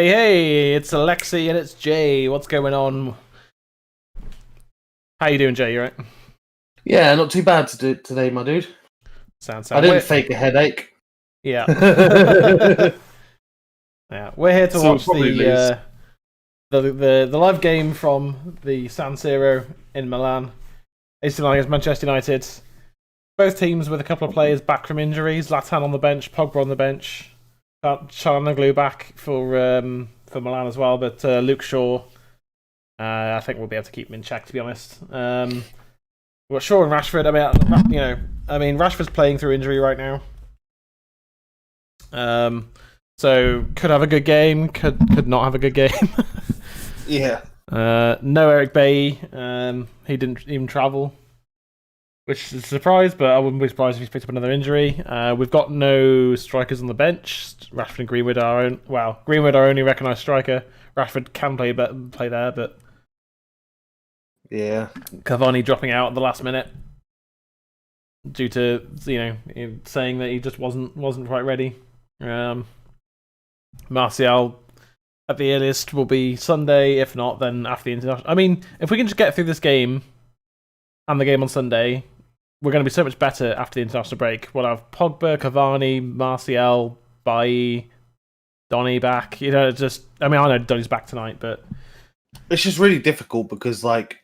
Hey, it's Alexi and it's Jay. What's going on? How you doing, Jay? You right? Yeah, not too bad today, my dude. Sound. I didn't fake a headache. Yeah. So Yeah. We're here to we'll watch probably lose. the live game from the San Siro in Milan. AC Milan against Manchester United. Both teams with a couple of players back from injuries. Zlatan on the bench, Pogba on the bench. Çalhanoğlu back for Milan as well, but Luke Shaw, I think we'll be able to keep him in check. To be honest, well, Shaw and Rashford. I mean, Rashford's playing through injury right now, so could have a good game, could not have a good game. Yeah. No Eric Bailly. He didn't even travel, which is a surprise, but I wouldn't be surprised if he's picked up another injury. We've got no strikers on the bench. Rashford and Greenwood are Greenwood our only recognised striker. Rashford can play there, but Yeah. Cavani dropping out at the last minute due to saying that he just wasn't quite ready. Martial at the earliest will be Sunday. If not, then after the international. I mean, if we can just get through this game and the game on Sunday, we're going to be so much better after the international break. We'll have Pogba, Cavani, Martial, Bailly, Donny back. I know Donny's back tonight, but It's just really difficult because, like,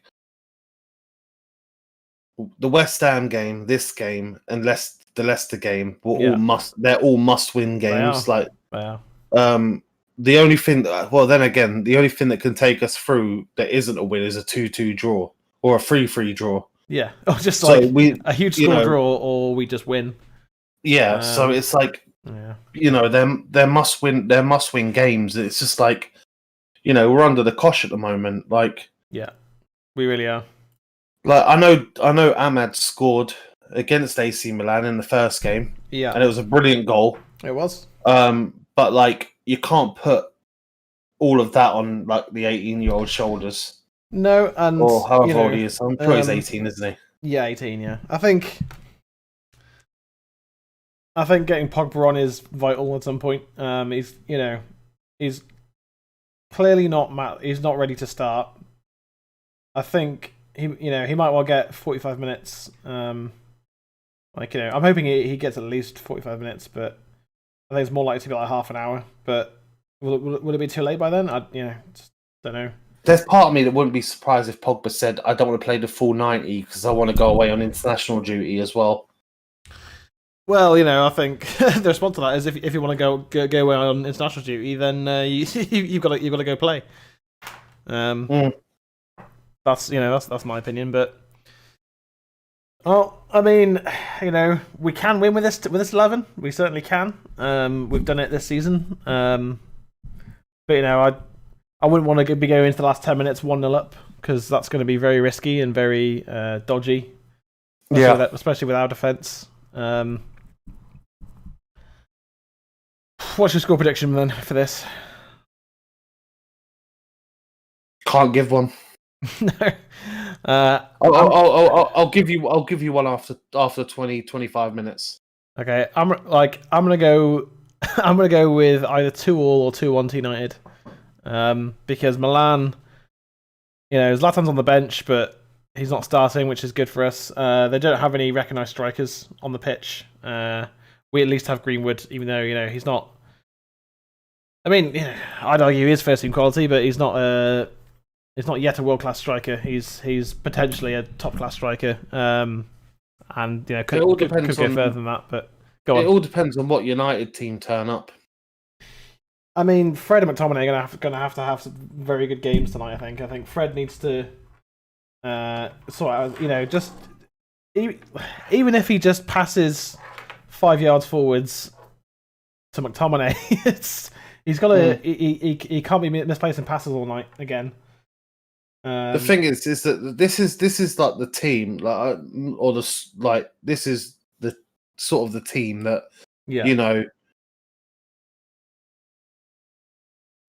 the West Ham game, this game, and the Leicester game they're all must-win games. They are. The only thing the only thing that can take us through that isn't a win is a 2-2 draw or a 3-3 draw. Yeah, or just So a huge score draw, or we just win. Yeah, so it's like, they're must-win games. It's just like, we're under the cosh at the moment. Like, yeah, we really are. Like, I know Ahmad scored against AC Milan in the first game. Yeah, and it was a brilliant goal. It was. But like, you can't put all of that on like the 18-year-old shoulders. No, and or however old he is. I'm sure he's 18, isn't he? Yeah, 18. Yeah, I think getting Pogba on is vital at some point. He's clearly not he's not ready to start. I think he might well get 45 minutes. I'm hoping he gets at least 45 minutes, but I think it's more likely to be like half an hour. But will it be too late by then? Just don't know. There's part of me that wouldn't be surprised if Pogba said, "I don't want to play the full 90 because I want to go away on international duty as well." Well, I think the response to that is if you want to go away on international duty, then you've got to go play. That's my opinion, but I mean, we can win with this 11. We certainly can. We've done it this season. But I wouldn't want to be going into the last 10 minutes 1-0 up, because that's going to be very risky and very dodgy. Especially with our defense. What's your score prediction then for this? Can't give one. No. I'll give you one after 20-25 minutes. Okay, I'm gonna go with either 2-2 or 2-1 to United. Because Milan, Zlatan's on the bench, but he's not starting, which is good for us. They don't have any recognised strikers on the pitch. We at least have Greenwood, even though he's not. I mean, I'd argue he is first team quality, but he's not yet a world class striker. He's potentially a top class striker, and could go further than that. But go on. It all depends on what United team turn up. I mean, Fred and McTominay are going to have some very good games tonight. I think Fred needs to sort out. Just even if he just passes 5 yards forwards to McTominay, he's got to. He can't be misplacing passes all night again. The thing is that this is like the team, this is the sort of the team that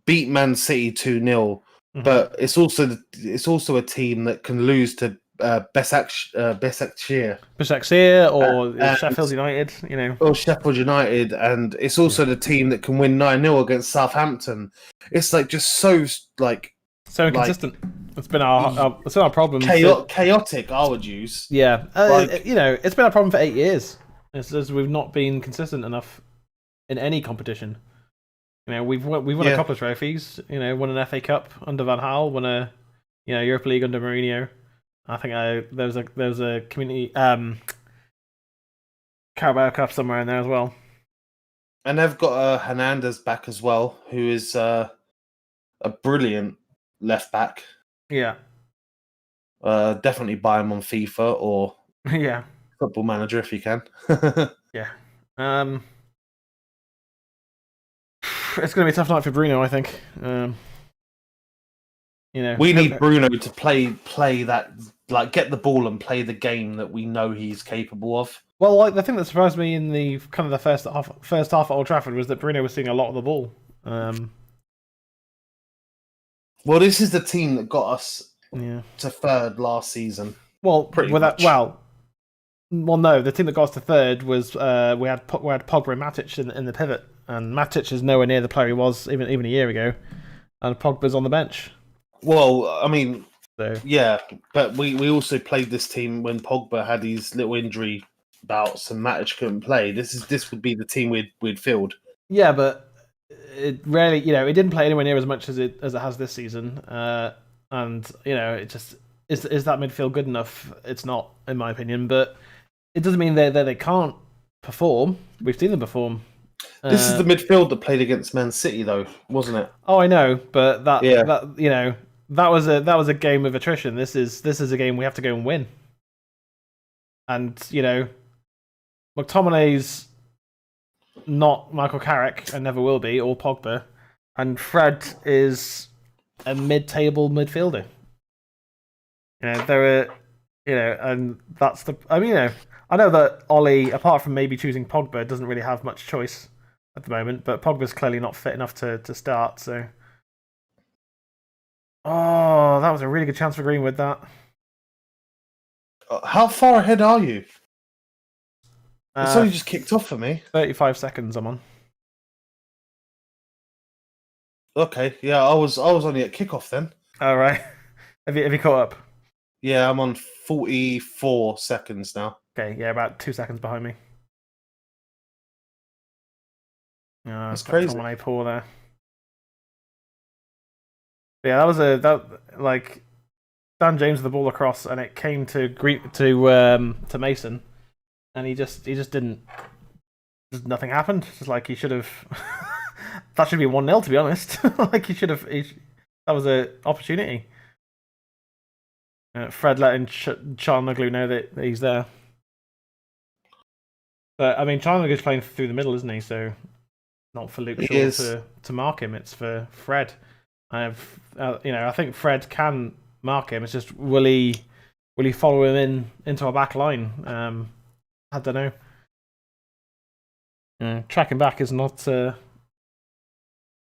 beat Man City 2-0, but it's also a team that can lose to Besiktas or Sheffield United, you know, or Sheffield United, and it's also the team that can win 9-0 against Southampton. It's like just so inconsistent. It's been our problem. Chaotic, I would use. Yeah, you know, it's been a problem for 8 years. It's as we've not been consistent enough in any competition. You know, we've won a couple of trophies. You know, won an FA Cup under Van Gaal, won a Europa League under Mourinho. I think there was a community Carabao Cup somewhere in there as well. And they've got Hernandez back as well, who is a brilliant left back. Yeah. Definitely buy him on FIFA or Football Manager if you can. Yeah. It's going to be a tough night for Bruno, I think. You know, we need Bruno to play that, like, get the ball and play the game that we know he's capable of. Well, like, the thing that surprised me in the kind of the first half at Old Trafford was that Bruno was seeing a lot of the ball. Well, this is the team that got us to third last season. Well, no, the team that got us to third was we had Pogba and Matic in the pivot, and Matic is nowhere near the player he was even a year ago, and Pogba's on the bench. Well, I mean, yeah, but we also played this team when Pogba had these little injury bouts and Matic couldn't play. This would be the team we'd filled. Yeah, but it rarely, you know, it didn't play anywhere near as much as it has this season, and you know, it just is that midfield good enough? It's not, in my opinion, but it doesn't mean they can't perform. We've seen them perform. This is the midfield that played against Man City, though, wasn't it? Oh, I know, but that you know, that was a game of attrition. This is a game we have to go and win. And you know, McTominay's not Michael Carrick and never will be, or Pogba, and Fred is a mid-table midfielder. You know, and that's the. I mean, you know, I know that Ollie, apart from maybe choosing Pogba, doesn't really have much choice at the moment, but Pogba's clearly not fit enough to start. So, that was a really good chance for Greenwood. That. How far ahead are you? It's only just kicked off for me. 35 seconds I'm on. Okay, yeah, I was only at kickoff then. All right. Have you caught up? Yeah, I'm on 44 seconds now. Okay, yeah, about 2 seconds behind me. That's crazy. On poor there. Yeah, that Dan James with the ball across, and it came to Mason, and he just didn't. Nothing happened. Just like he should have. That should be 1-0, to be honest. Like he should have. That was an opportunity. Fred letting Çalhanoğlu know that he's there. But I mean, Çalhanoğlu's playing through the middle, isn't he? So not for Luke Shaw to mark him. It's for Fred. I think Fred can mark him. It's just will he follow him into our back line? I don't know. Tracking back is not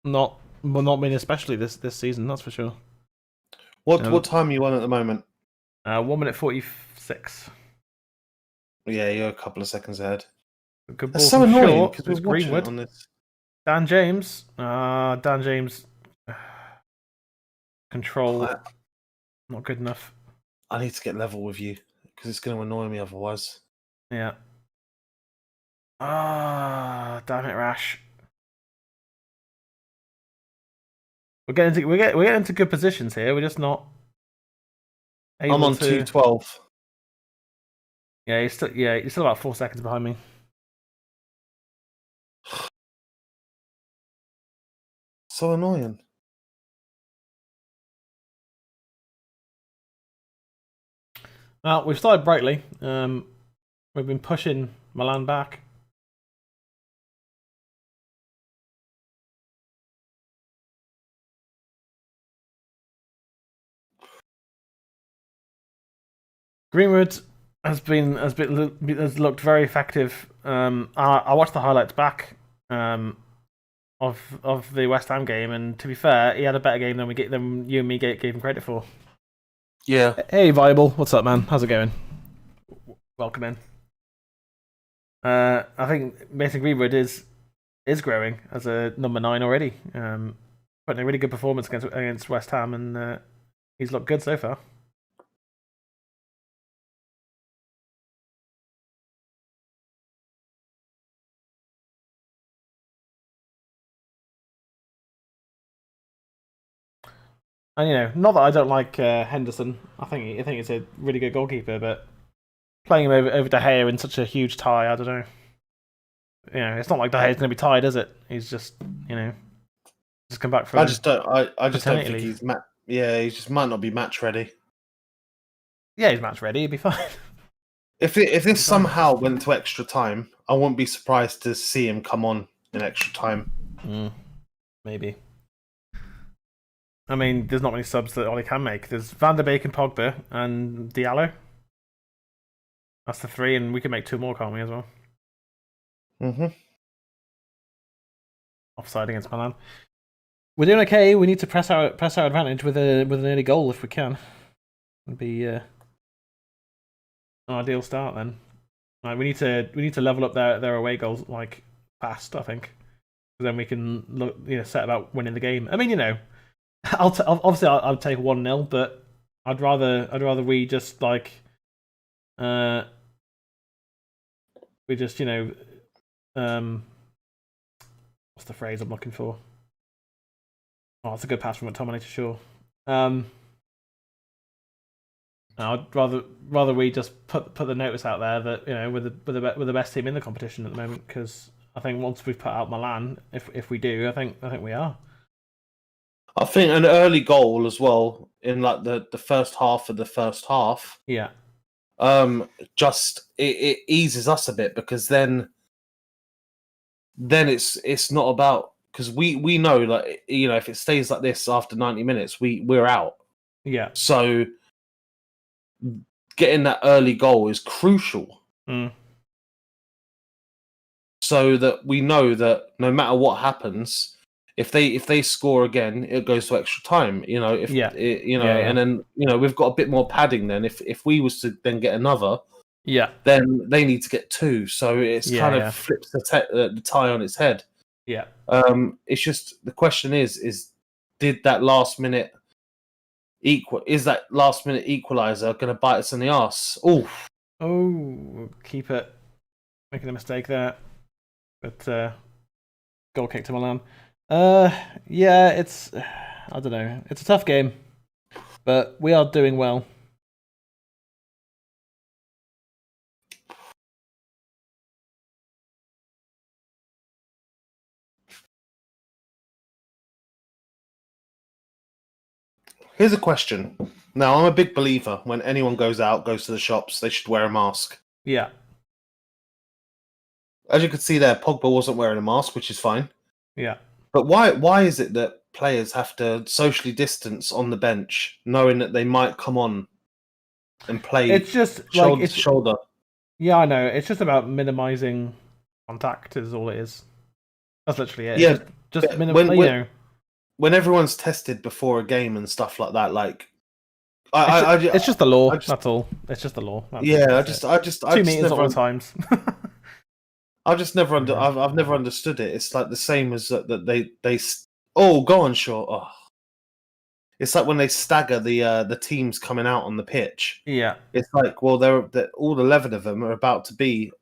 been especially this season. That's for sure. What time are you on at the moment? 1:46. Yeah, you're a couple of seconds ahead. Good ball. That's so annoying because we're Greenwood on this. Dan James. Control. Not good enough. I need to get level with you because it's going to annoy me otherwise. Yeah. Damn it, Rash. We're getting into good positions here. We're just not. I'm on 2:12. Yeah, you're still about 4 seconds behind me. So annoying. Well, we've started brightly. We've been pushing Milan back. Greenwood has looked very effective. I watched the highlights back of the West Ham game, and to be fair, he had a better game than you and me gave him credit for. Yeah. Hey, Viable. What's up, man? How's it going? Welcome in. I think Mason Greenwood is growing as a number 9 already. Putting a really good performance against West Ham, and he's looked good so far. And not that I don't like Henderson. I think he's a really good goalkeeper, but playing him over De Gea in such a huge tie, I don't know. It's not like De Gea's going to be tied, is it? He's just just come back from. I just don't think he's he just might not be match ready. Yeah, he's match ready. He'd be fine. If this somehow went to extra time, I wouldn't be surprised to see him come on in extra time. Maybe. I mean, there's not many subs that Ollie can make. There's Van der Beek and Pogba and Diallo. That's the 3, and we can make 2 more, can't we, as well? Offside against Milan. We're doing okay. We need to press our advantage with an early goal if we can. It'd be an ideal start then. We need to level up their away goals fast, I think. Then we can set about winning the game. I mean, obviously I'll take 1-0, but I'd rather we just we just what's the phrase I'm looking for? Oh, it's a good pass from McTominay to Shaw. I'd rather we just put the notice out there that we're the best team in the competition at the moment, because I think once we've put out Milan, if we do, I think we are. I think an early goal as well in the first half of the first half. Yeah. Just it eases us a bit, because then it's not about, because we know if it stays like this after 90 minutes, we're out. Yeah. So getting that early goal is crucial. So that we know that no matter what happens, if they score again, it goes to extra time. And then we've got a bit more padding. Then if we was to then get another, then they need to get 2. So it's kind of flips the tie on its head. Yeah. It's just, the question is did that last minute equalizer going to bite us in the arse? Oh, keep it. Making a mistake there. But goal kick to Milan. Yeah, it's, I don't know. It's a tough game, but we are doing well. Here's a question. Now, I'm a big believer when anyone goes to the shops, they should wear a mask. Yeah. As you can see there, Pogba wasn't wearing a mask, which is fine. Yeah. But why is it that players have to socially distance on the bench, knowing that they might come on and play shoulder to shoulder? Yeah, I know. It's just about minimizing contact is all it is. That's literally it. Yeah. Just when everyone's tested before a game and stuff like that, it's just the law. That's all. It's just the law. I just 2 meters at all times. I've never understood it. It's like the same as that they go on, Shaw. Oh. It's like when they stagger the teams coming out on the pitch. Yeah. It's like, well, they're all 11 of them are about to be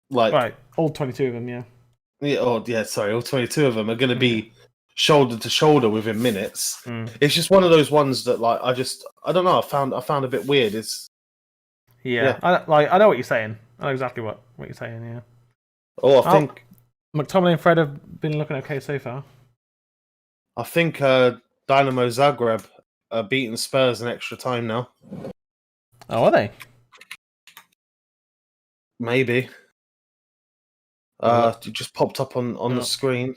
right, all 22 of them, yeah. Yeah, all 22 of them are going to be shoulder to shoulder within minutes. It's just one of those ones that I don't know. I found a bit weird. I know what you're saying. I know exactly what you're saying. Yeah. Oh, I think McTominay and Fred have been looking okay so far. I think Dynamo Zagreb are beating Spurs in extra time now. Oh, are they? Maybe. It just popped up on the screen.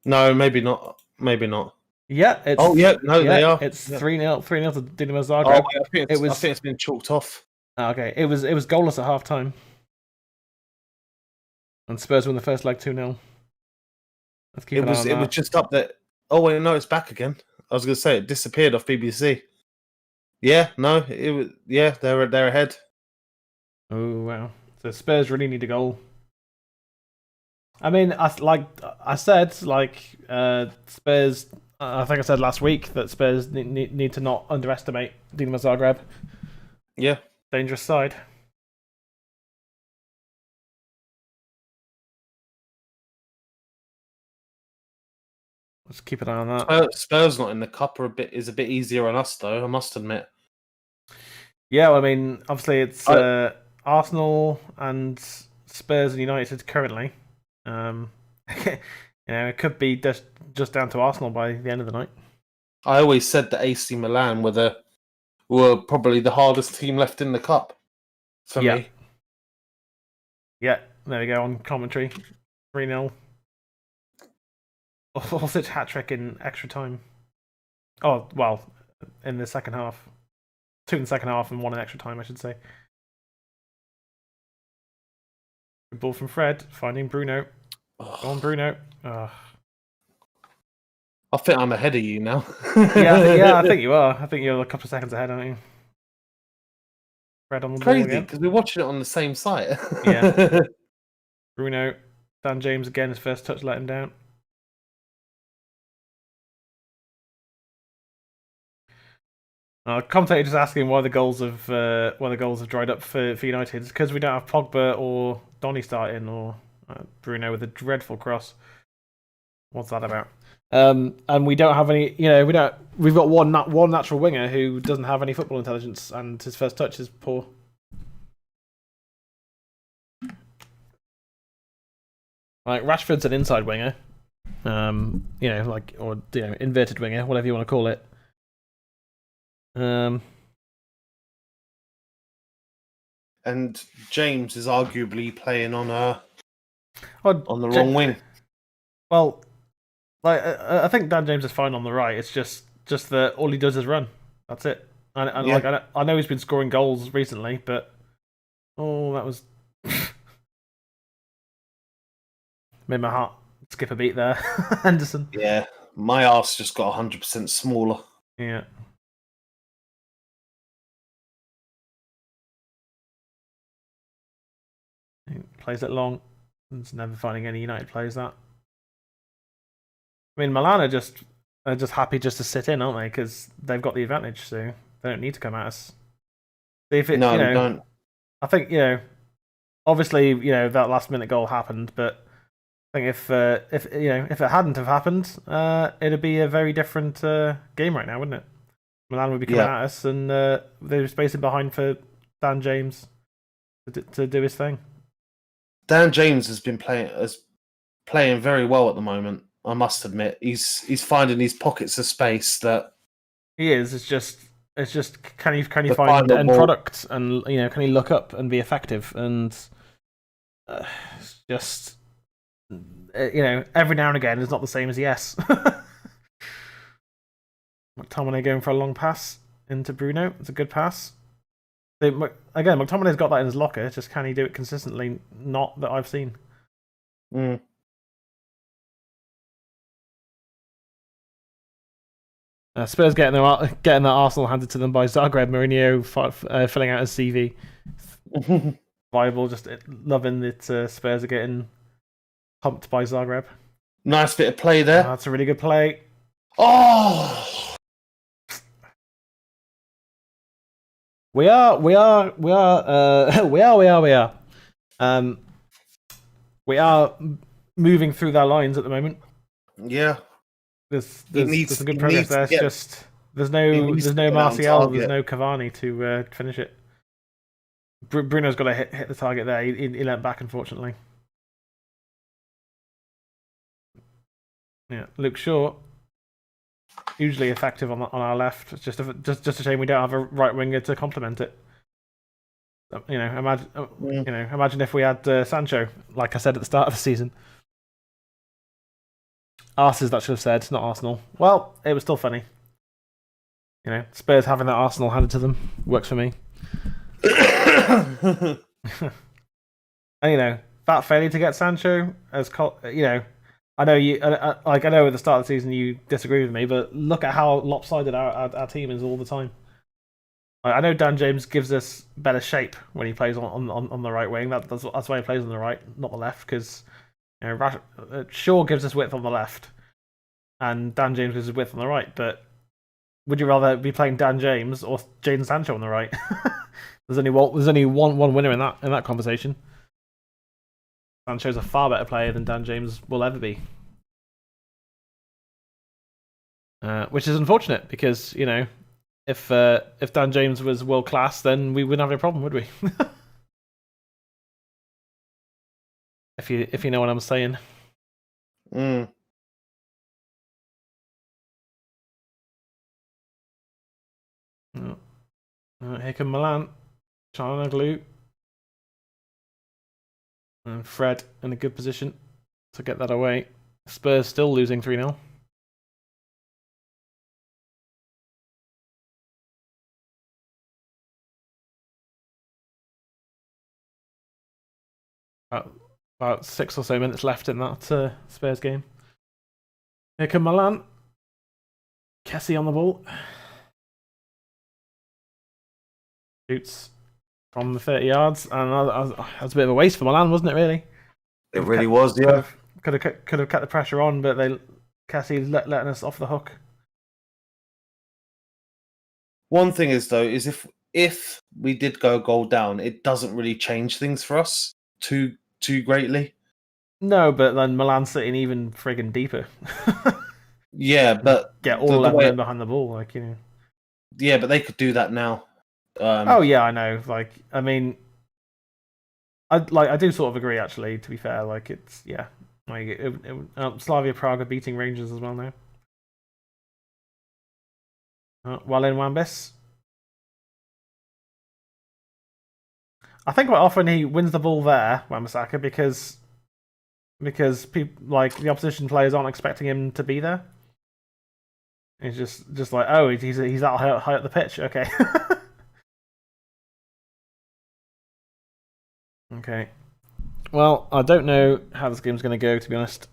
No, maybe not. Maybe not. Yeah. They are. It's 3-0 to Dynamo Zagreb. I think it's been chalked off. Okay, it was goalless at half time, and Spurs won the first leg 2-0. Let's keep it was just up there. Oh wait, no, it's back again. I was going to say it disappeared off BBC. Yeah, no, it was. Yeah, they're ahead. Oh wow! So Spurs really need a goal. I mean, I said, Spurs. I think I said last week that Spurs need to not underestimate Dinamo Zagreb. Yeah, dangerous side. Let's keep an eye on that. Spurs not in the cup is a bit easier on us though. I must admit. Yeah, well, I mean, obviously it's Arsenal and Spurs and United currently. It could be just down to Arsenal by the end of the night. I always said that AC Milan were probably the hardest team left in the cup for me. Yeah, there we go on commentary. 3-0. Orsic hat-trick in extra time. Oh, well, in the second half. 2 in the second half and 1 in extra time, I should say. Good ball from Fred, finding Bruno. Go on, Bruno. I think I'm ahead of you now. I think you are. I think you're a couple of seconds ahead, aren't you? Fred on the ball again. Because we're watching it on the same site. Yeah. Bruno. Dan James again, his first touch let him down. Commentator just asking why the goals have dried up for United. It's because we don't have Pogba or Donny starting, or Bruno with a dreadful cross. What's that about? And we don't have any. We've got one natural winger who doesn't have any football intelligence, and his first touch is poor. Like Rashford's an inside winger, inverted winger, whatever you want to call it. And James is arguably playing on the wrong wing. Well, I think Dan James is fine on the right. It's just that all he does is run. That's it. I know he's been scoring goals recently, but that was made my heart skip a beat there. Henderson. Yeah, my arse just got 100% smaller. Yeah. He plays it long. It's never finding any United players that. I mean, Milan are just happy just to sit in, aren't they? Because they've got the advantage, so they don't need to come at us. If it, don't. I think obviously that last minute goal happened, but I think if it hadn't have happened, it'd be a very different game right now, wouldn't it? Milan would be coming at us, and they're spacing behind for Dan James to do his thing. Dan James has been playing very well at the moment. I must admit, he's finding these pockets of space that he is. It's just can he find end product, and can he look up and be effective, and just every now and again is not the same as yes. McTominay going for a long pass into Bruno. It's a good pass. Again, McTominay's got that in his locker. Just can he do it consistently? Not that I've seen. Spurs getting that Arsenal handed to them by Zagreb. Mourinho filling out his CV. Viable, just loving that Spurs are getting pumped by Zagreb. Nice bit of play there. That's a really good play. Oh! We are moving through their lines at the moment. Yeah. There's some good progress there. It's just there's no Martial, there's no Cavani to finish it. Bruno's got to hit the target there. He leant back, unfortunately. Yeah, Luke Shaw, hugely effective on our left. It's just a shame we don't have a right winger to complement it. Imagine if we had Sancho, like I said at the start of the season. Arses, that should have said, not Arsenal. Well, it was still funny. Spurs having that Arsenal handed to them works for me. And that failure to get Sancho I know I know at the start of the season you disagree with me, but look at how lopsided our team is all the time. I know Dan James gives us better shape when he plays on the right wing. That's why he plays on the right, not the left, because Shaw gives us width on the left, and Dan James gives us width on the right. But would you rather be playing Dan James or Jadon Sancho on the right? There's only one winner in that conversation. Sancho's a far better player than Dan James will ever be, which is unfortunate because if Dan James was world class, then we wouldn't have any problem, would we? if you know what I'm saying. Mm. Here come Milan, Çalhanoğlu, and Fred in a good position to get that away. Spurs still losing 3-0. About 6 or so minutes left in that Spurs game. Here come Milan. Kessie on the ball. Shoots from the 30 yards, and that was a bit of a waste for Milan, wasn't it? Really, it really was. Yeah, could have kept the pressure on, but Kessie's letting us off the hook. One thing is though, is if we did go a goal down, it doesn't really change things for us too greatly. No, but then Milan's sitting even friggin' deeper. Yeah, but get all 11 men behind the ball, Yeah, but they could do that now. Oh yeah, I know. I mean, I do sort of agree. Actually, to be fair, it's Slavia Prague are beating Rangers as well now. Well in Wambis. I think quite often he wins the ball there, Wan-Bissaka, because people the opposition players aren't expecting him to be there. He's just like, oh, he's that high up the pitch. Okay. Okay. Well, I don't know how this game's going to go, to be honest.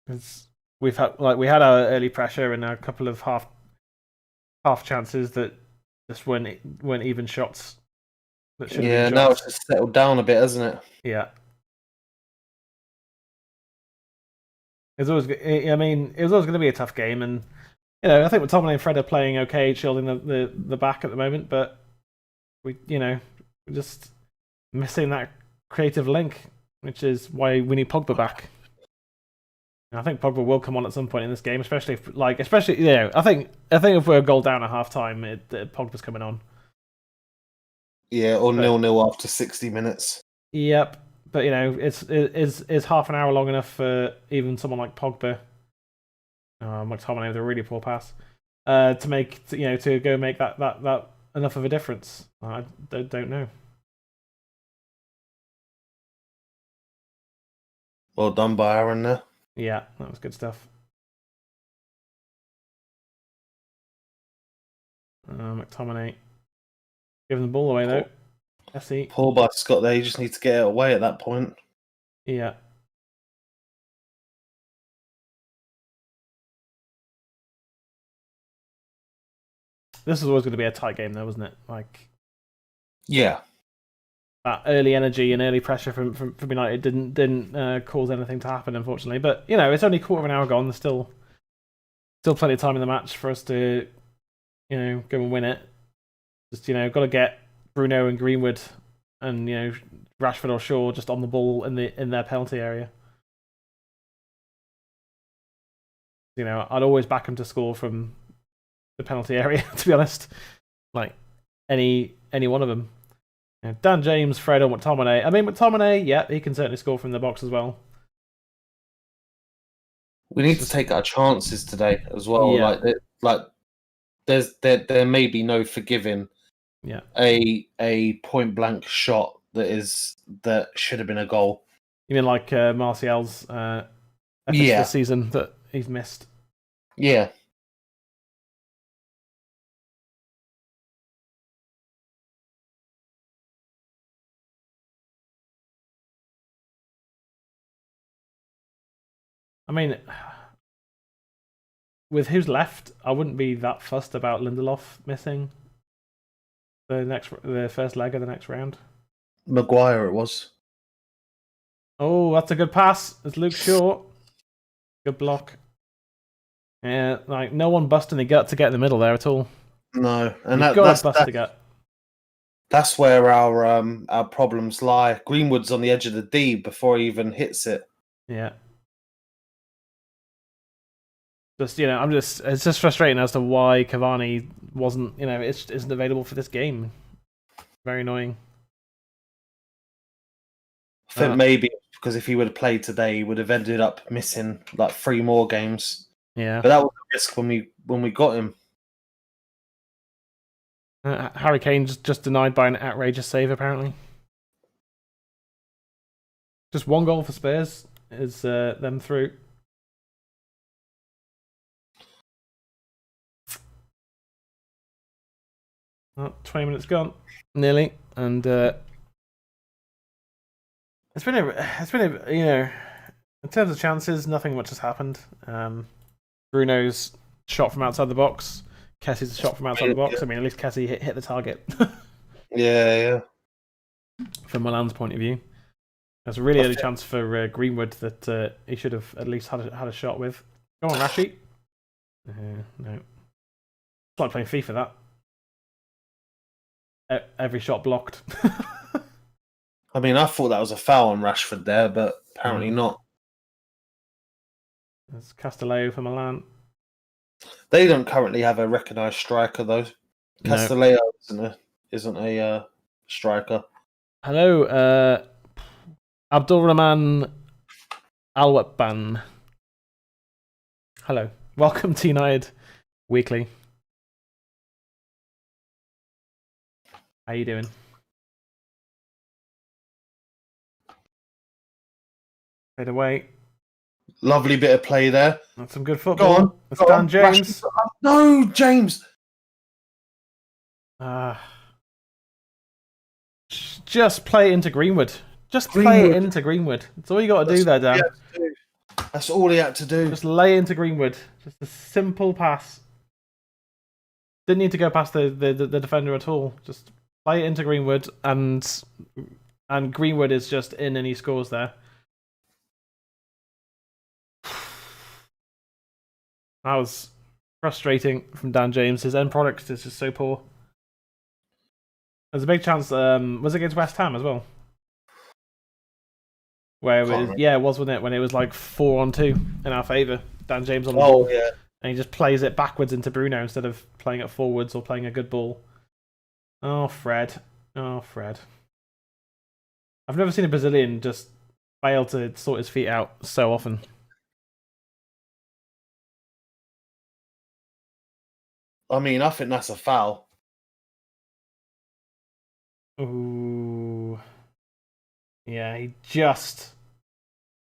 Because we had our early pressure and a couple of half chances that just weren't even shots. Yeah, now it's just settled down a bit, hasn't it? Yeah. It's always. I mean, it was always going to be a tough game, and I think McTominay and Fred are playing okay, shielding the back at the moment, but we're just missing that creative link, which is why we need Pogba back. And I think Pogba will come on at some point in this game, especially if I think if we're a goal down at half time, Pogba's coming on. Yeah, or 0-0 after 60 minutes. Yep, but is half an hour long enough for even someone like Pogba, McTominay with a really poor pass, to make to go make that enough of a difference? I don't know. Well done by Aaron there. Yeah, that was good stuff. McTominay giving the ball away though. Kessie. Poor by Scott there. You just need to get it away at that point. Yeah. This was always going to be a tight game though, wasn't it? Yeah. That early energy and early pressure from United didn't cause anything to happen, unfortunately. But it's only a quarter of an hour gone. There's still plenty of time in the match for us to go and win it. Just got to get Bruno and Greenwood and Rashford or Shaw just on the ball in their penalty area. I'd always back them to score from the penalty area, to be honest. Any one of them. Dan James, Fred, or McTominay. I mean, McTominay, yeah, he can certainly score from the box as well. We need to take our chances today as well. Yeah. There may be no forgiving. Yeah. A point blank shot that should have been a goal. You mean like Martial's this season that he's missed? Yeah. I mean, with who's left, I wouldn't be that fussed about Lindelof missing. the first leg of the next round? Maguire, it was. Oh, that's a good pass. It's Luke Shaw. Good block. Yeah, like no one busting the gut to get in the middle there at all. No, and that's where our problems lie. Greenwood's on the edge of the D before he even hits it. Yeah. It's just frustrating as to why Cavani isn't available for this game. Very annoying. I think maybe because if he would have played today, he would have ended up missing like 3 more games. Yeah, but that was a risk when we got him. Harry Kane's just denied by an outrageous save, apparently. Just 1 goal for Spurs is them through. Oh, 20 minutes gone, nearly, and it's been in terms of chances, nothing much has happened. Bruno's shot from outside the box. Kessie's shot from outside the box. I mean, at least Kessie hit the target. yeah. From Milan's point of view, there's a really early chance for Greenwood that he should have at least had a shot with. Go on, Rashi. No, it's like playing FIFA. That every shot blocked. I mean, I thought that was a foul on Rashford there, but apparently not. It's Castelleo for Milan. They don't currently have a recognised striker, though. Castelleo isn't a striker. Hello, Abdulrahman Alwatban. Hello. Welcome to United Weekly. How you doing? Fade away. Lovely bit of play there. That's some good football. Go on. It's Dan James. No, James. Just play into Greenwood. Play it into Greenwood. That's all you got to do there, Dan. That's all he had to do. Just lay into Greenwood. Just a simple pass. Didn't need to go past the defender at all. Just play it into Greenwood, and Greenwood is just in and he scores there. That was frustrating from Dan James. His end product is just so poor. There's a big chance. Was it against West Ham as well? Where it was, wasn't it? When it was like 4-on-2 in our favour. Dan James on the ball. Yeah. And he just plays it backwards into Bruno instead of playing it forwards or playing a good ball. Oh, Fred. I've never seen a Brazilian just fail to sort his feet out so often. I mean, I think that's a foul. Ooh. Yeah, he just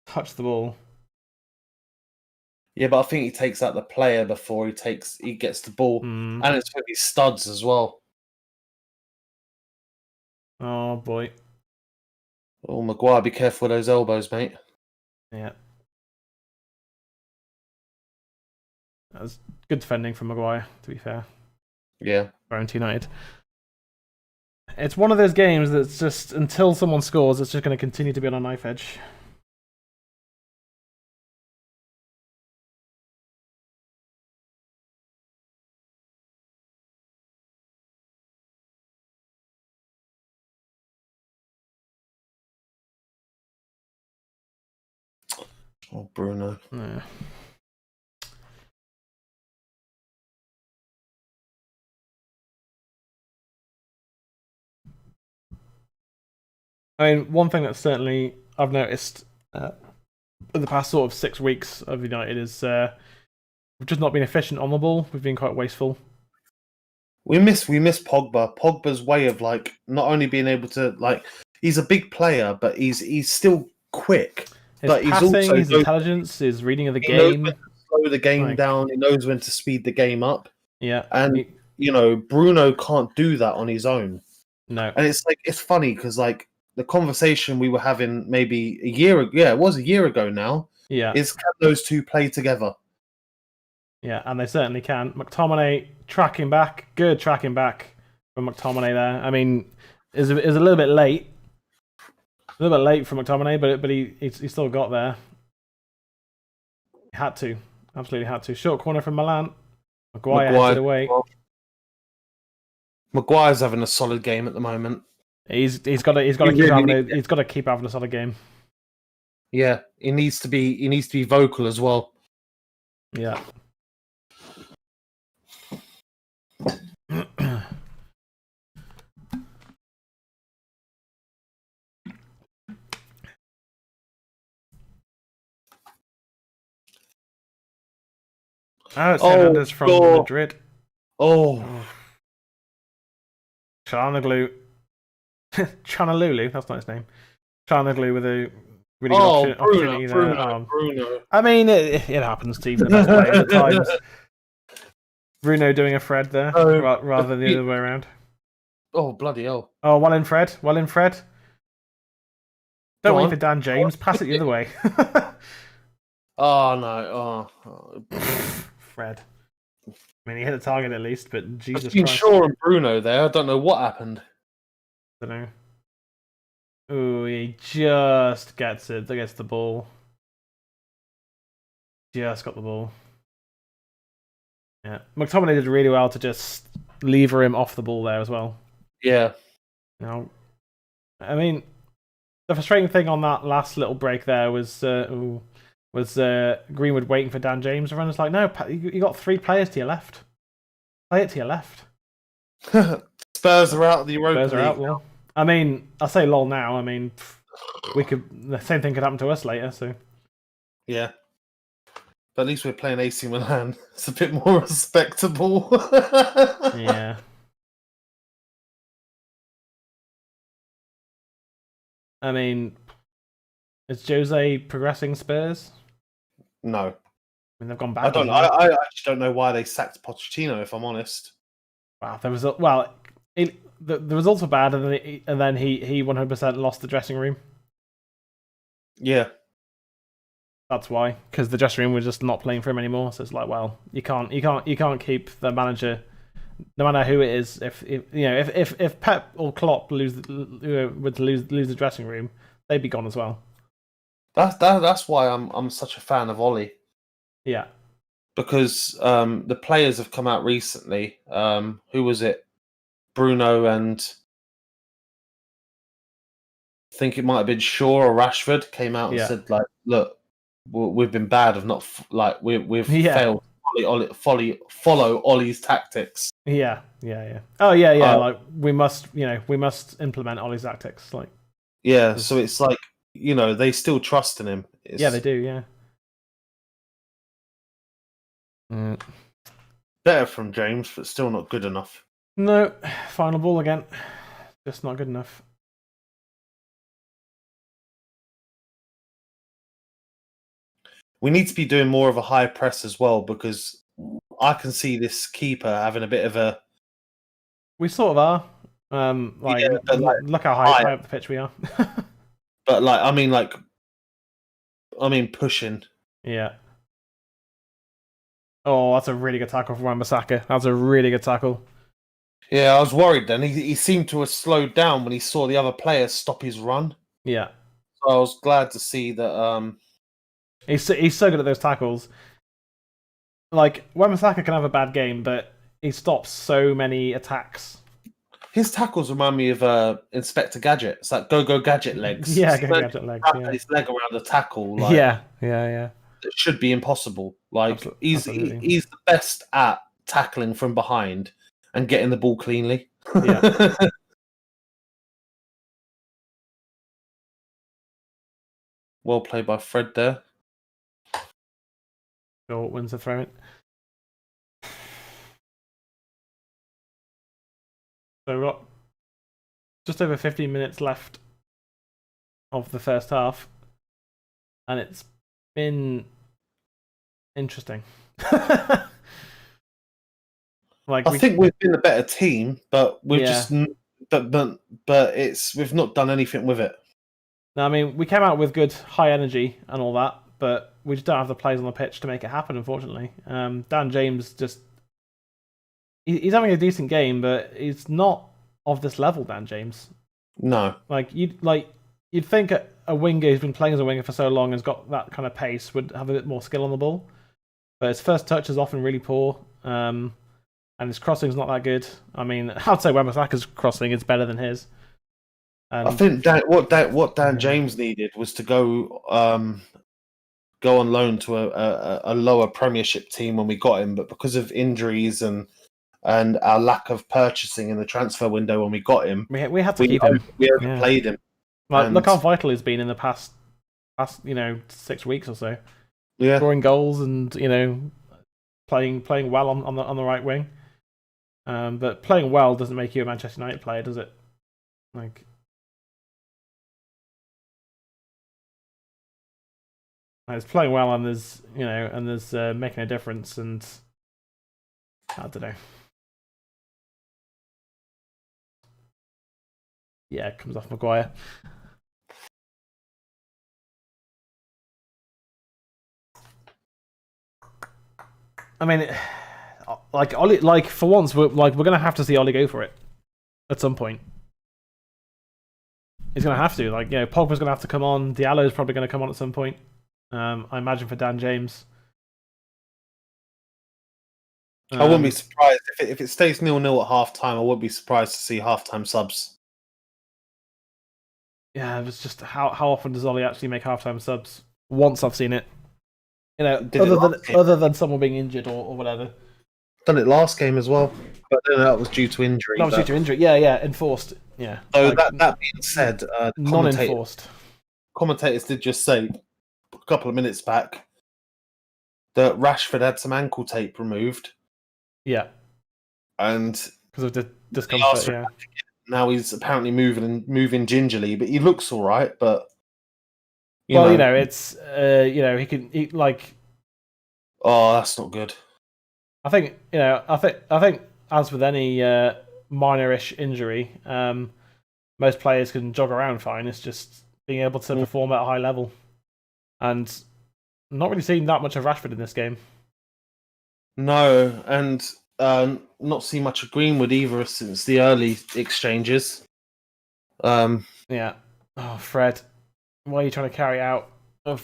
touched the ball. Yeah, but I think he takes out the player before he gets the ball. And it's with his studs as well. Oh, boy. Oh, Maguire, be careful with those elbows, mate. Yeah. That was good defending from Maguire, to be fair. Yeah. For United. It's one of those games that's just, until someone scores, it's just going to continue to be on a knife edge. Oh, Bruno. Yeah. I mean, one thing that certainly I've noticed in the past sort of 6 weeks of United is we've just not been efficient on the ball. We've been quite wasteful. We miss Pogba. Pogba's way of like not only being able to like he's a big player, but he's still quick. His passing, his intelligence, his reading of the game. Knows when to slow the game down. He knows when to speed the game up. Yeah, and Bruno can't do that on his own. No, and it's funny because like the conversation we were having maybe a year ago. Yeah, it was a year ago now. Yeah, is can those two play together? Yeah, and they certainly can. McTominay tracking back, good tracking back. from McTominay there. I mean, is a little bit late. A little bit late for McTominay, but he still got there. He had to. Absolutely had to. Short corner from Milan. Maguire heads it away. Maguire's having a solid game at the moment. He's got to keep having a solid game. Yeah, he needs to be vocal as well. Yeah. Oh, it's Hernandez from Madrid. Oh. Chanalulu. Chanalulu, that's not his name. Chanalulu with a really good opportunity there. Bruno. I mean, it happens to even the best players at times. Bruno doing a Fred there, rather than the other way around. Oh, bloody hell. Oh, well in Fred. Don't wait for Dan James. Pass it the other way. Oh, no. Oh. Fred. I mean, he hit the target at least, but Jesus Christ. Shaw and Bruno there. I don't know what happened. I don't know. Ooh, he just gets it. Gets the ball. Just got the ball. Yeah. McTominay did really well to just lever him off the ball there as well. Yeah. Now, I mean, the frustrating thing on that last little break there was Greenwood waiting for Dan James. Everyone's like, no, you got 3 players to your left. Play it to your left. Spurs are out of the Europa Spurs are out, well. I mean, I say lol now. I mean, the same thing could happen to us later. So, yeah. But at least we're playing AC Milan. It's a bit more respectable. Yeah. I mean, is Jose progressing Spurs? No. I mean, they've gone back. I actually don't know why they sacked Pochettino, if I'm honest. Wow, the results were bad, and then he 100% lost the dressing room. Yeah. That's why, because the dressing room was just not playing for him anymore. So it's like, well, you can't keep the manager, no matter who it is. If Pep or Klopp would lose the dressing room, they'd be gone as well. That's why I'm such a fan of Ollie. Yeah, because the players have come out recently. Who was it? Bruno and I think it might have been Shaw or Rashford came out and said, like, look, we've been bad of not we've failed to follow Ollie's tactics. Yeah. Oh yeah. Like we must implement Ollie's tactics. Like so it's like they still trust in him. Yeah, they do. Yeah. Better from James, but still not good enough. No, final ball again. Just not good enough. We need to be doing more of a high press as well, because I can see this keeper having a bit of a... We sort of are. Look how high up the pitch we are. But I mean pushing. Yeah. Oh, that's a really good tackle from Wan-Bissaka. That's a really good tackle. Yeah, I was worried then. He seemed to have slowed down when he saw the other player stop his run. Yeah. So I was glad to see that... He's so good at those tackles. Like, Wan-Bissaka can have a bad game, but he stops so many attacks. His tackles remind me of Inspector Gadget. It's like Go Gadget legs. Yeah, Go Gadget legs. Yeah. His leg around the tackle. Like, yeah. It should be impossible. Like he's the best at tackling from behind and getting the ball cleanly. Yeah. Well played by Fred there. Bill wins the throw. So we've got just over 15 minutes left of the first half, and it's been interesting. I think we've been a better team, but we've we've not done anything with it. No, I mean, we came out with good high energy and all that, but we just don't have the players on the pitch to make it happen, unfortunately. Dan James just he's having a decent game, but he's not of this level, Dan James. No. You'd think a winger who's been playing as a winger for so long and has got that kind of pace would have a bit more skill on the ball. But his first touch is often really poor, and his crossing's not that good. I mean, I'd say Wan-Bissaka's crossing is better than his. I think what Dan James needed was to go on loan to a lower Premiership team when we got him, but because of injuries and our lack of purchasing in the transfer window when we got him, we had to keep him. We overplayed him. Look how vital he's been in the past 6 weeks or so. Yeah, scoring goals and playing well on the right wing. But playing well doesn't make you a Manchester United player, does it? It's playing well and there's making a difference, and I don't know. Yeah, it comes off Maguire. I mean, for once, we're gonna have to see Oli go for it at some point. He's gonna have to. Pogba's gonna have to come on. Diallo's probably gonna come on at some point. I imagine for Dan James. I wouldn't be surprised if it stays 0-0 at half time. I wouldn't be surprised to see halftime subs. Yeah, it was just how often does Oli actually make halftime subs? Once I've seen it. Other than someone being injured or whatever. Done it last game as well, but I don't know that was due to injury. That was due to injury. Yeah, enforced. Yeah. So that being said, non-enforced. Commentators did just say a couple of minutes back that Rashford had some ankle tape removed. Yeah. And because of the discomfort. Yeah. Now he's apparently moving gingerly, but he looks all right. But it's he can Oh, that's not good. I think as with any minor-ish injury, most players can jog around fine. It's just being able to perform at a high level, and not really seeing that much of Rashford in this game. No, and not seen much of Greenwood either since the early exchanges. Yeah. Oh, Fred, why are you trying to carry out why are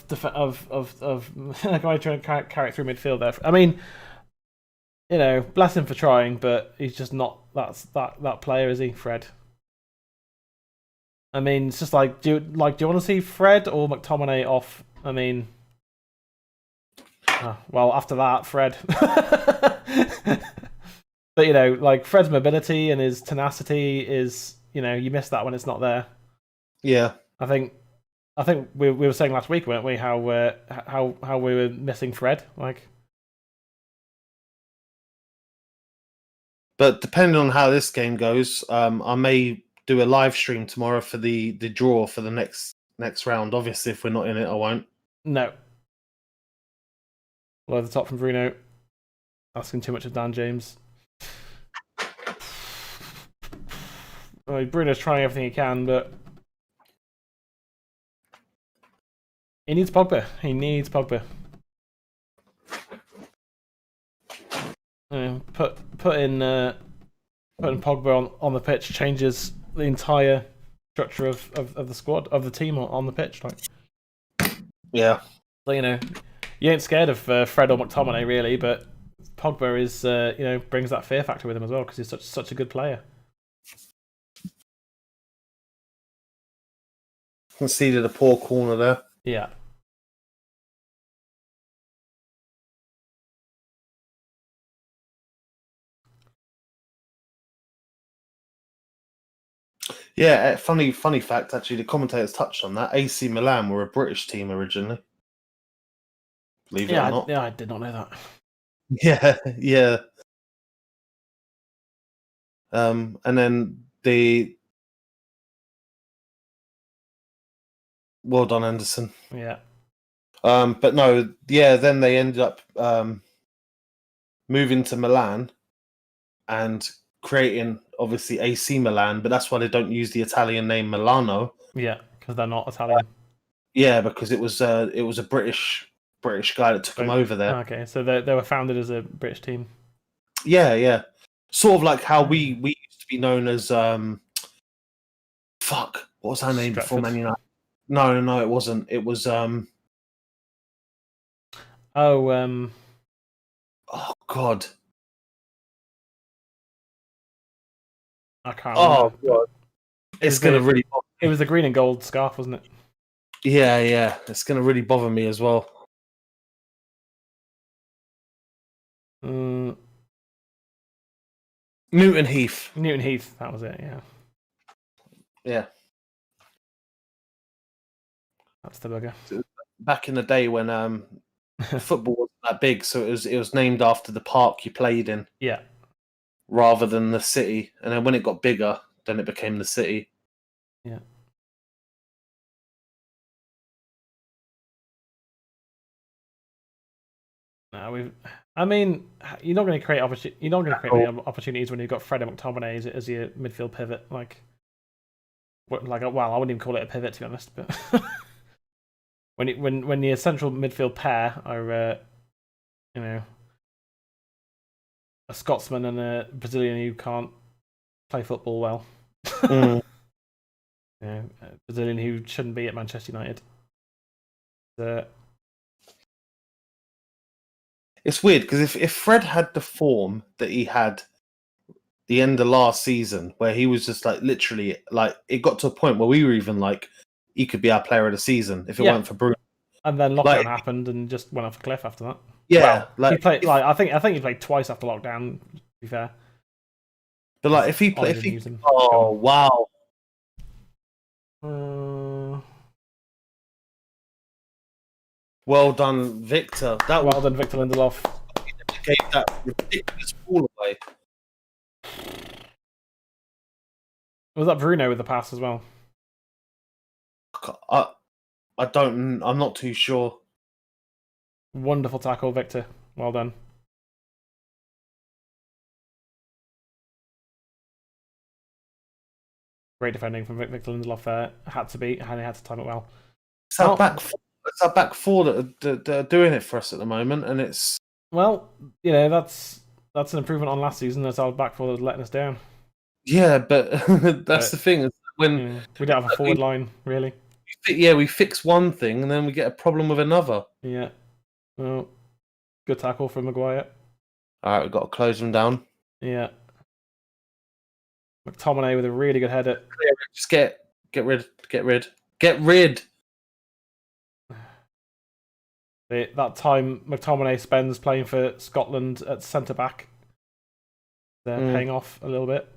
you trying to carry it through midfield there? I mean, bless him for trying, but he's just not that player, is he, Fred? I mean, it's just do you want to see Fred or McTominay off? I mean, well, after that, Fred. But Fred's mobility and his tenacity is, you miss that when it's not there. Yeah, I think we were saying last week, weren't we, how we were missing Fred, But depending on how this game goes, I may do a live stream tomorrow for the draw for the next round. Obviously, if we're not in it, I won't. No. Below the top from Bruno. Asking too much of Dan James. Bruno's trying everything he can, but he needs Pogba. Putting Pogba on the pitch changes the entire structure of the squad, of the team on the pitch. Yeah. So, you ain't scared of Fred or McTominay really, but Pogba is brings that fear factor with him as well because he's such a good player. Conceded a poor corner there. Yeah. Yeah, funny fact, actually, the commentators touched on that. AC Milan were a British team originally. Believe it or not. Yeah, I did not know that. Yeah. And then well done, Anderson. Yeah. But no, then they ended up moving to Milan and creating, obviously, AC Milan, but that's why they don't use the Italian name Milano. Yeah, because they're not Italian. Yeah, because it was a British guy that took them over there. Okay, so they were founded as a British team. Yeah. Sort of like how we used to be known as what was our name before Man United? No, it wasn't. It was oh God. I can't remember. God. It's gonna really bother me. It was the green and gold scarf, wasn't it? Yeah. It's gonna really bother me as well. Newton Heath. Newton Heath, that was it, yeah. Yeah. That's the bugger. Back in the day when football wasn't that big, so it was named after the park you played in. Yeah. Rather than the city. And then when it got bigger, then it became the city. Yeah. No, I mean, you're not going to create any opportunities when you've got Fred and McTominay as your midfield pivot. Well, I wouldn't even call it a pivot, to be honest. But when your central midfield pair are, a Scotsman and a Brazilian who can't play football well, a Brazilian who shouldn't be at Manchester United. It's weird because if Fred had the form that he had the end of last season, where he was just like literally like it got to a point where we were even like he could be our player of the season if it weren't for Bruno. And then lockdown happened and just went off a cliff after that. Yeah, he played. I think he played twice after lockdown. To be fair, but like if he played, oh wow. Well done, Victor. Well done, Victor Lindelof. He gave that ridiculous ball away. Was that Bruno with the pass as well? I'm not too sure. Wonderful tackle, Victor. Well done. Great defending from Victor Lindelof there. Had to time it well. It's our back four that are doing it for us at the moment, and it's that's an improvement on last season. That's our back four that's letting us down. Yeah, but that's the thing. When we don't have a forward line, really. We fix one thing and then we get a problem with another. Yeah. Well, good tackle from Maguire. All right, we've got to close them down. Yeah. McTominay with a really good header. Just get rid. That time McTominay spends playing for Scotland at centre back. They're paying off a little bit.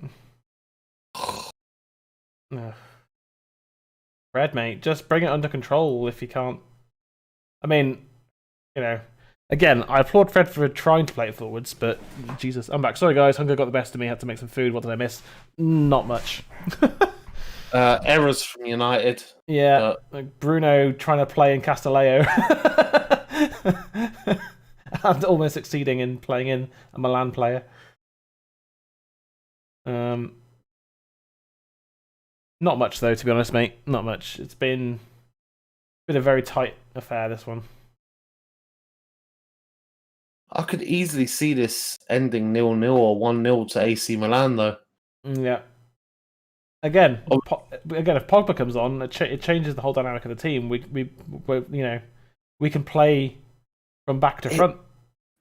Fred, mate, just bring it under control if you can't. I mean, again, I applaud Fred for trying to play it forwards, but Jesus, I'm back. Sorry, guys, hunger got the best of me. Had to make some food. What did I miss? Not much. Errors from United. Yeah, like Bruno trying to play in Castelleo and almost succeeding in playing in a Milan player. Not much though, to be honest, mate. Not much. It's been a very tight affair, this one. I could easily see this ending 0-0 or 1-0 to AC Milan, though. Yeah. Again, if Pogba comes on, it changes the whole dynamic of the team. We can play from back to front.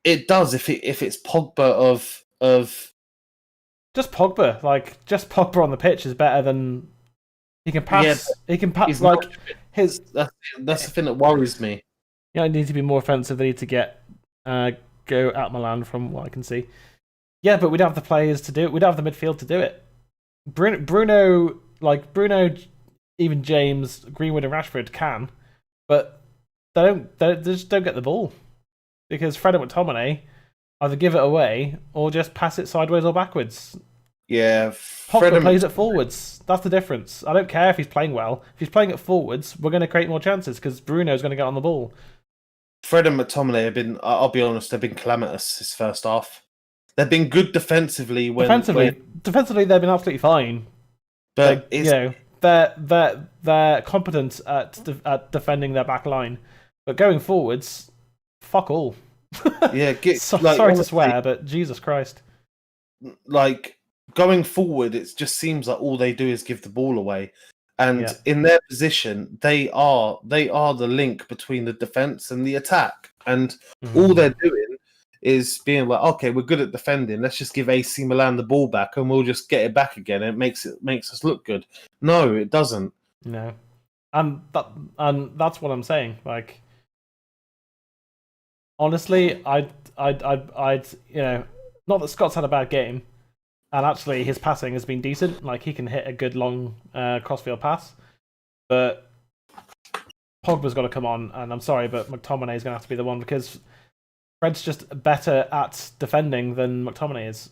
It does if it's Pogba of just Pogba. Just Pogba on the pitch is better than he can pass. Yeah, he can pass his. That's the thing that worries me. I need to be more offensive. They need to go at Milan from what I can see. Yeah, but we don't have the players to do it. We don't have the midfield to do it. Bruno, even James, Greenwood, and Rashford can, but they just don't get the ball because Fred and McTominay either give it away or just pass it sideways or backwards. Yeah, Pogba plays it forwards. That's the difference. I don't care if he's playing well. If he's playing it forwards, we're going to create more chances because Bruno's going to get on the ball. Fred and McTominay have been, I'll be honest, they've been calamitous this first half. They've been good defensively. Defensively, they've been absolutely fine. But they're competent at defending their back line. But going forwards, fuck all. Yeah, sorry to swear, but Jesus Christ. like going forward, it just seems like all they do is give the ball away. And in their position, they are the link between the defense and the attack. And all they're doing is being like, okay, we're good at defending. Let's just give AC Milan the ball back, and we'll just get it back again. And it makes us look good. No, it doesn't. No, and that's what I'm saying. Like, honestly, I'd not that Scott's had a bad game, and actually his passing has been decent. Like, he can hit a good long crossfield pass, but Pogba's got to come on. And I'm sorry, but McTominay is going to have to be the one, because Fred's just better at defending than McTominay is.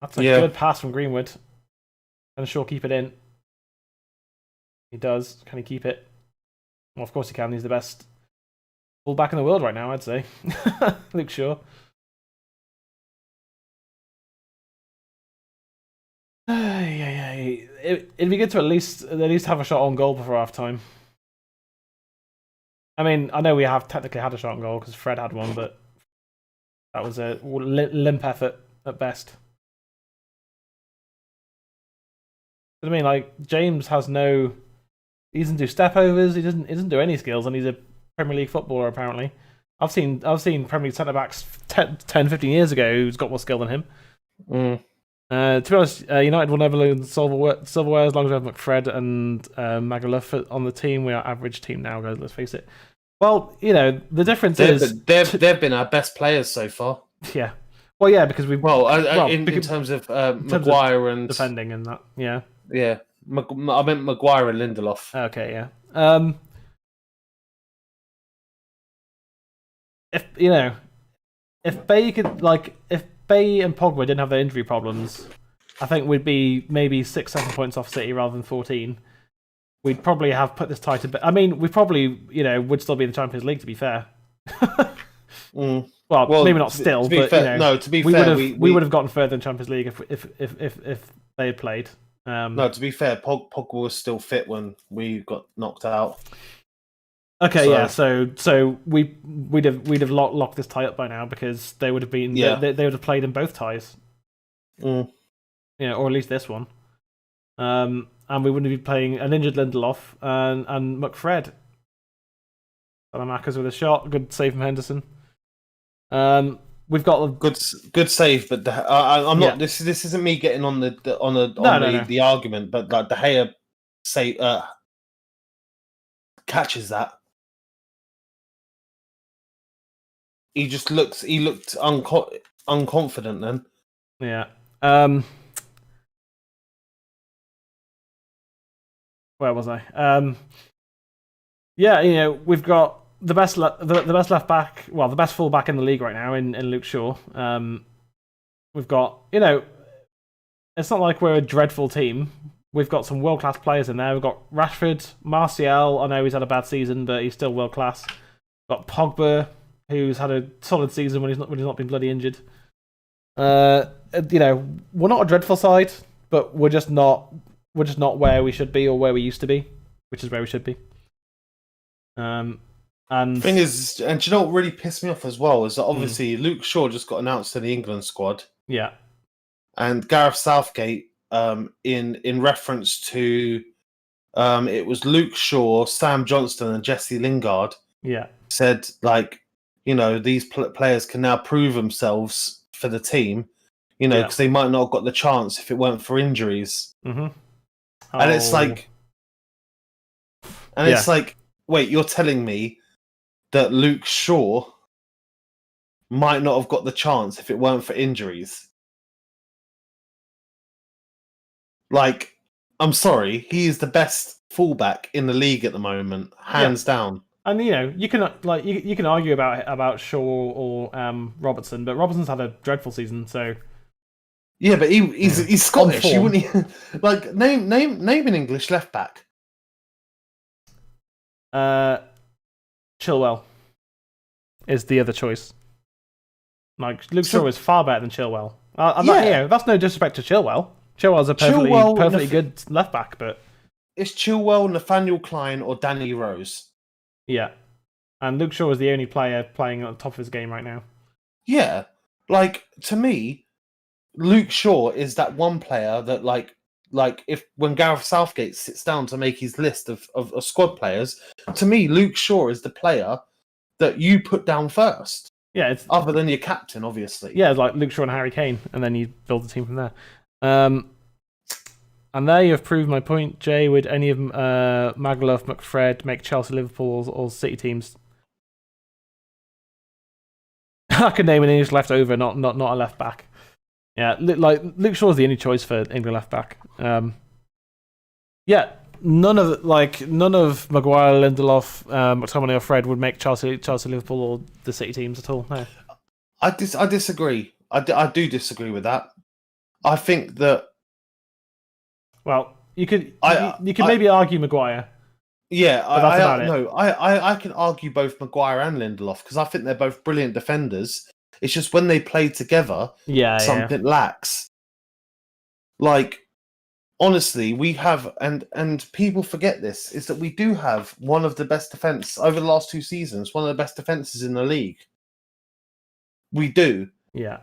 That's a good pass from Greenwood. Can Shaw keep it in? He does. Can he keep it? Well, of course he can. He's the best fullback in the world right now, I'd say. Luke Shaw. It'd be good to at least have a shot on goal before half time. I mean, I know we have technically had a shot on goal because Fred had one, but that was a limp effort at best. But I mean, like, James has no. He doesn't do step overs. He doesn't do any skills, and he's a Premier League footballer apparently. I've seen Premier League centre backs 10, 15 years ago who's got more skill than him. To be honest, United will never lose silverware as long as we have McFred and Magaluf on the team. We are average team now, guys. Let's face it. Well, the difference is they've been our best players so far. Yeah. Well, yeah, because we in terms of Maguire and defending and that. Yeah. Yeah. I meant Maguire and Lindelof. Okay. Yeah. If Bay if Bay and Pogba didn't have their injury problems, I think we'd be maybe 6-7 points off City rather than 14. We'd probably have put this tight a bit. I mean, we probably would still be in the Champions League, to be fair. Well, maybe not still, but to be fair, we would have gotten further in Champions League if they had played. No, to be fair, Pogba was still fit when we got knocked out. Okay, so we'd have locked this tie up by now, because they would have been they would have played in both ties, or at least this one, and we wouldn't be playing an injured Lindelof and McFred. Salamakers with a shot, good save from Henderson. We've got a good save, but I'm not. This isn't me getting on the argument, but like De Gea catches that. He looked unconfident then. Yeah. Where was I? We've got the best left back, well, the best full back in the league right now in Luke Shaw. We've got, it's not like we're a dreadful team. We've got some world class players in there. We've got Rashford, Martial. I know he's had a bad season, but he's still world class. We've got Pogba, who's had a solid season when he's not been bloody injured. We're not a dreadful side, but we're just not where we should be or where we used to be, which is where we should be. And thing is, and do you know what really pissed me off as well is that obviously Luke Shaw just got announced to the England squad. Yeah, and Gareth Southgate, in reference to, it was Luke Shaw, Sam Johnston, and Jesse Lingard. Yeah, said like, these players can now prove themselves for the team, because they might not have got the chance if it weren't for injuries. Mm-hmm. And it's like, it's like, wait, you're telling me that Luke Shaw might not have got the chance if it weren't for injuries? Like, I'm sorry, he is the best fullback in the league at the moment, hands down. And you can you can argue about Shaw or Robertson, but Robertson's had a dreadful season. So yeah, but he's Scottish. You wouldn't like name an English left back. Chilwell is the other choice. Like, Luke Shaw is far better than Chilwell. That's no disrespect to Chilwell. Chilwell's a perfectly good left back, but it's Chilwell, Nathaniel Klein, or Danny Rose. Yeah, and Luke Shaw is the only player playing at the top of his game right now. Yeah, like, to me, Luke Shaw is that one player that like if when Gareth Southgate sits down to make his list of squad players, to me Luke Shaw is the player that you put down first. Yeah, it's other than your captain, obviously. Yeah, it's like Luke Shaw and Harry Kane, and then you build the team from there. And there you have proved my point, Jay. Would any of Magaluf, McFred make Chelsea, Liverpool, or City teams? I could name an English left over, not a left back. Yeah, like Luke Shaw's the only choice for England left back. Yeah, none of Maguire, Lindelof, McTominay, or Fred would make Chelsea, Liverpool, or the City teams at all. No, I disagree. I do disagree with that. I think that. Well, you could maybe argue Maguire. Yeah, I can argue both Maguire and Lindelof because I think they're both brilliant defenders. It's just when they play together, something lacks. Like, honestly, we have, and people forget this, is that we do have one of the best defense over the last 2 seasons, one of the best defenses in the league. We do. Yeah.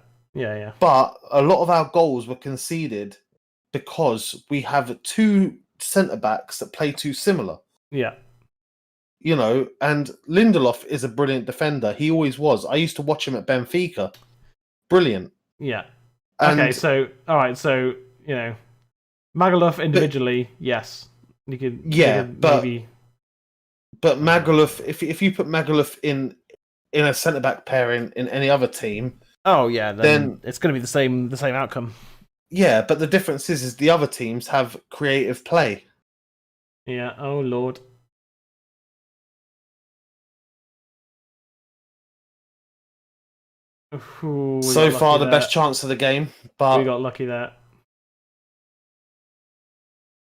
But a lot of our goals were conceded because we have 2 centre-backs that play too similar. Yeah. You know, and Lindelof is a brilliant defender. He always was. I used to watch him at Benfica. Brilliant. Yeah. Okay, so, all right, so, Magaluf individually, yes. You could maybe... But Magaluf, if you put Magaluf in a centre-back pairing in any other team... Oh, yeah, then it's going to be the same outcome. Yeah, but the difference is the other teams have creative play. Yeah, oh, Lord. Ooh, so far, the best chance of the game, but... We got lucky there.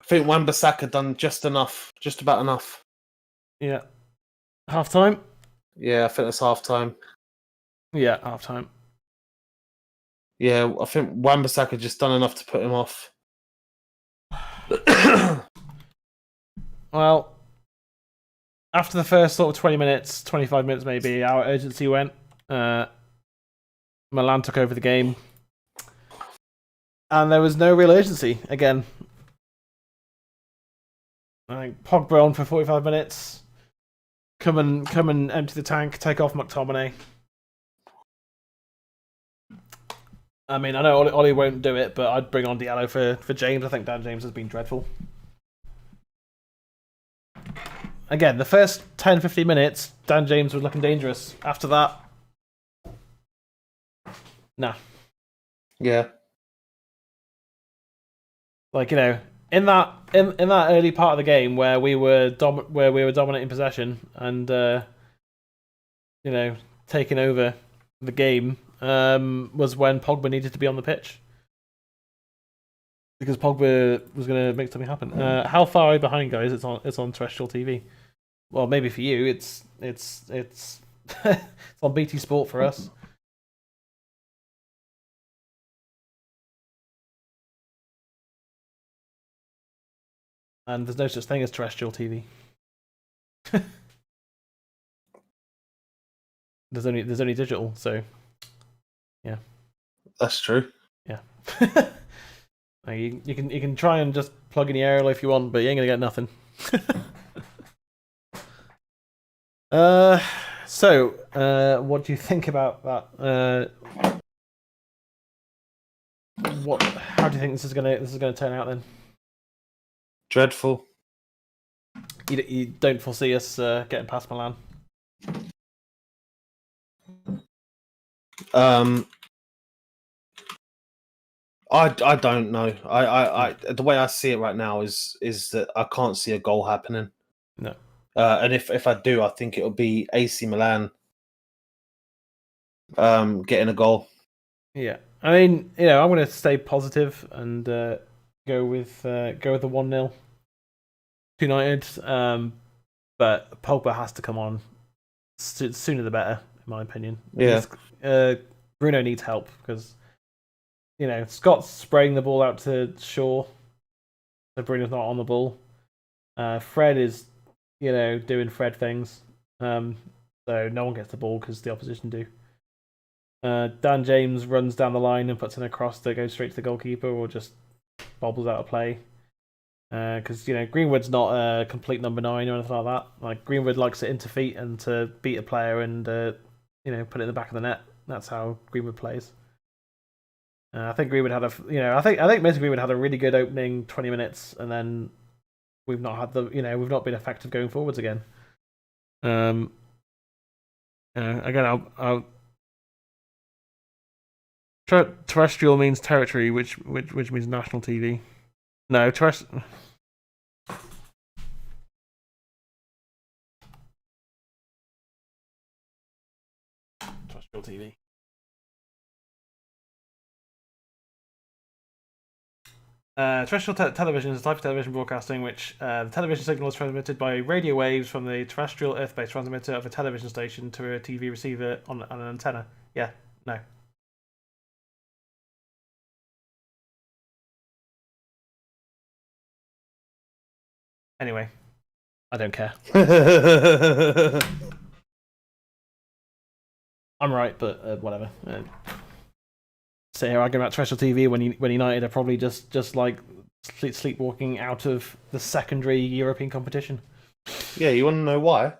I think Wan-Bissaka done just about enough. Yeah. Half-time? Yeah, I think it's half-time. Yeah, half-time. Yeah, I think Wan-Bissaka just done enough to put him off. Well, after the first sort of 20 minutes, 25 minutes maybe, our urgency went. Milan took over the game. And there was no real urgency again. I think Pogba on for 45 minutes. Come and empty the tank, take off McTominay. I mean, I know Ollie won't do it, but I'd bring on Diallo for James. I think Dan James has been dreadful. Again, the first 10-15 minutes, Dan James was looking dangerous. After that, nah. Yeah. Like, in that early part of the game where we were dominating possession and taking over the game, was when Pogba needed to be on the pitch. Because Pogba was going to make something happen. How far are you behind, guys? It's on terrestrial TV. Well, maybe for you, it's it's on BT Sport for us. And there's no such thing as terrestrial TV. There's only digital, so yeah. That's true. Yeah. You can try and just plug in the aerial if you want, but you ain't gonna get nothing. So what do you think about that? How do you think this is gonna turn out then? Dreadful. You don't foresee us getting past Milan? I don't know. I the way I see it right now is that I can't see a goal happening. No. And if I do, I think it'll be AC Milan getting a goal. Yeah. I mean, I'm going to stay positive and go with the 1-0 United. But Pogba has to come on sooner the better, in my opinion. Yeah. Bruno needs help because Scott's spraying the ball out to Shaw, so Bruno's not on the ball. Fred is doing Fred things, so no one gets the ball because the opposition do. Dan James runs down the line and puts in a cross that goes straight to the goalkeeper, or just bobbles out of play. Because Greenwood's not a complete number 9 or anything like that. Like Greenwood likes to interfere and to beat a player and put it in the back of the net. That's how Greenwood plays. I think Greenwood had I think Mason Greenwood had a really good opening 20 minutes, and then we've not had we've not been effective going forwards again. Again, I'll terrestrial means territory, which means national TV. No, terrestrial TV. Terrestrial television is a type of television broadcasting which the television signal is transmitted by radio waves from the terrestrial Earth-based transmitter of a television station to a TV receiver on an antenna. Yeah, no. Anyway, I don't care. I'm right, but whatever. Sit here arguing about terrestrial TV when United are probably just like sleepwalking out of the secondary European competition. Yeah, you want to know why?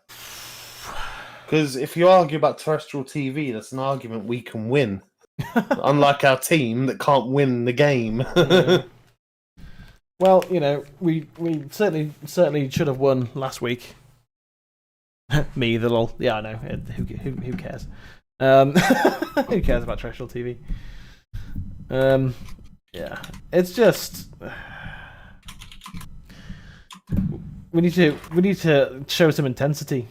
Because if you argue about terrestrial TV, that's an argument we can win. Unlike our team that can't win the game. Yeah. Well, we certainly should have won last week. Me, the lol. Yeah, I know. Who cares? Who cares about terrestrial TV? Yeah, it's just we need to show some intensity.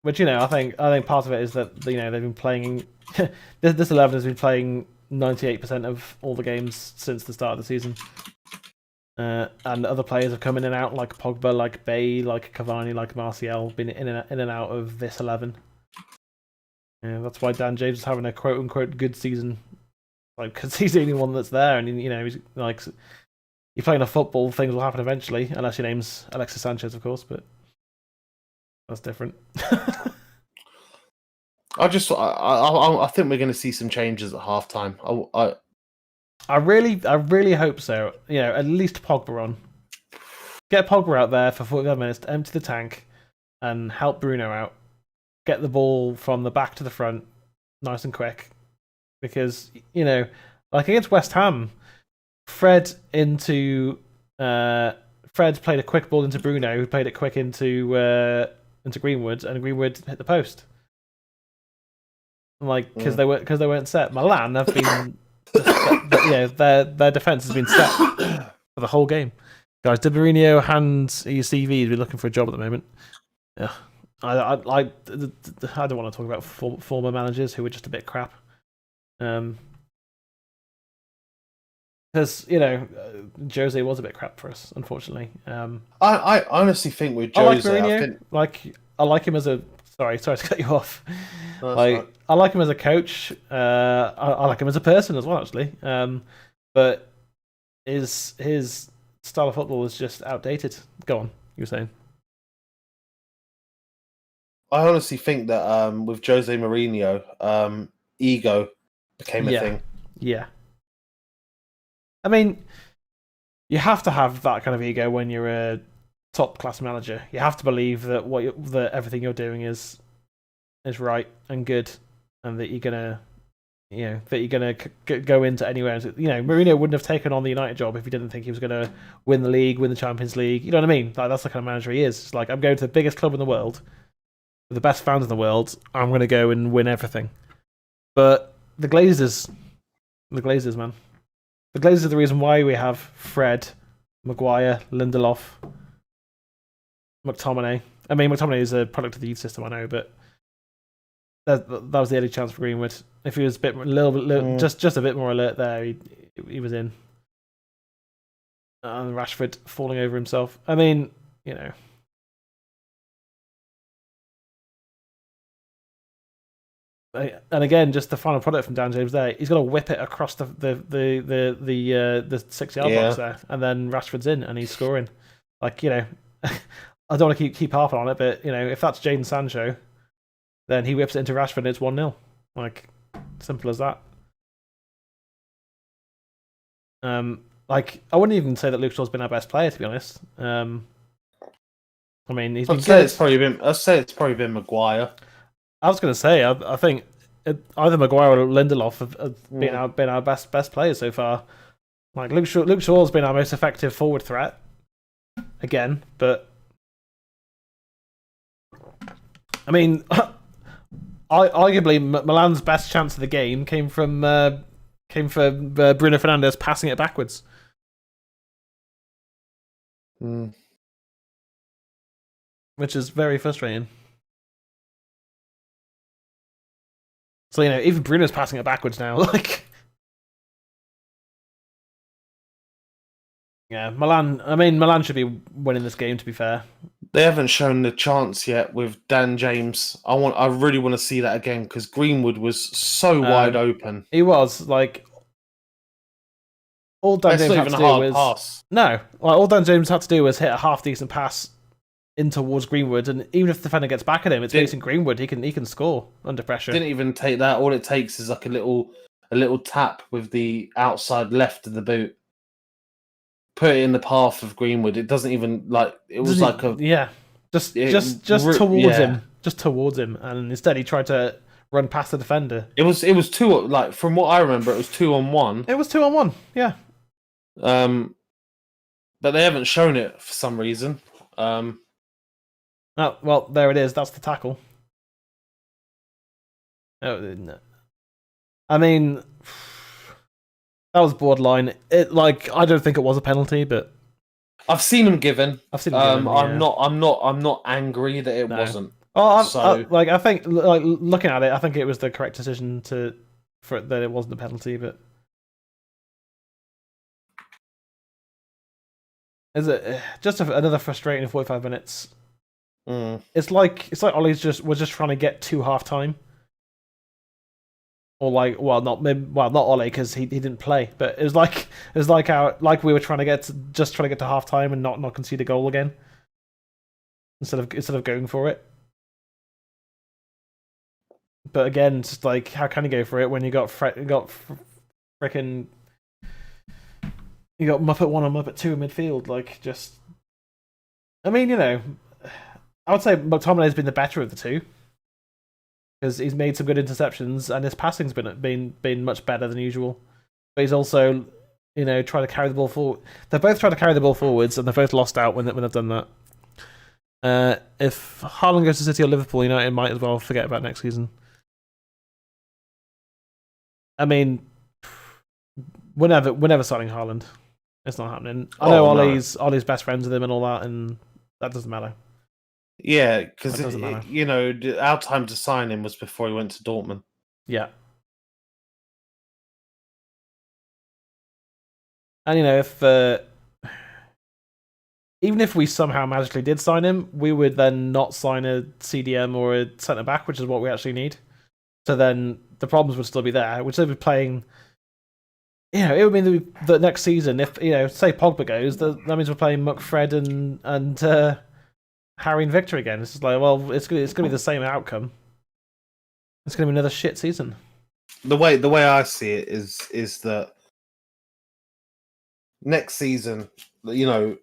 Which I think part of it is that they've been playing. This 11 has been playing 98% of all the games since the start of the season. And other players have come in and out, like Pogba, like Bay, like Cavani, like Martial, been in and out of this 11. That's why Dan James is having a quote unquote good season, like because he's the only one that's there, and he's like, you're playing a football, things will happen eventually, unless your name's Alexis Sanchez, of course, but that's different. I think we're going to see some changes at halftime. I really hope so. At least Pogba on. Get Pogba out there for 45 minutes to empty the tank and help Bruno out. Get the ball from the back to the front, nice and quick. Because, like against West Ham, Fred played a quick ball into Bruno, who played it quick into Greenwood, and Greenwood hit the post. Like, because they weren't set. Milan have been, their defense has been set for the whole game. Guys, Di Mourinho and ECV has been looking for a job at the moment. Yeah, I don't want to talk about former managers who were just a bit crap. Because Jose was a bit crap for us, unfortunately. I honestly think with Jose, I like him as a. Sorry to cut you off. No, right. I like him as a coach. I like him as a person as well, actually. But his style of football is just outdated. Go on, you were saying. I honestly think that with Jose Mourinho, ego became a thing. Yeah. I mean, you have to have that kind of ego when you're a top class manager. You have to believe that that everything you're doing is right and good, and that you're gonna go into anywhere. Mourinho wouldn't have taken on the United job if he didn't think he was gonna win the league, win the Champions League. You know what I mean? Like, that's the kind of manager he is. It's like, I'm going to the biggest club in the world, with the best fans in the world. I'm gonna go and win everything. But the Glazers, man. The Glazers are the reason why we have Fred, Maguire, Lindelof, McTominay. I mean, McTominay is a product of the youth system, I know, but that was the only chance for Greenwood. If he was just a bit more alert there, he was in. And Rashford falling over himself. I mean, and again, just the final product from Dan James there. He's got to whip it across the 6-yard box there, and then Rashford's in and he's scoring. Like, I don't want to keep harping on it, but if that's Jadon Sancho, then he whips it into Rashford and it's 1-0. Like, simple as that. Like, I wouldn't even say that Luke Shaw's been our best player, to be honest. I mean, he's been good. I'd say it's probably been Maguire. I was going to say, I think either Maguire or Lindelof have been our best players so far. Like, Luke Shaw's been our most effective forward threat again, but I mean, arguably Milan's best chance of the game came from Bruno Fernandes passing it backwards. Which is very frustrating. So, even Bruno's passing it backwards now. Like, yeah, Milan should be winning this game, to be fair. They haven't shown the chance yet with Dan James. I really want to see that again, because Greenwood was so wide open. He was, like, all Dan James had to do was pass. All Dan James had to do was hit a half decent pass in towards Greenwood, and even if the defender gets back at him, it's facing Greenwood. He can score under pressure. Didn't even take that. All it takes is like a little tap with the outside left of the boot. Put it in the path of Greenwood. It doesn't even just towards him, just towards him, and instead he tried to run past the defender. It was two, like, from what I remember, it was 2-on-1. It was 2-on-1, yeah. But they haven't shown it for some reason. Oh, well, there it is. That's the tackle. Oh, no. I mean, that was borderline. I don't think it was a penalty, but I've seen them given. I'm not angry that it wasn't. I think, looking at it, I think it was the correct decision that it wasn't a penalty, but is it just another frustrating 45 minutes? It's like Ollie's was just trying to get to half time, or not Ollie, because he didn't play, but it was like we were trying to get to half time and not concede a goal again instead of going for it. But again, it's just like, how can you go for it when you got frickin' you got Muppet 1 and Muppet 2 in midfield? Like, just, I mean, I would say McTominay has been the better of the two, because he's made some good interceptions and his passing's been much better than usual. But he's also, tried to carry the ball forward. They both tried to carry the ball forwards, and they've both lost out when they've done that. If Haaland goes to City or Liverpool, United might as well forget about next season. I mean, we're never signing Haaland. It's not happening. I know Ollie's best friends with him and all that, and that doesn't matter. Yeah, because our time to sign him was before he went to Dortmund. Yeah. And if even if we somehow magically did sign him, we would then not sign a CDM or a centre back, which is what we actually need. So then the problems would still be there. We'd still be playing. It would mean that next season, if say Pogba goes, that means we're playing Muck-Fred and Harry and Victor again. It's just like, well, it's gonna be the same outcome. It's gonna be another shit season. The way I see it is that next season, the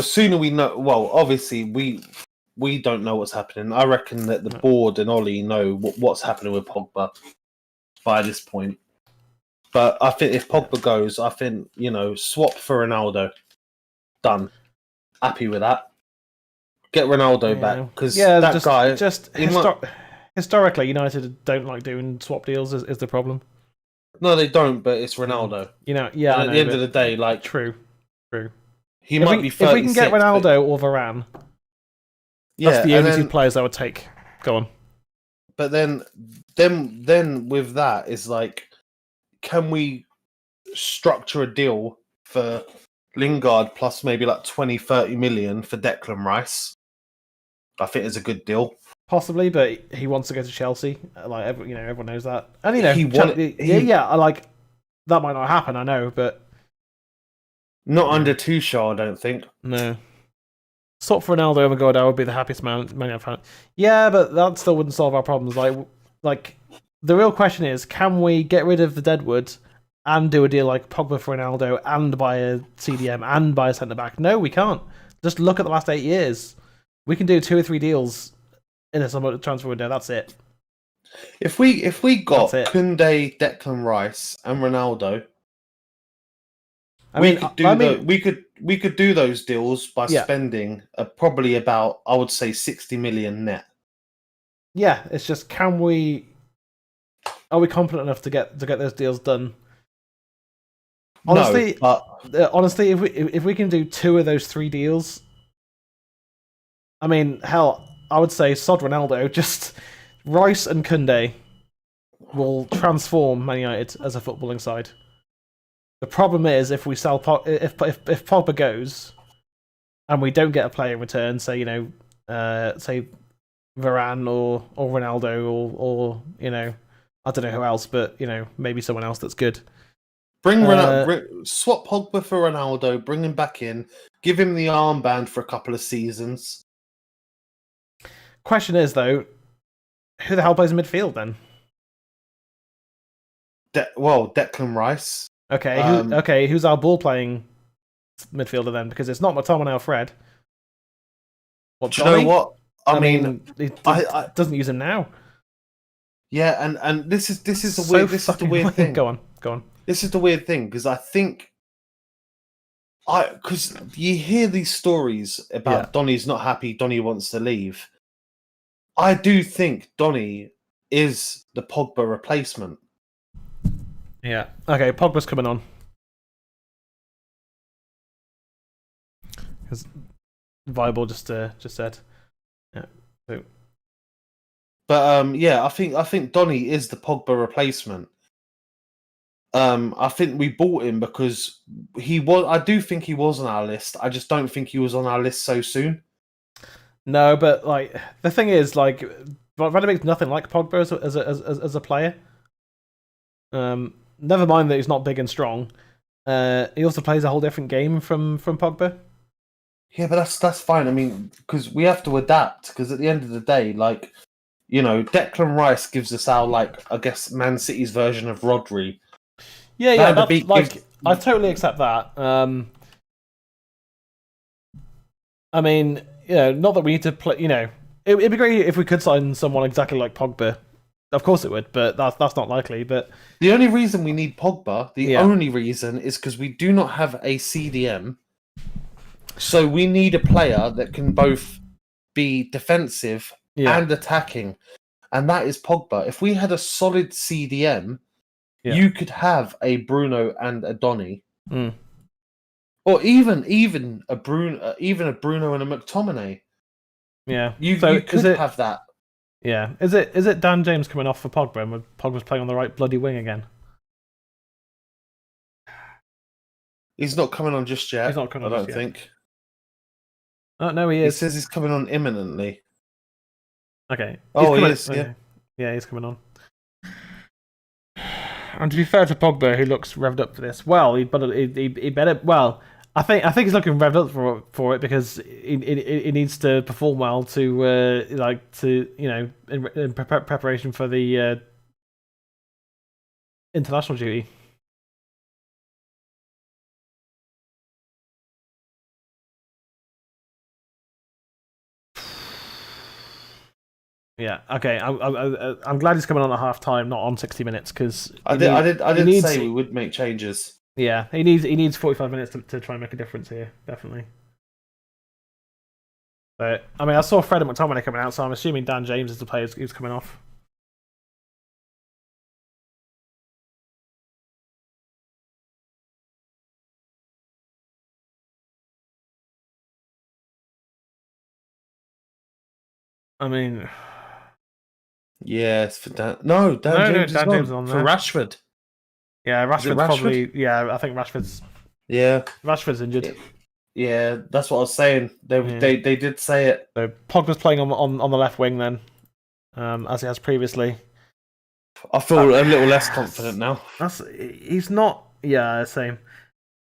sooner we know. Well, obviously we don't know what's happening. I reckon that the board and Ollie know what's happening with Pogba by this point. But I think if Pogba goes, I think swap for Ronaldo. Done. Happy with that. Get Ronaldo back, because that guy. Historically, United don't like doing swap deals. Is the problem? No, they don't. But it's Ronaldo. And at the end of the day, like, true. He might be 36. If we can get Ronaldo or Varane, that's the only two players I would take. Go on. But then with that is like, can we structure a deal for Lingard plus maybe like 20-30 million for Declan Rice? I think it's a good deal. Possibly, but he wants to go to Chelsea. Like, everyone knows that. And that might not happen. I know, but not under Tuchel, I don't think. No. Swap for Ronaldo and God, I would be the happiest man I've had. Yeah, but that still wouldn't solve our problems. Like the real question is, can we get rid of the deadwood and do a deal like Pogba for Ronaldo and buy a CDM and buy a centre back? No, we can't. Just look at the last 8 years. We can do 2 or 3 deals in a summer transfer window. That's it. If we got Koundé, Declan Rice, and Ronaldo, we could do those deals by spending probably about, I would say, 60 million net. Yeah, it's just, are we confident enough to get those deals done? Honestly, honestly, if we can do 2 of those 3 deals, I mean, hell, I would say sod Ronaldo. Just Rice and Koundé will transform Man United as a footballing side. The problem is if we sell if Pogba goes and we don't get a player in return, say say Varane or Ronaldo or I don't know who else, but maybe someone else that's good. Swap Pogba for Ronaldo, bring him back in, give him the armband for a couple of seasons. Question is though, who the hell plays in midfield then? Declan Rice. Okay, who's our ball playing midfielder then? Because it's not McTominay or Fred. Do you know what? I mean, he doesn't use him now. Yeah, and this is the weird thing. Go on. This is the weird thing because I think because you hear these stories about Donny's not happy, Donny wants to leave. I do think Donny is the Pogba replacement. Yeah. Okay, Pogba's coming on. Because Viable just said. Yeah. So. But I think Donny is the Pogba replacement. I think we bought him because he was. I do think he was on our list. I just don't think he was on our list so soon. No, but like the thing is, like Van Beek's nothing like Pogba as a player. Never mind that he's not big and strong. He also plays a whole different game from Pogba. Yeah, but that's fine. I mean, because we have to adapt. Because at the end of the day, like Declan Rice gives us our I guess Man City's version of Rodri. Yeah, I totally accept that. I mean, not that we need to play. It'd be great if we could sign someone exactly like Pogba. Of course it would, but that's not likely. But the only reason we need Pogba, only reason is because we do not have a CDM. So we need a player that can both be defensive and attacking, and that is Pogba. If we had a solid CDM, you could have a Bruno and a Donny, or even a Bruno and a McTominay. Yeah, you could have that. Yeah, is it Dan James coming off for Pogba and Pogba's playing on the right bloody wing again? He's not coming on just yet. He's not coming on. I don't think. Oh no, he is. He says he's coming on imminently. Okay. He is. Yeah. Yeah, he's coming on. And to be fair to Pogba, who looks revved up for this, well, he better. Well, I think he's looking revved up for it because he needs to perform well to in preparation for the international duty. Yeah. Okay. I'm glad he's coming on at half time, not on 60 minutes, because I did say we would make changes. Yeah, he needs 45 minutes to try and make a difference here, definitely. But I mean, I saw Fred and McTominay coming out, so I'm assuming Dan James is the player who's coming off. I mean, yes, for Dan. No, Dan James is on for Rashford. Yeah, Rashford's probably. Yeah, I think Rashford's. Yeah, Rashford's injured. Yeah, that's what I was saying. They did say it. So Pogba's playing on the left wing then, as he has previously. I feel a little less confident now. He's not. Yeah, same.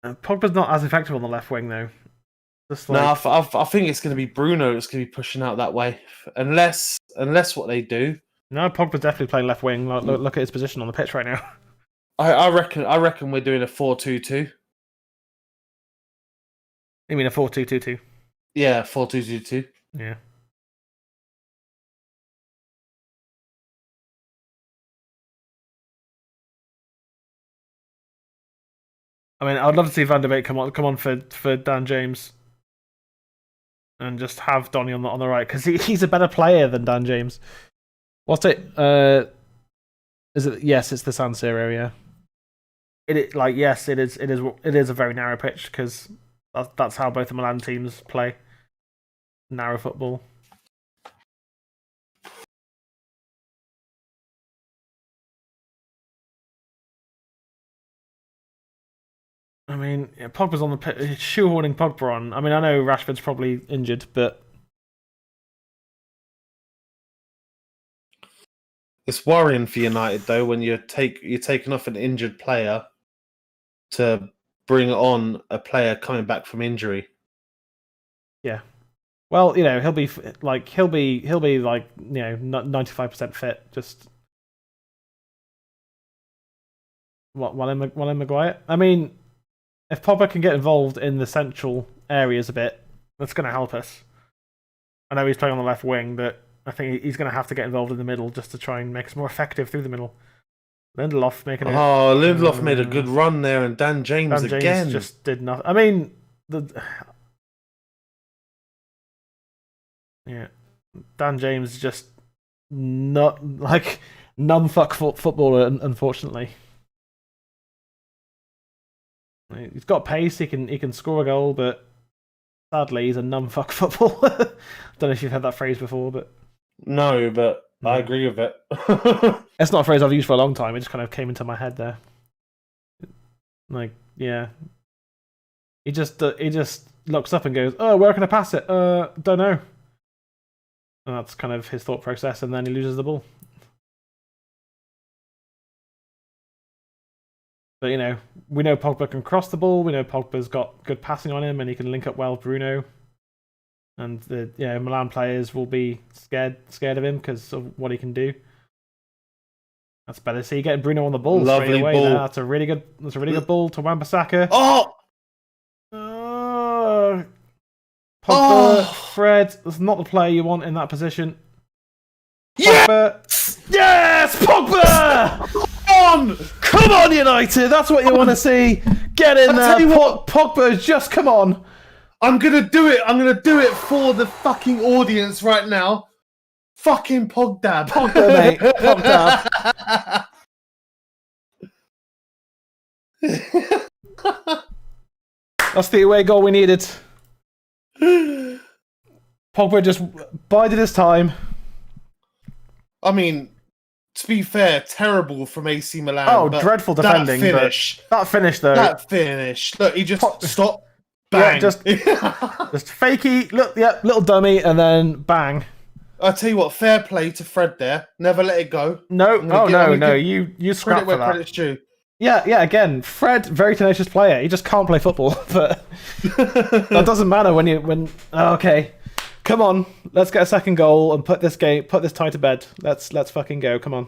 Pogba's not as effective on the left wing though. No, I think it's going to be Bruno that's going to be pushing out that way, unless what they do No, Pogba's definitely playing left wing. Look at his position on the pitch right now. I reckon we're doing a 4-2-2. You mean a 4-2-2-2? Yeah, 4-2-2-2. Yeah. I mean, I'd love to see Van der Beek come on for Dan James, and just have Donny on the right, because he's a better player than Dan James. What's it? Is it? Yes, it's the San Siro. Yeah. Yes, it is. It is a very narrow pitch, because that's how both the Milan teams play. Narrow football. I mean, Pogba's on the pitch, shoehorning Pogba on. I mean, I know Rashford's probably injured, but it's worrying for United though when you're taking off an injured player to bring on a player coming back from injury. Yeah. Well, he'll be like 95% fit. Just while in Maguire. I mean, if Pogba can get involved in the central areas a bit, that's going to help us. I know he's playing on the left wing, but I think he's going to have to get involved in the middle just to try and make us more effective through the middle. Lindelof making it. Oh, Lindelof made a good run there, and Dan James again just did nothing. I mean, Dan James just not like non-fuck footballer, unfortunately. He's got pace. He can score a goal, but sadly, he's a non-fuck footballer. Don't know if you've heard that phrase before, but no, but I agree with it. It's not a phrase I've used for a long time. It just kind of came into my head there. He just looks up and goes, "Oh, where can I pass it? Don't know." And that's kind of his thought process, and then he loses the ball. But we know Pogba can cross the ball. We know Pogba's got good passing on him, and he can link up well with Bruno. And the Milan players will be scared of him because of what he can do. That's better. See, getting Bruno on the ball Lovely straight away. Ball. That's a really good ball to Wan-Bissaka. Pogba, Fred. That's not the player you want in that position. Pogba. Yes, Pogba. Come on, United! That's what you want to see. Get in there. Pogba, just come on. I'm gonna do it. I'm gonna do it for the fucking audience right now. Fucking Pogdab. Pogba, mate. Pogdab. That's the away goal we needed. Pogba just bided his time. I mean, to be fair, terrible from AC Milan. Oh, dreadful defending. That finish, though. That finish. Look, he just stopped. Bang. Yeah, just fakey. Look, little dummy, and then bang. I'll tell you what, fair play to Fred there. Never let it go. No. You scrap for that. Credit's due. Yeah. Again, Fred, very tenacious player. He just can't play football, but that doesn't matter when. Okay, come on, let's get a second goal and put this tie to bed. Let's fucking go. Come on.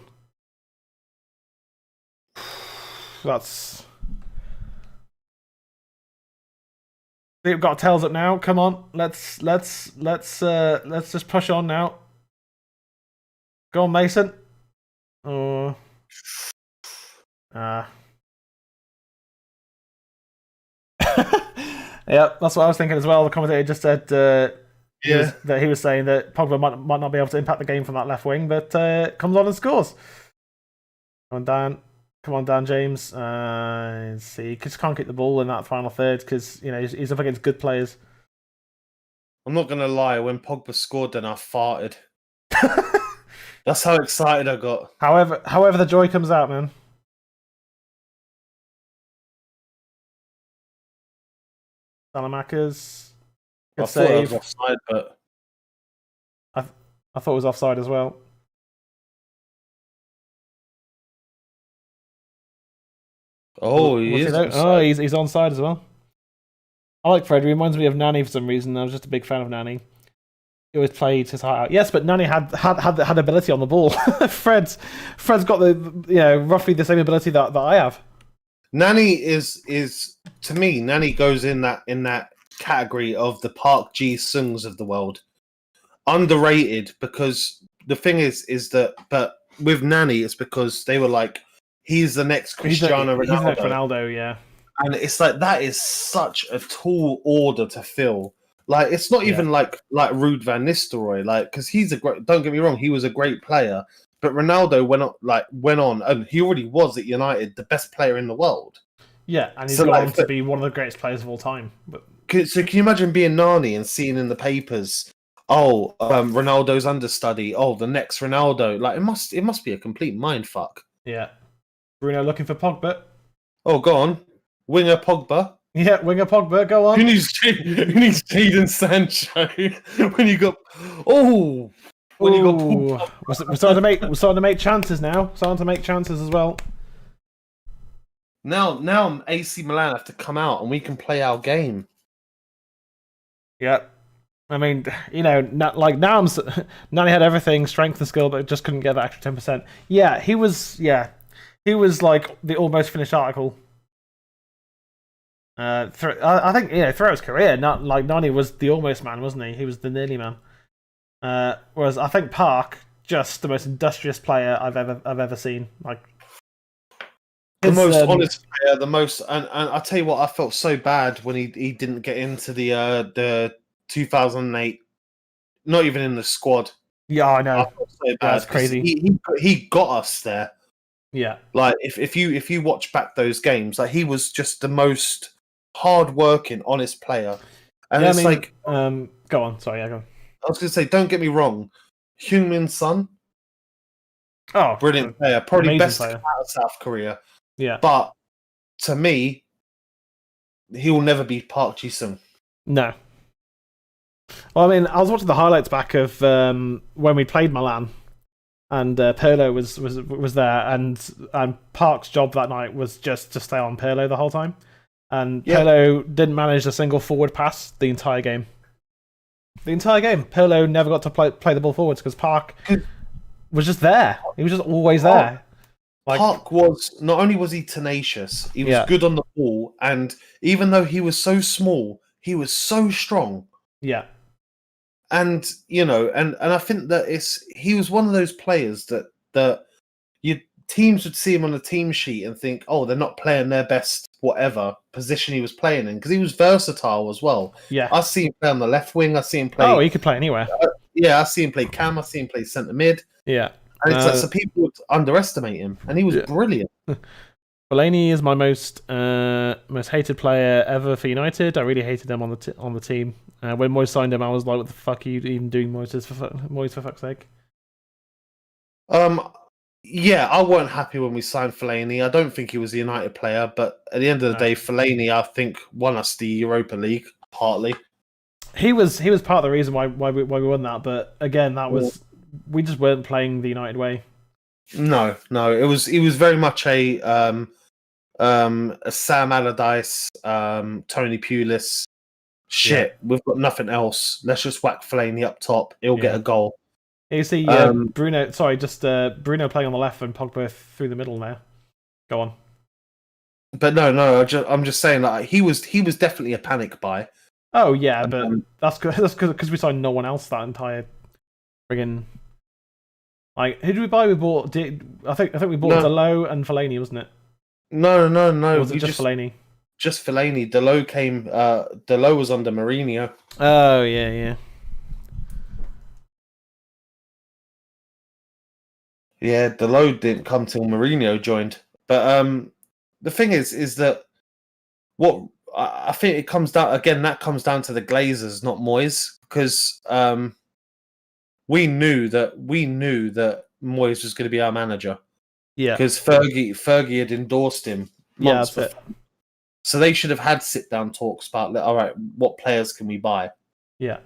We've got tails up now. Come on, let's just push on now. Go on, Mason. Oh. Yeah, that's what I was thinking as well. The commentator just said that he was saying that Pogba might not be able to impact the game from that left wing, but comes on and scores. Come on, Dan James. Let's see, he just can't get the ball in that final third because he's up against good players. I'm not gonna lie. When Pogba scored, then I farted. That's how excited I got. However, the joy comes out, man. Salamakers. I thought it was offside, but I thought it was offside as well. Oh, he is. Oh, he's onside as well. I like Fred. He reminds me of Nani for some reason. I was just a big fan of Nani. he always played his heart out. Yes, but Nani had ability on the ball. Fred's got the roughly the same ability that I have. Nani is to me, Nani goes in that category of the Park Ji-sungs of the world. Underrated, because the thing is that, but with Nani, it's because they were like, he's the next Cristiano Ronaldo. He's the next Ronaldo, yeah. And it's like, that is such a tall order to fill. Like, it's not even like Ruud van Nistelrooy, like, because he's a great. Don't get me wrong, he was a great player, but Ronaldo went on, and he already was at United the best player in the world. Yeah, and he's gone on to be one of the greatest players of all time. But so can you imagine being Nani and seeing in the papers, Ronaldo's understudy, the next Ronaldo? Like, it must be a complete mindfuck. Yeah. Bruno looking for Pogba. Oh, go on. Winger Pogba. Yeah, winger Pogba, go on. Who needs Jadon Sancho? When you got we're starting to make chances now. Starting to make chances as well. Now AC Milan have to come out and we can play our game. Yeah. I mean, Nani had everything, strength and skill, but just couldn't get that extra 10%. Yeah, he was like the almost finished article. I think throughout his career, not like Nani was the almost man, wasn't he? He was the nearly man. Whereas I think Park, just the most industrious player I've ever seen. Like the most honest player, the most, and I tell you what, I felt so bad when he didn't get into the 2008, not even in the squad. Yeah, I know. I felt so bad. That's crazy. He got us there. Yeah, like if you watch back those games, like he was just the most hard-working, honest player. And go on. Sorry, go on. I was going to say, don't get me wrong, Heung-min Son. Oh, brilliant player, probably best player. Out of South Korea. Yeah, but to me, he will never be Park Ji-sung. No. Well, I mean, I was watching the highlights back of when we played Milan, and Pirlo was there, and Park's job that night was just to stay on Pirlo the whole time, and Pirlo didn't manage a single forward pass the entire game. The entire game, Pirlo never got to play the ball forwards because Park was just there. He was just always there. Park was, not only was he tenacious, he was good on the ball, and even though he was so small, he was so strong. Yeah. And and I think that he was one of those players that teams would see him on the team sheet and think, oh, they're not playing their best whatever position he was playing in, because he was versatile as well. Yeah, I see him play on the left wing. I see him play. Oh, he could play anywhere. I see him play cam. I see him play centre mid. Yeah, and it's like, so people would underestimate him, and he was brilliant. Fellaini is my most hated player ever for United. I really hated him on the team. When Moyes signed him, I was like, "What the fuck are you even doing, Moyes? For fuck's sake!" I weren't happy when we signed Fellaini. I don't think he was a United player, but at the end of the day, Fellaini, I think, won us the Europa League partly. He was part of the reason why we won that. But again, that was we just weren't playing the United way. No, it was very much a Sam Allardyce, Tony Pulis. Shit, we've got nothing else. Let's just whack Fellaini up top. He'll get a goal. You see Bruno. Sorry, just Bruno playing on the left and Pogba through the middle now. Go on. But no. I'm just saying that he was definitely a panic buy. Oh yeah, but that's because we signed no one else that entire friggin'. Like, who did we buy? I think we bought Delo and Fellaini, wasn't it? No. Or was it just Fellaini? Just Fellaini. Delo came. Delo was under Mourinho. Oh yeah. Yeah, Delo didn't come till Mourinho joined. But the thing is that what I think it comes down again. That comes down to the Glazers, not Moyes, because we knew that Moyes was going to be our manager. Yeah, because Fergie had endorsed him. Months before. So they should have had sit-down talks about, all right, what players can we buy? Yeah.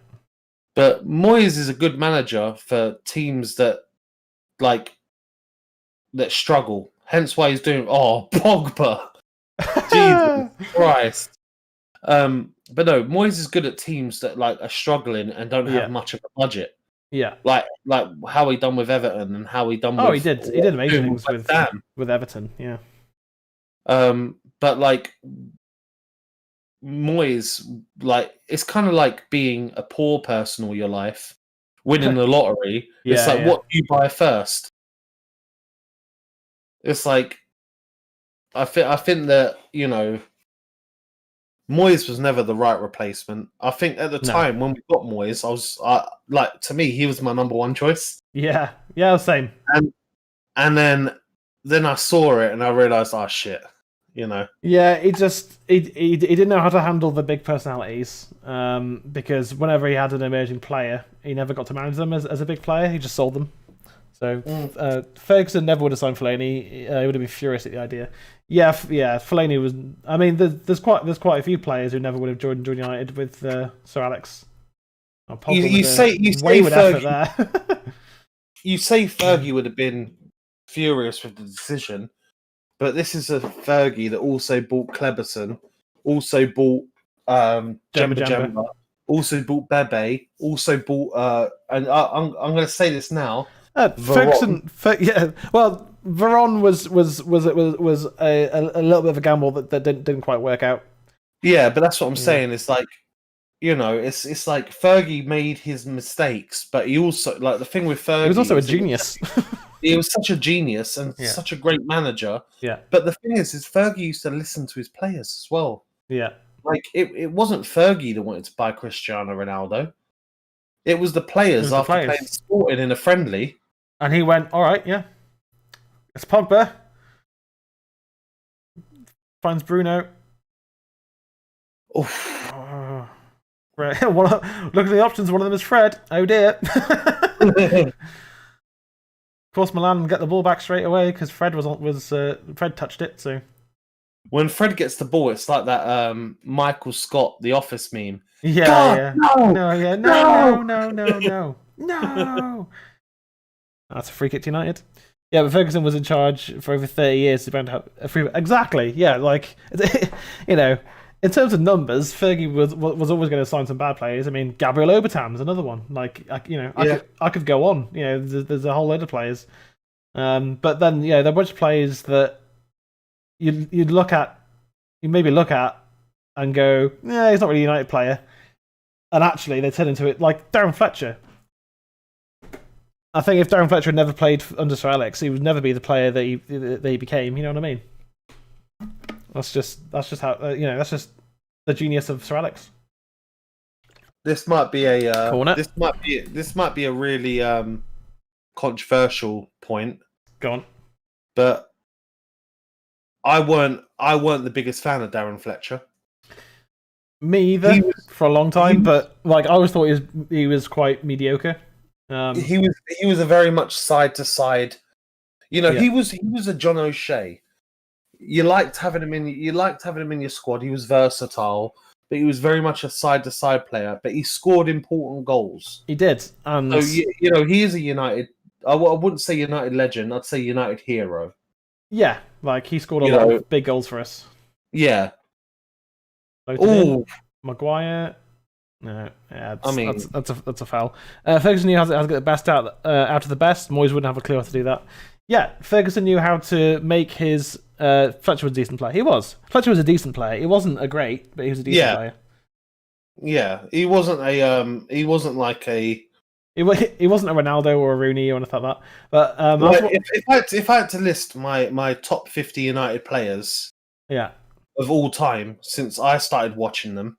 But Moyes is a good manager for teams that struggle. Hence why he's doing, Pogba. Jesus Christ. But no, Moyes is good at teams that like are struggling and don't have much of a budget. Yeah, like how he done with Everton and how he done. Oh, with, he did amazing things with Everton. Yeah. But like Moyes, like it's kind of like being a poor person all your life, winning the lottery. It's like, what do you buy first? It's like I think that, you know, Moyes was never the right replacement. I think at the time when we got Moyes, like, to me, he was my number one choice. Yeah, same. And then I saw it and I realized, oh shit, you know. Yeah, he didn't know how to handle the big personalities. Because whenever he had an emerging player, he never got to manage them as a big player. He just sold them. So Ferguson never would have signed Fellaini. He would have been furious at the idea. Yeah, Fellaini was. I mean, there's quite a few players who never would have joined United with Sir Alex. You say Fergie there. You say Fergie would have been furious with the decision, but this is a Fergie that also bought Kleberson, also bought Jemba, also bought Bebe, also bought and I'm going to say this now. Ferguson, well, Veron was a little bit of a gamble that didn't quite work out. Yeah, but that's what I'm saying. It's like, you know, it's like Fergie made his mistakes, but he also, like, the thing with Fergie, he was also a genius. He was such a genius and such a great manager. Yeah. But the thing is Fergie used to listen to his players as well. Yeah. Like it wasn't Fergie that wanted to buy Cristiano Ronaldo. It was the players after playing Sporting in a friendly. And he went, all right, yeah. It's Pogba. Finds Bruno. Oof. Right. Look at the options. One of them is Fred. Oh dear. Of course, Milan get the ball back straight away because Fred Fred touched it. So when Fred gets the ball, it's like that Michael Scott, The Office meme. Yeah, God, no. That's a free kick to United. Yeah, but Ferguson was in charge for over 30 years. He's bound to have a free. Exactly. Yeah, like, you know, in terms of numbers, Fergie was always going to sign some bad players. I mean, Gabriel Obertam's another one. Like, I could go on. You know, there's a whole load of players. But then, there are a bunch of players that you'd maybe look at and go, yeah, he's not really a United player. And actually, they turn into it, like Darren Fletcher. I think if Darren Fletcher had never played under Sir Alex, he would never be the player that he became. You know what I mean? That's just how that's just the genius of Sir Alex. This might be a corner. This might be a really controversial point. Go on. But I weren't the biggest fan of Darren Fletcher. Me either, for a long time. But like, I always thought he was quite mediocre. He was a very much side to side. You know, he was a John O'Shea. You liked having him in your squad. He was versatile, but he was very much a side to side player. But he scored important goals. He did. So you know, he is a United. I wouldn't say United legend. I'd say United hero. Yeah, like he scored a lot of big goals for us. Yeah. Oh, Maguire. No, yeah, that's a foul. Ferguson knew how to get the best out of the best. Moyes wouldn't have a clue how to do that. Yeah, Ferguson knew how to make his. Fletcher was a decent player. He was. Fletcher was a decent player. He wasn't a great, but he was a decent player. Yeah, he wasn't a. He wasn't like a. He wasn't a Ronaldo or a Rooney or anything like that. But if I had to list my top 50 United players, of all time since I started watching them,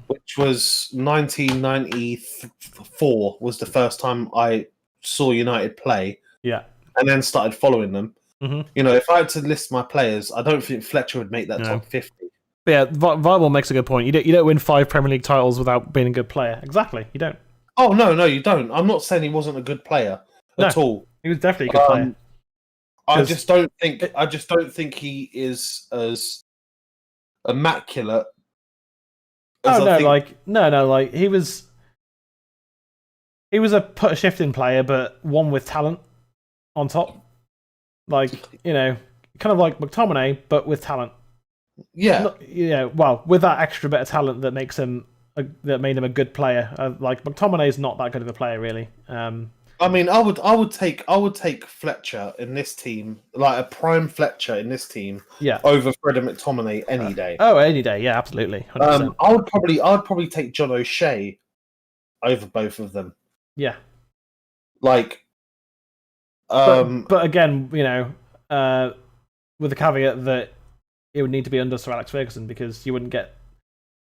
which was 1994 was the first time I saw United play, and then started following them. Mm-hmm. You know, if I had to list my players, I don't think Fletcher would make that top 50. But yeah, Viable makes a good point. You don't win 5 Premier League titles without being a good player. Exactly, you don't. Oh no, you don't. I'm not saying he wasn't a good player at all. He was definitely a good player. I just don't think he is as immaculate. He was a put a shift in player, but one with talent on top. Like, you know, kind of like McTominay, but with talent. Yeah. Well, with that extra bit of talent that makes him that made him a good player. Like McTominay is not that good of a player, really. I mean, I would take Fletcher in this team, like a prime Fletcher in this team, over Fred and McTominay any day. Any day, yeah, absolutely, 100%. I'd probably take John O'Shea over both of them. Yeah, like, but again, with the caveat that it would need to be under Sir Alex Ferguson because you wouldn't get.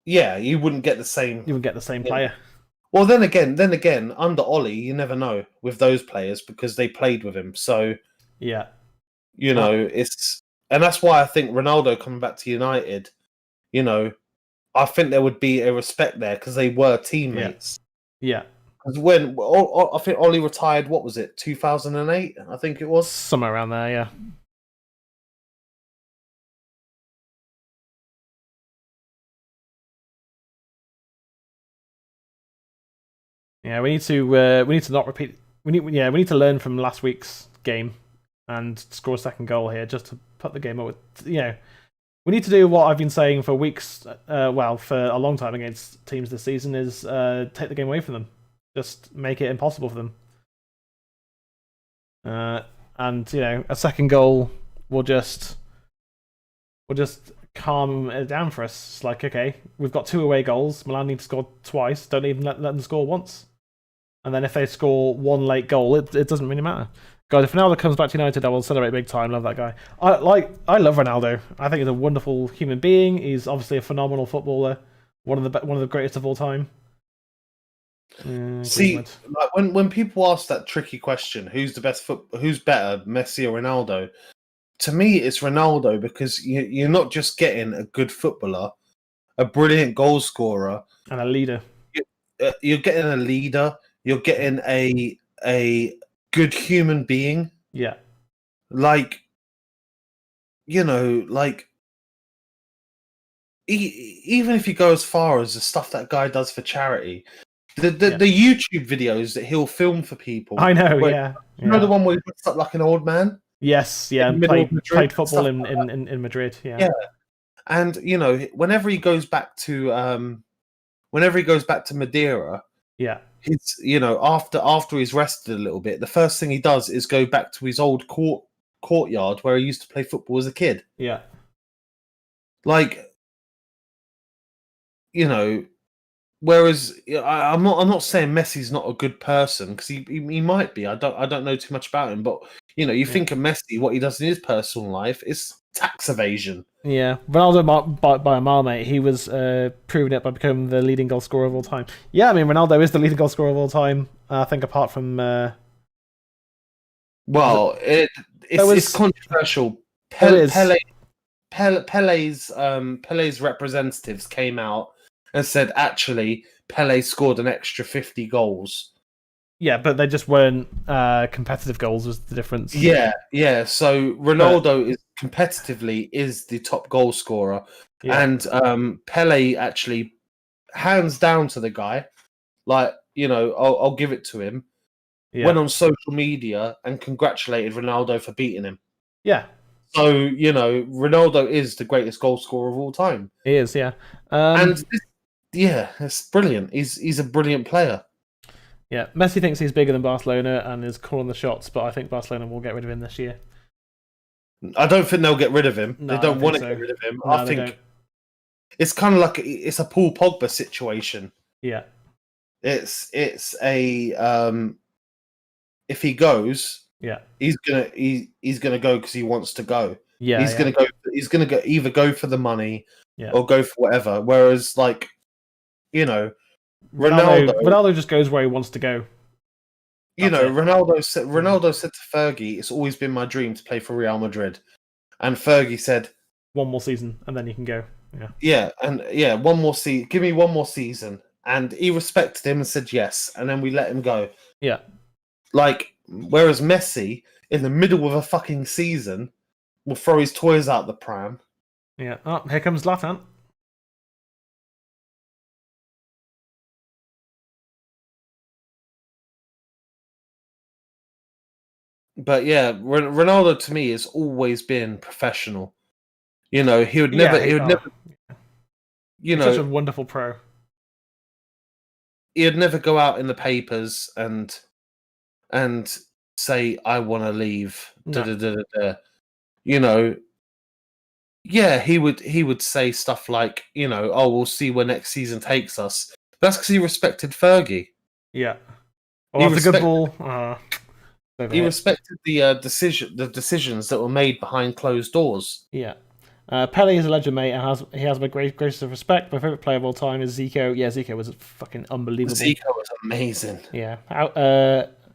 Yeah, you wouldn't get the same. You would get the same player. Well, then again, under Ollie, you never know with those players because they played with him. So, yeah, it's, and that's why I think Ronaldo coming back to United, I think there would be a respect there because they were teammates. Yeah. Because when I think Ollie retired, what was it, 2008? I think it was somewhere around there. Yeah. Yeah, we need to not repeat. We need to learn from last week's game and score a second goal here just to put the game up with. We need to do what I've been saying for weeks. For a long time against teams this season is take the game away from them, just make it impossible for them. And a second goal will just calm it down for us. It's like, okay, we've got 2 away goals. Milan need to score twice. Don't even let them score once. And then if they score 1 late goal, it doesn't really matter. God, if Ronaldo comes back to United, I will celebrate big time. Love that guy. I love Ronaldo. I think he's a wonderful human being. He's obviously a phenomenal footballer. One of the greatest of all time. See, like when people ask that tricky question, who's better, Messi or Ronaldo? To me, it's Ronaldo because you're not just getting a good footballer, a brilliant goal scorer, and a leader. You're getting a leader. You're getting a good human being. Yeah. Like, even if you go as far as the stuff that guy does for charity, the YouTube videos that he'll film for people. I know, yeah. You know the one where he looks up like an old man? Yes, yeah, and played football in Madrid, yeah. Yeah. And whenever he goes back to Madeira, yeah, it's after he's rested a little bit, the first thing he does is go back to his old courtyard where he used to play football as a kid. Yeah. Like, whereas I'm not saying Messi's not a good person because he might be. I don't know too much about him, but you think of Messi, what he does in his personal life is tax evasion. Yeah, Ronaldo by a mile, mate. He was proving it by becoming the leading goal scorer of all time. Yeah, I mean Ronaldo is the leading goal scorer of all time. I think apart from it's controversial. Pele's representatives came out and said actually Pele scored an extra 50 goals. Yeah, but they just weren't competitive goals was the difference. Yeah. So Ronaldo is competitively the top goal scorer. Yeah. And Pele actually, hands down to the guy, I'll give it to him. Yeah. Went on social media and congratulated Ronaldo for beating him. Yeah. So, Ronaldo is the greatest goal scorer of all time. He is, yeah. It's brilliant. He's a brilliant player. Yeah, Messi thinks he's bigger than Barcelona and is calling the shots, but I think Barcelona will get rid of him this year. I don't think they'll get rid of him. They don't want to get rid of him. I think it's kind of like it's a Paul Pogba situation. Yeah, it's a if he goes, he's gonna go because he wants to go. Yeah, he's gonna go. He's gonna go either go for the money or go for whatever. Whereas, Ronaldo just goes where he wants to go. Ronaldo said to Fergie, "It's always been my dream to play for Real Madrid," and Fergie said, "1 more season, and then you can go." One more season. Give me 1 more season, and he respected him and said yes, and then we let him go. Yeah, whereas Messi, in the middle of a fucking season, will throw his toys out the pram. Yeah. Oh, here comes Zlatan. But yeah, Ronaldo to me has always been professional. You know, he would never. He would never. You He's know, such a wonderful pro. He'd never go out in the papers and say, "I want to leave." No. You know, yeah, he would say stuff like, you know, "Oh, we'll see where next season takes us." That's because he respected Fergie. Yeah. Well, that's a good ball. He respected the decisions that were made behind closed doors. Yeah. Pele is a legend, mate, and he has my greatest of respect. My favorite player of all time is Zico. Yeah, Zico was fucking unbelievable. Zico was amazing. Yeah.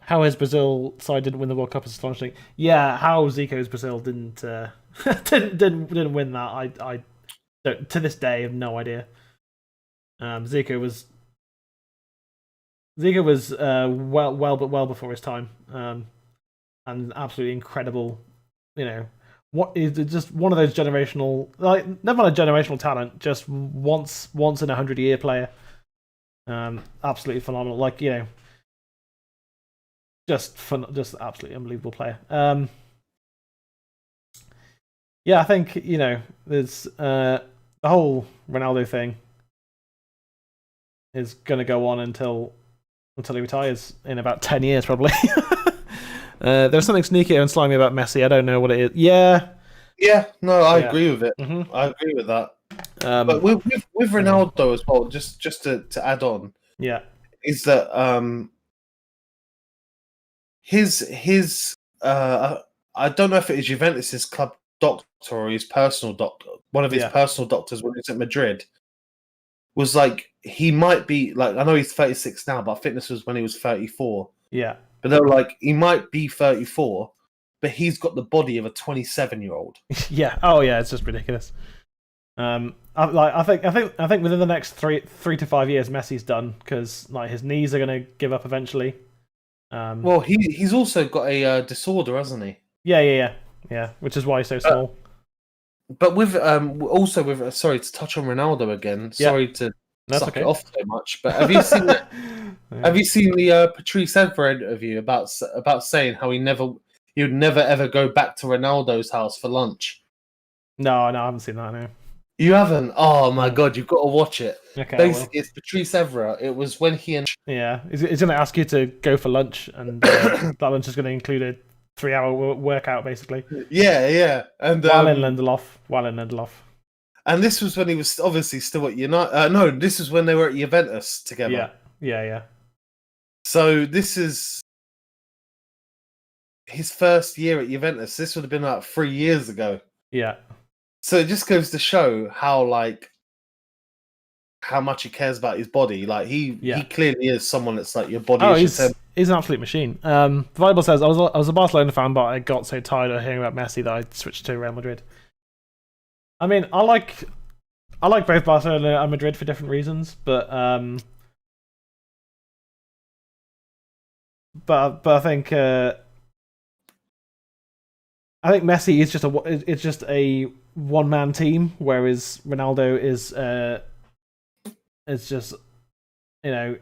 How his Brazil side didn't win the World Cup is astonishing. Yeah, how Zico's Brazil didn't didn't win that. I don't, to this day have no idea. Zico was well before his time. And absolutely incredible. You know, what is just one of those generational, like, never mind a generational talent, just once in 100-year player. Absolutely phenomenal. Like, you know, just absolutely unbelievable player. Yeah, I think, you know, there's the whole Ronaldo thing is gonna go on until he retires in about 10 years, probably. There's something sneaky and slimy about Messi. I don't know what it is. Yeah. No, I agree with it. Mm-hmm. I agree with that. But with Ronaldo as well, just to add on, is that his I don't know if it is Juventus's club doctor or his personal doctor, one of his personal doctors when he was at Madrid, was like, he might be, like, I know he's 36 now, but fitness was when he was 34. Yeah. But they were like, he might be 34, but he's got the body of a 27-year-old. Yeah. Oh yeah, it's just ridiculous. I think within the next three to 5 years, Messi's done, because like his knees are going to give up eventually. Well, he's also got a disorder, hasn't he? Yeah. Which is why he's so small. But with also with sorry to touch on Ronaldo again. Sorry to suck it off so much, but have you seen that? Have you seen the Patrice Evra interview about saying how he would never ever go back to Ronaldo's house for lunch? No, I haven't seen that. No. You haven't? Oh my god, you've got to watch it. Okay, basically, it's Patrice Evra. It was when he and he's going to ask you to go for lunch, and that lunch is going to include a 3-hour workout, basically. Yeah, and while in Lindelof. And this was when he was obviously still at United. No, this was when they were at Juventus together. Yeah. So this is his first year at Juventus. This would have been like 3 years ago. Yeah. So it just goes to show how much he cares about his body. Like he clearly is someone that's like, your body. Oh, he's an absolute machine. Viable says I was a Barcelona fan, but I got so tired of hearing about Messi that I switched to Real Madrid. I mean, I like both Barcelona and Madrid for different reasons, but I think Messi is just a one-man team, whereas Ronaldo is just, you know,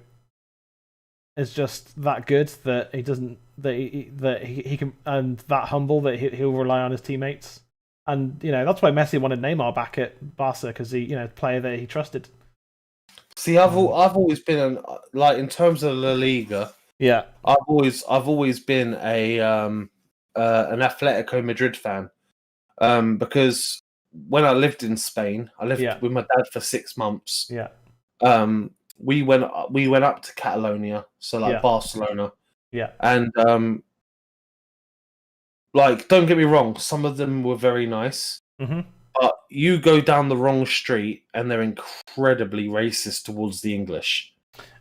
is just that good that he doesn't that he can, and that humble that he'll rely on his teammates. And, you know, that's why Messi wanted Neymar back at Barca, because he, you know, player that he trusted. See, I've always been like, in terms of La Liga. Yeah, I've always been an Atletico Madrid fan, because when I lived in Spain, I lived with my dad for 6 months. Yeah. We went up to Catalonia, so like Barcelona. Yeah. And like, don't get me wrong, some of them were very nice. Mm-hmm. But you go down the wrong street and they're incredibly racist towards the English.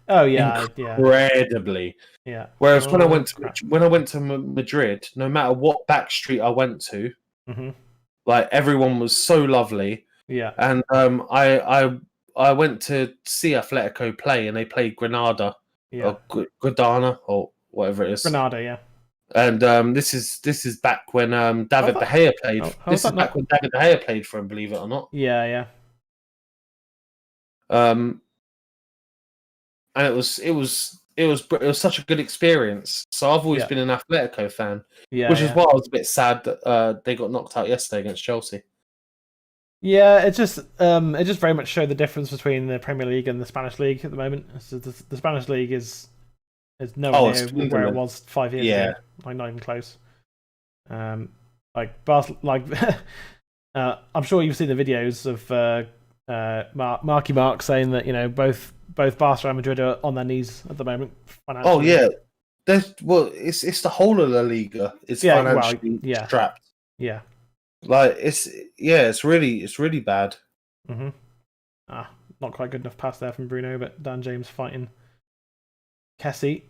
Oh yeah, incredibly. Yeah. Whereas when I went to Madrid, no matter what back street I went to, like, everyone was so lovely. Yeah. And I went to see Atletico play, and they played Granada or Granada or whatever it is. Granada, yeah. And this is back when David De Gea played. This is back when David De Gea played for him, believe it or not. Yeah. And it was such a good experience. So I've always been an Atletico fan, which is why I was a bit sad that they got knocked out yesterday against Chelsea. Yeah, it just very much showed the difference between the Premier League and the Spanish League at the moment. So the Spanish League is nowhere near where it was 5 years ago. Like not even close. I'm sure you've seen the videos of Marky Mark saying that both Barca and Madrid are on their knees at the moment financially. Oh yeah, it's the whole of La Liga. It's financially strapped. Yeah, like it's really bad. Mm-hmm. Not quite good enough pass there from Bruno, but Dan James fighting Kessie,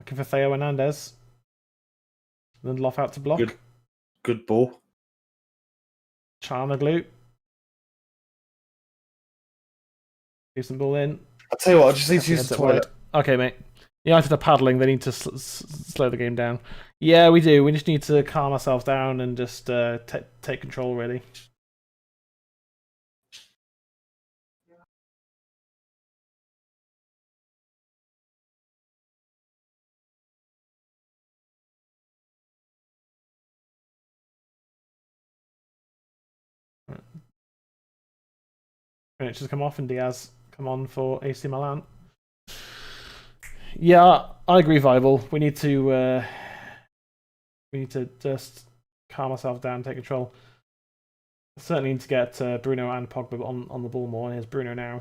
looking for Theo Hernandez. Lindelof out to block. Good ball. Charnoglu. Decent ball in. I'll tell you what, I just need to use the toilet. Okay, mate. United are paddling. They need to slow the game down. Yeah, we do. We just need to calm ourselves down and just take control, really. Finish has come off and Diaz come on for AC Milan. Yeah, I agree, Viable. We need to just calm ourselves down, take control. Certainly need to get Bruno and Pogba on the ball more. Here's Bruno now.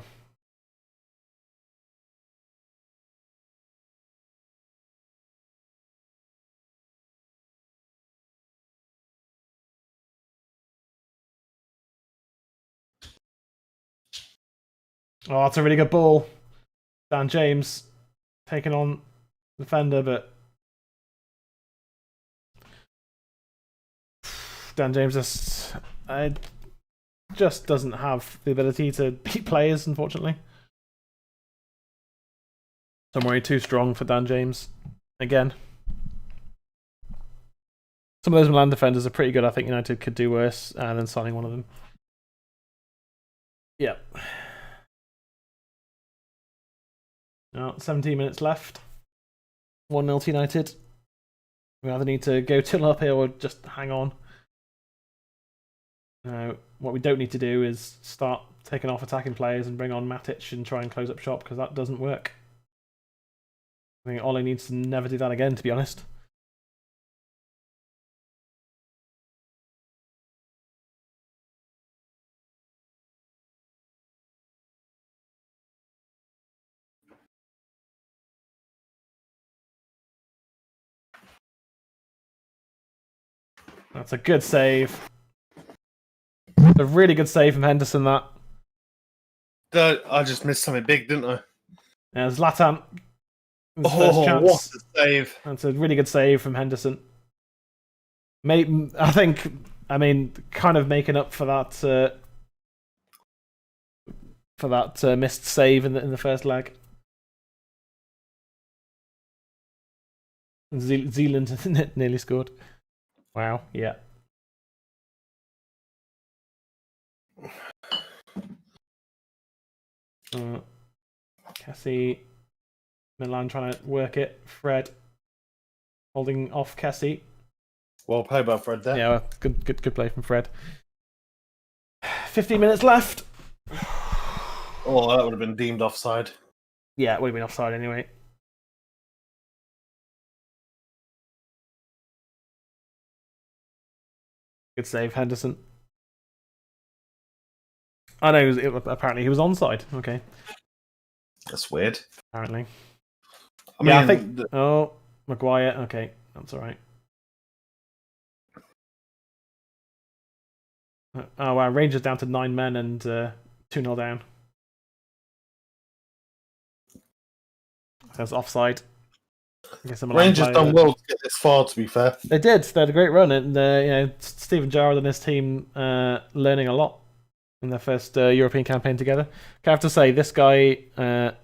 Oh, that's a really good ball. Dan James taking on the defender, but Dan James just doesn't have the ability to beat players, unfortunately. Don't worry, too strong for Dan James. Again. Some of those Milan defenders are pretty good. I think United could do worse than signing one of them. Yep. Now, 17 minutes left. 1-0 to United. We either need to go 2-0 up here or just hang on. Now, what we don't need to do is start taking off attacking players and bring on Matic and try and close up shop, because that doesn't work. I think Ole needs to never do that again, to be honest. That's a good save. A really good save from Henderson, that. I just missed something big, didn't I? Yeah, Zlatan. Oh, what a save. That's a really good save from Henderson. I mean, kind of making up for that missed save in the first leg. Zealand nearly scored. Wow, yeah. Kessie. Milan trying to work it. Fred holding off Kessie. Well played by Fred there. Yeah, good play from Fred. 15 minutes left. Oh, that would have been deemed offside. Yeah, it would have been offside anyway. Good save, Henderson. I know, apparently he was onside. Okay. That's weird. Apparently. I think... Oh, Maguire. Okay, that's alright. Oh, wow, Rangers down to 9 men and 2-0 down. That's offside. Rangers done well to get this far, to be fair. They did. They had a great run, and Steven Gerrard and his team learning a lot in their first European campaign together. I have to say, this guy, and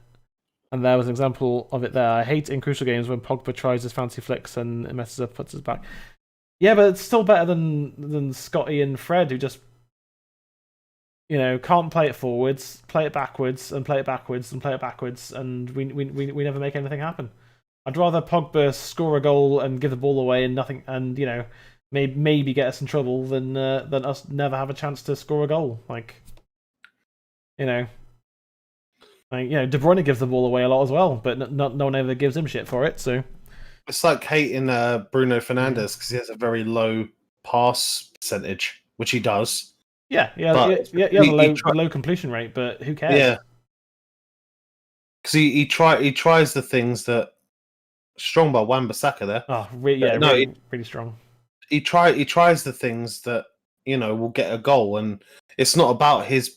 there was an example of it there. I hate in crucial games when Pogba tries his fancy flicks and it messes up, puts his back. Yeah, but it's still better than Scotty and Fred, who just can't play it forwards, play it backwards, and play it backwards, and play it backwards, and we never make anything happen. I'd rather Pogba score a goal and give the ball away and nothing, and maybe get us in trouble than us never have a chance to score a goal. Like, you know, De Bruyne gives the ball away a lot as well, but no one ever gives him shit for it. So it's like hating Bruno Fernandes because he has a very low pass percentage, which he does. Yeah, he has a low completion rate, but who cares? Yeah, because he tries the things that strong by Wan-Bissaka there. Oh, really strong. He tries the things that will get a goal, and it's not about his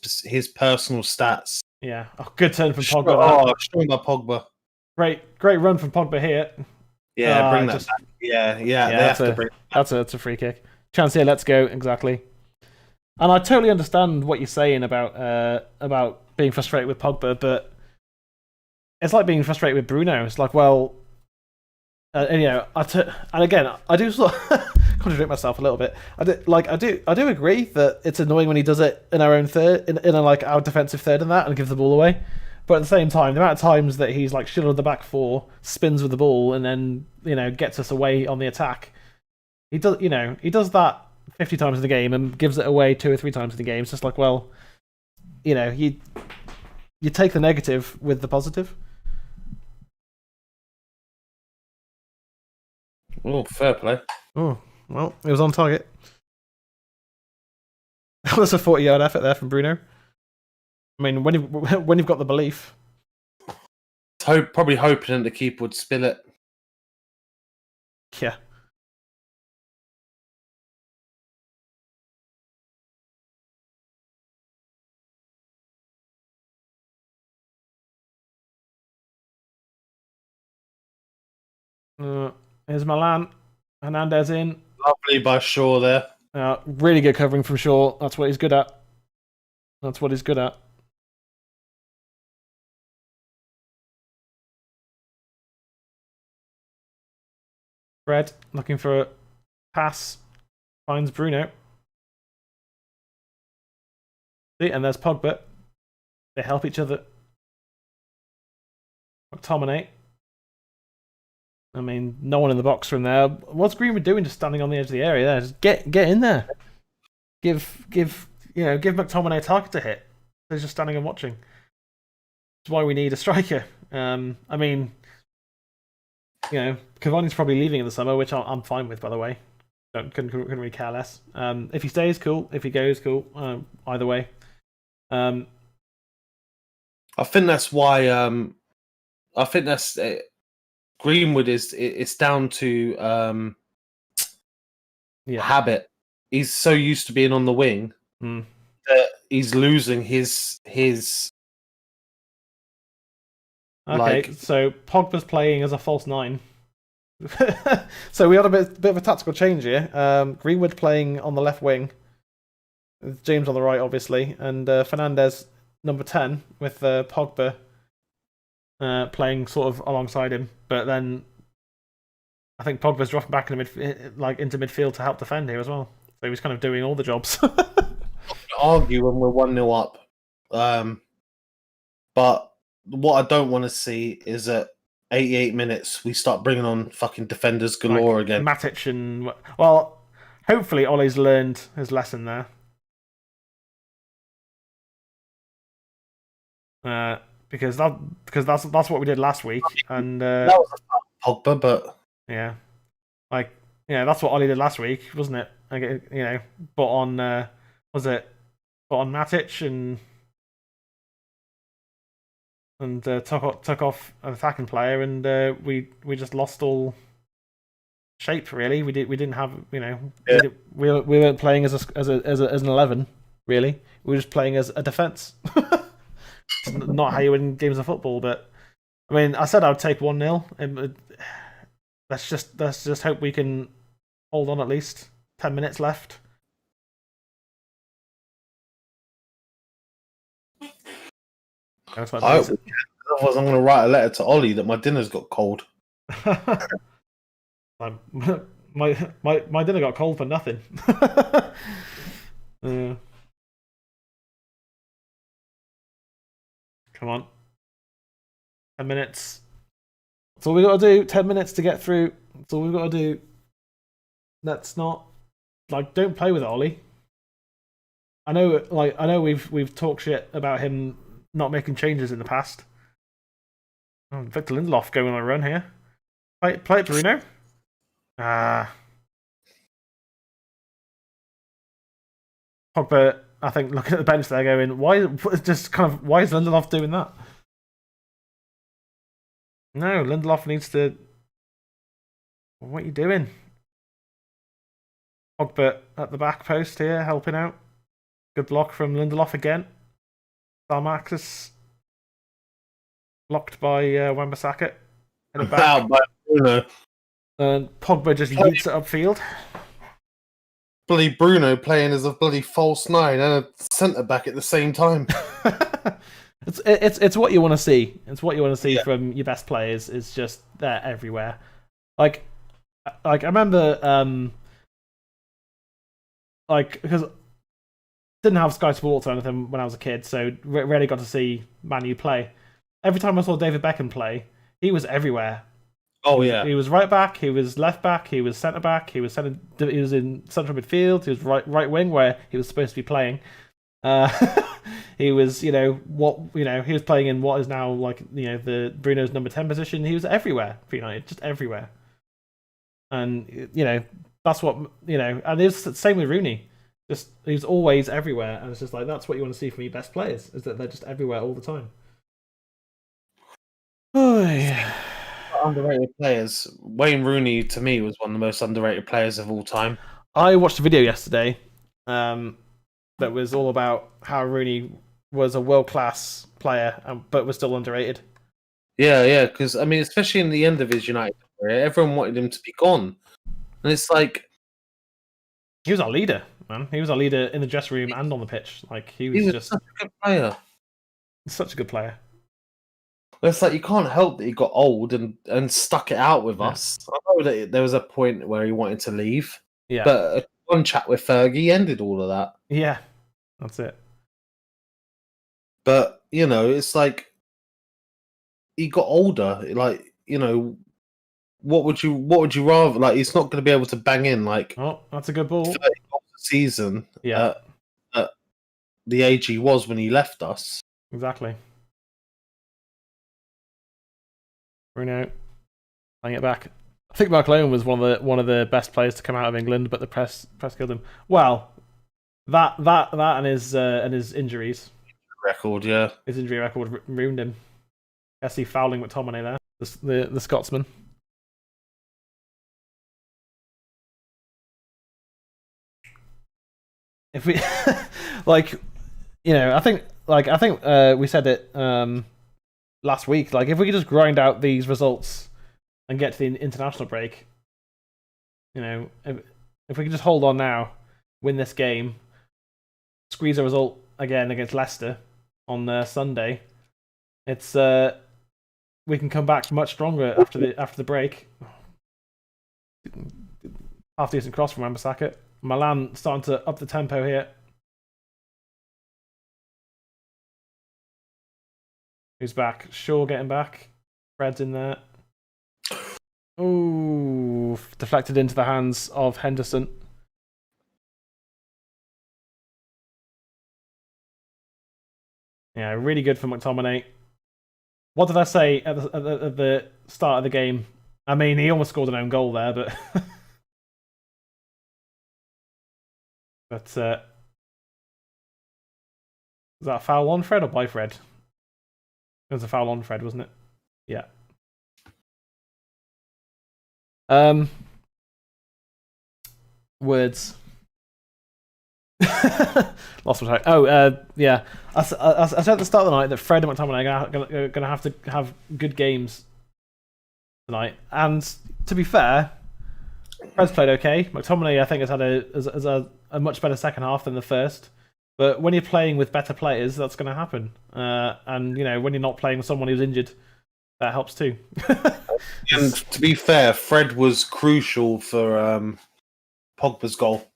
personal stats. Yeah, good turn from Pogba. Strong by Pogba. Great run from Pogba here. Yeah, bring that back. Yeah. They have to bring. That's a free kick. Chance here. Let's go. Exactly. And I totally understand what you're saying about being frustrated with Pogba, but it's like being frustrated with Bruno. It's like, well, and again, I do sort of contradict myself a little bit. I do agree that it's annoying when he does it in our own third, in our defensive third and that, and gives the ball away. But at the same time, the amount of times that he's like shit on the back four, spins with the ball, and then gets us away on the attack, he does that 50 times in the game and gives it away 2 or 3 times in the game. It's just like, well, you take the negative with the positive. Oh, fair play. Oh, well, it was on target. That was a 40-yard effort there from Bruno. I mean, when you've got the belief. Probably hoping the keeper would spill it. Yeah. Here's Milan. Hernandez in. Lovely by Shaw there. Really good covering from Shaw. That's what he's good at. Fred looking for a pass. Finds Bruno. See, and there's Pogba. They help each other. McTominay. I mean, no one in the box from there. What's Greenwood doing just standing on the edge of the area there? Just get in there. Give McTominay a target to hit. He's just standing and watching. That's why we need a striker. I mean, Cavani's probably leaving in the summer, which I'm fine with, by the way. Couldn't really care less. If he stays, cool. If he goes, cool. Either way. I think that's why. I think that's Greenwood it's down to habit. He's so used to being on the wing that he's losing his. Okay, so Pogba's playing as a false 9. So we had a bit of a tactical change here. Greenwood playing on the left wing, with James on the right, obviously, and Fernandes number 10 with Pogba playing sort of alongside him. But then I think Pogba's dropping back into midfield to help defend here as well. So he's kind of doing all the jobs. Argue when we're 1-0 up, but what I don't want to see is at 88 minutes we start bringing on fucking defenders galore again. Matic and hopefully Ole's learned his lesson there. Because that's what we did last week, and that was a Pogba, but that's what Ole did last week, wasn't it? But on Matic and took off an attacking player, and we just lost all shape. Really, we didn't have we weren't playing as an 11. Really, we were just playing as a defense. Not how you win games of football, but I mean, I said I would take 1-0. Let's just hope we can hold on at least 10 minutes left. Otherwise, I'm going to write a letter to Ollie that my dinner's got cold. my dinner got cold for nothing. Come on. 10 minutes. That's all we got to do. 10 minutes to get through. That's all we've got to do. Let's not like, don't play with Ollie. I know we've talked shit about him not making changes in the past. Oh, Victor Lindelof going on a run here. Play it, Bruno. Pogba, I think, looking at the bench there, going, why is Lindelof doing that? No, Lindelof needs to. What are you doing? Pogba at the back post here, helping out. Good block from Lindelof again. Salmaxis blocked by Wan-Bissaka. Out by Bruno. And Pogba just yeets it upfield. Bloody Bruno playing as a bloody false nine and a centre back at the same time. It's what you want to see. It's what you want to see from your best players. It's just they're everywhere. Like I remember, because I didn't have Sky Sports or anything when I was a kid, so rarely got to see Man U play. Every time I saw David Beckham play, he was everywhere. Oh yeah, he was right back, he was left back, he was centre back, he was in central midfield, he was right wing where he was supposed to be playing. He was, he was playing in what is now the Bruno's number 10 position. He was everywhere for United, just everywhere. And that's what and it's the same with Rooney. Just he's always everywhere, and it's just like that's what you want to see from your best players, is that they're just everywhere all the time. Oh yeah. Underrated players. Wayne Rooney to me was one of the most underrated players of all time. I watched a video yesterday that was all about how Rooney was a world-class player, but was still underrated. Yeah, because I mean, especially in the end of his United career, everyone wanted him to be gone, and it's like he was our leader, man. He was our leader in the dressing room and on the pitch. Like he was just such a good player. Such a good player. It's like you can't help that he got old and stuck it out with us. I know that there was a point where he wanted to leave, but one chat with Fergie ended all of that. Yeah, that's it. But it's like he got older. Like what would you rather? Like he's not going to be able to bang in that's a good ball. 30 goals a season. Yeah, at the age he was when he left us. Exactly. Bruno, playing it back. I think Mark Lone was one of the best players to come out of England, but the press killed him. Well, that and his injuries record, yeah, his injury record ruined him. I see fouling McTominay there, the Scotsman. If we I think we said it last week. Like, if we could just grind out these results and get to the international break, if we could just hold on now, win this game, squeeze a result again against Leicester on Sunday, it's we can come back much stronger after the break. Half decent cross from Wan-Bissaka. Milan starting to up the tempo here. Who's back? Shaw getting back. Fred's in there. Ooh, deflected into the hands of Henderson. Yeah, really good for McTominay. What did I say at the start of the game? I mean, he almost scored an own goal there, but but was that a foul on Fred or by Fred? It was a foul on Fred, wasn't it? Yeah. Words. Lost my track. Yeah. I said at the start of the night that Fred and McTominay are going to have to have good games tonight. And to be fair, Fred's played okay. McTominay, I think, has had a much better second half than the first. But when you're playing with better players, that's going to happen. And when you're not playing with someone who's injured, that helps too. And to be fair, Fred was crucial for Pogba's goal.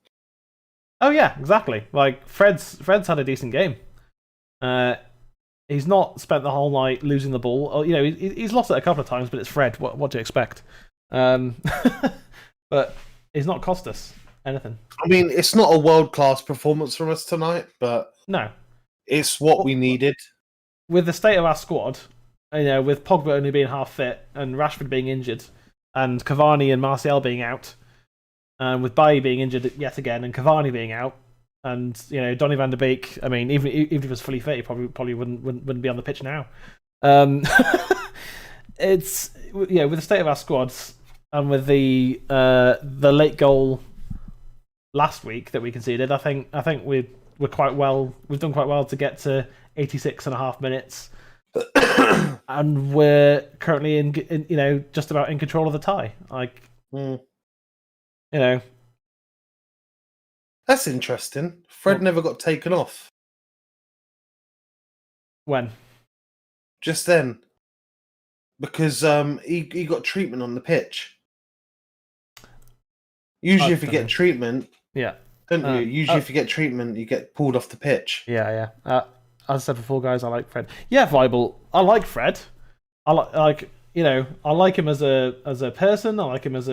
Oh yeah, exactly. Like Fred's had a decent game. He's not spent the whole night losing the ball. He's lost it a couple of times, but it's Fred. What do you expect? But he's not cost us. anything. I mean, it's not a world-class performance from us tonight, but no, it's what we needed. With the state of our squad, with Pogba only being half fit and Rashford being injured, and Cavani and Martial being out, and with Bailly being injured yet again, and Cavani being out, and Donny van de Beek. I mean, even if he was fully fit, he probably wouldn't be on the pitch now. It's with the state of our squads and with the late goal last week that we conceded. I think we're quite well. We've done quite well to get to 86.5 minutes, and we're currently in just about in control of the tie. That's interesting. Fred never got taken off. When? Just then. Because he got treatment on the pitch. Usually if you get treatment... Yeah. Don't you? Usually if you get treatment, you get pulled off the pitch. Yeah. As I said before, guys, I like Fred. Yeah, Viable. I like Fred. I like him as a person. I like him as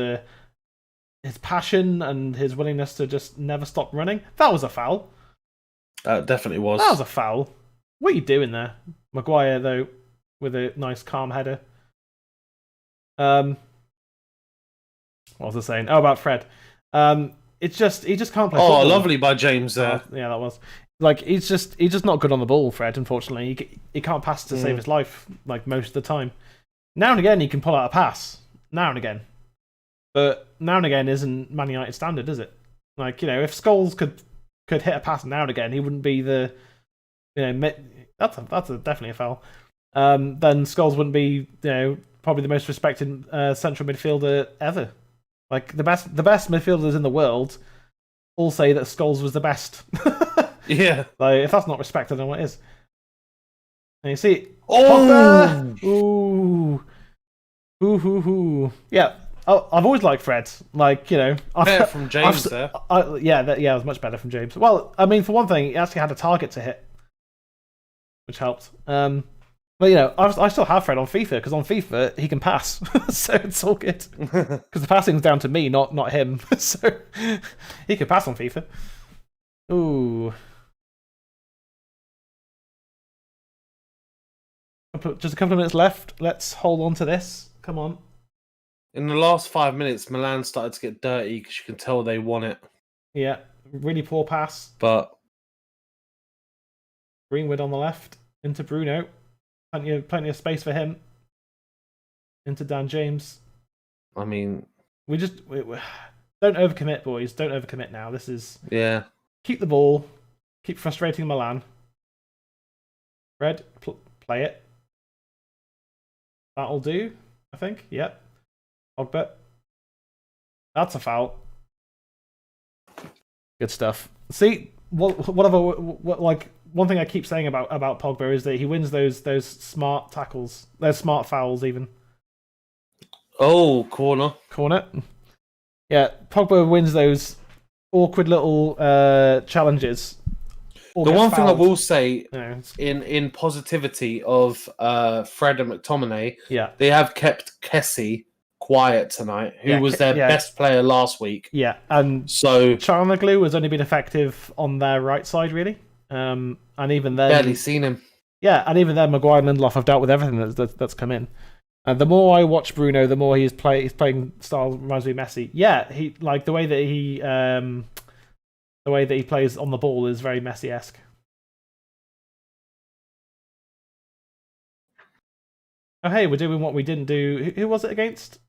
his passion and his willingness to just never stop running. That was a foul. That definitely was. That was a foul. What are you doing there? Maguire, though, with a nice calm header. What was I saying? Oh, about Fred. He just can't play football. Oh, lovely by James there. Yeah, that was. He's just not good on the ball, Fred, unfortunately. He can't pass to save his life, most of the time. Now and again, he can pull out a pass. Now and again. But now and again isn't Man United standard, is it? If Scholes could hit a pass now and again, he wouldn't be the... that's definitely a foul. Then Scholes wouldn't be, probably the most respected central midfielder ever. The best midfielders in the world all say that Scholes was the best. Yeah. If that's not respect, I don't know what is. And you see, Pogba! Ooh. Yeah. I've always liked Fred. Better from James there. It was much better from James. Well, I mean, for one thing, he actually had a target to hit, which helped. But I still have Fred on FIFA because on FIFA he can pass, so it's all good. Because the passing's down to me, not him. So he can pass on FIFA. Ooh. Just a couple of minutes left. Let's hold on to this. Come on. In the last 5 minutes, Milan started to get dirty because you can tell they want it. Yeah, really poor pass. But Greenwood on the left into Bruno. Plenty of space for him. Into Dan James. I mean, we don't overcommit, boys. Don't overcommit now. This is keep the ball, keep frustrating Milan. Fred, play it. That'll do, I think. Yep. Pogba. That's a foul. Good stuff. See, one thing I keep saying about Pogba is that he wins those smart tackles, those smart fouls even. Oh, corner. Yeah, Pogba wins those awkward little challenges. The one thing I will say in positivity of Fred and McTominay, they have kept Kessie quiet tonight, who was their best player last week. Yeah, and so Charnoglu has only been effective on their right side, really. And even then, barely seen him. Yeah, and even then, Maguire and Lindelof have dealt with everything that's come in. And the more I watch Bruno, the more his playing style reminds me of Messi. Yeah, he the way that he plays on the ball is very Messi-esque. Oh, hey, we're doing what we didn't do. Who was it against?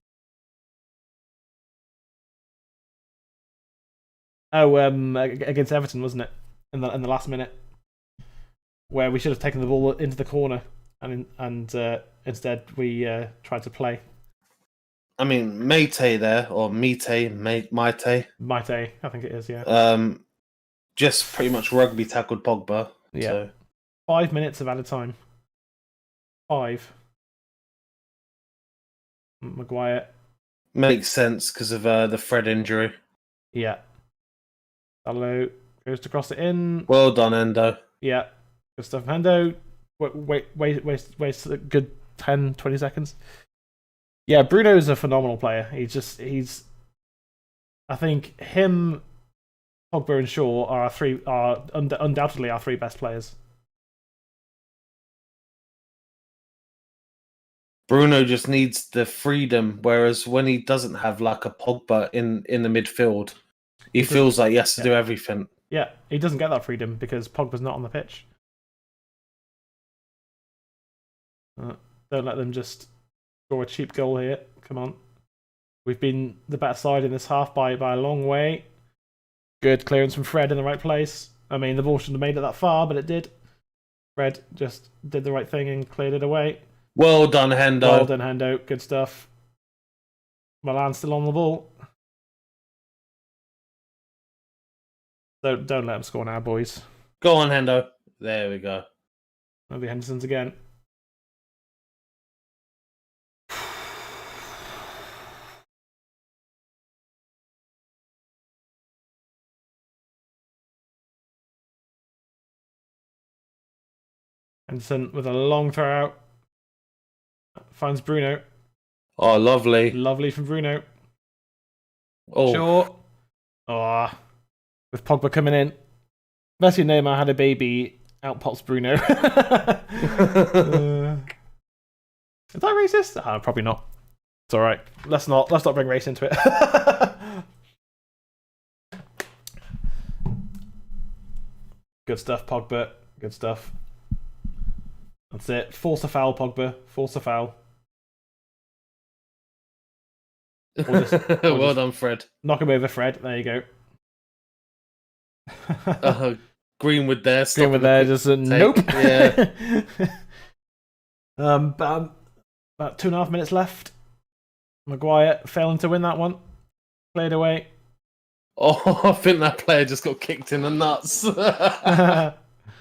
Oh, against Everton, wasn't it? In the last minute, where we should have taken the ball into the corner, and instead we tried to play. I mean, Maite there, or Maite, I think it is. Yeah. Just pretty much rugby tackled Pogba. Yeah. So. 5 minutes of added time. 5. Maguire. Makes sense because of the Fred injury. Yeah. Hello. Goes to cross it in. Well done, Endo. Yeah. Good stuff, Endo. Waste a good 10, 20 seconds. Yeah, Bruno's a phenomenal player. I think him Pogba and Shaw are undoubtedly our 3 best players. Bruno just needs the freedom, whereas when he doesn't have like a Pogba in the midfield, he feels like he has to do everything. Yeah, he doesn't get that freedom because Pogba's not on the pitch. Don't let them just score a cheap goal here. Come on. We've been the better side in this half by a long way. Good clearance from Fred in the right place. I mean, the ball shouldn't have made it that far, but it did. Fred just did the right thing and cleared it away. Well done, Hendo. Well done, Hendo. Good stuff. Milan still on the ball. Don't let him score now, boys. Go on, Hendo. There we go. That'll be Henderson's again. Henderson with a long throw out. Finds Bruno. Oh, lovely. Lovely from Bruno. Oh. Sure. Oh. With Pogba coming in. Messi and Neymar had a baby. Out pops Bruno. Is that racist? Oh, probably not. It's alright. Let's not bring race into it. Good stuff, Pogba. Good stuff. That's it. Force a foul, Pogba. Force a foul. Well done, Fred. Knock him over, Fred. There you go. Greenwood there. Greenwood there. Just nope. Yeah. About 2.5 minutes left. Maguire failing to win that one. Played away. Oh, I think that player just got kicked in the nuts.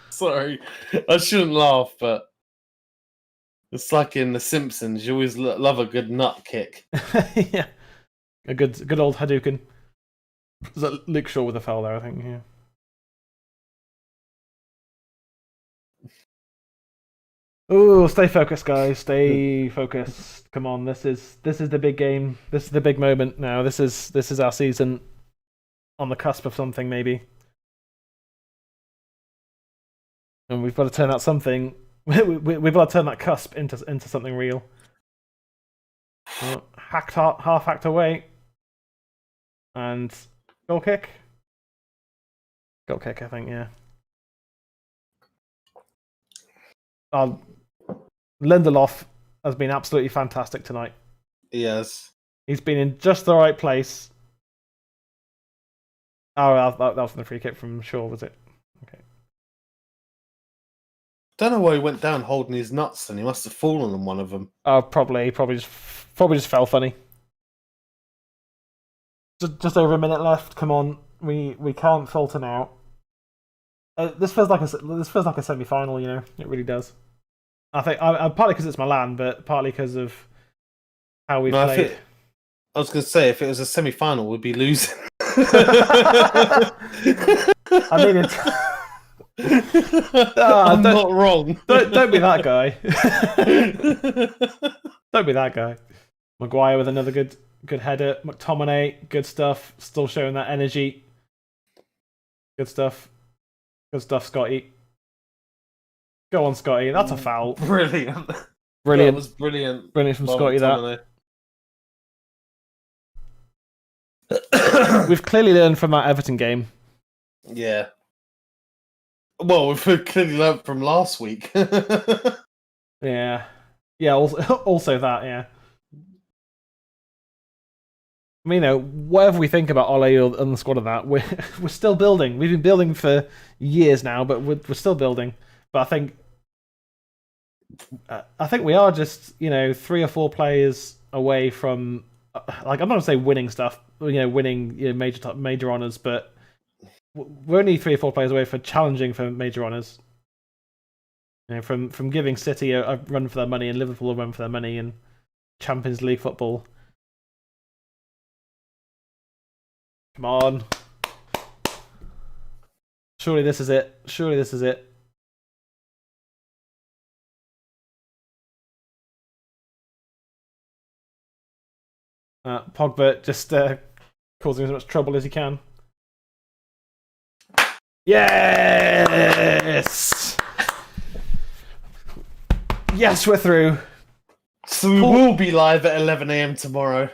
Sorry, I shouldn't laugh, but it's like in The Simpsons. You always love a good nut kick. Yeah, a good old Hadouken. Was that Luke Shaw with a foul there? I think. Yeah. Oh, stay focused, guys. Stay focused. Come on, this is the big game. This is the big moment now. This is our season on the cusp of something, maybe. And we've got to turn that something. We've got to turn that cusp into something real. Half hacked away, and goal kick. Goal kick, I think. Yeah. Lindelof has been absolutely fantastic tonight. Yes. He's been in just the right place. Oh, that was the free kick from Shaw, was it? Okay. Don't know why he went down holding his nuts, and he must have fallen on one of them. Oh, probably just fell funny. Just over a minute left. Come on, we can't falter now. This feels like a semi-final. You know, it really does. I think partly because it's Milan, but partly because of how we played. I was going to say, if it was a semi-final, we'd be losing. I mean, I'm not wrong. Don't be that guy. Don't be that guy. Maguire with another good header. McTominay, good stuff. Still showing that energy. Good stuff. Good stuff, Scotty. Go on, Scotty. That's a foul. Brilliant. Brilliant. That was brilliant. Brilliant from Scotty, that. We've clearly learned from that Everton game. Yeah. Well, we've clearly learned from last week. Yeah. Yeah, also that, yeah. I mean, you know, whatever we think about Ole and the squad of that, we're still building. We've been building for years now, but we're still building. But I think we are just, you know, 3 or 4 players away from, like, I'm not gonna say winning stuff, you know, winning, you know, major honors, but we're only 3 or 4 players away from challenging for major honors. You know, from giving City a run for their money and Liverpool a run for their money and Champions League football. Come on. Surely this is it. Surely this is it. Pogba just causing as much trouble as he can. Yes! Yes, we're through. So we will be live at 11 a.m. tomorrow.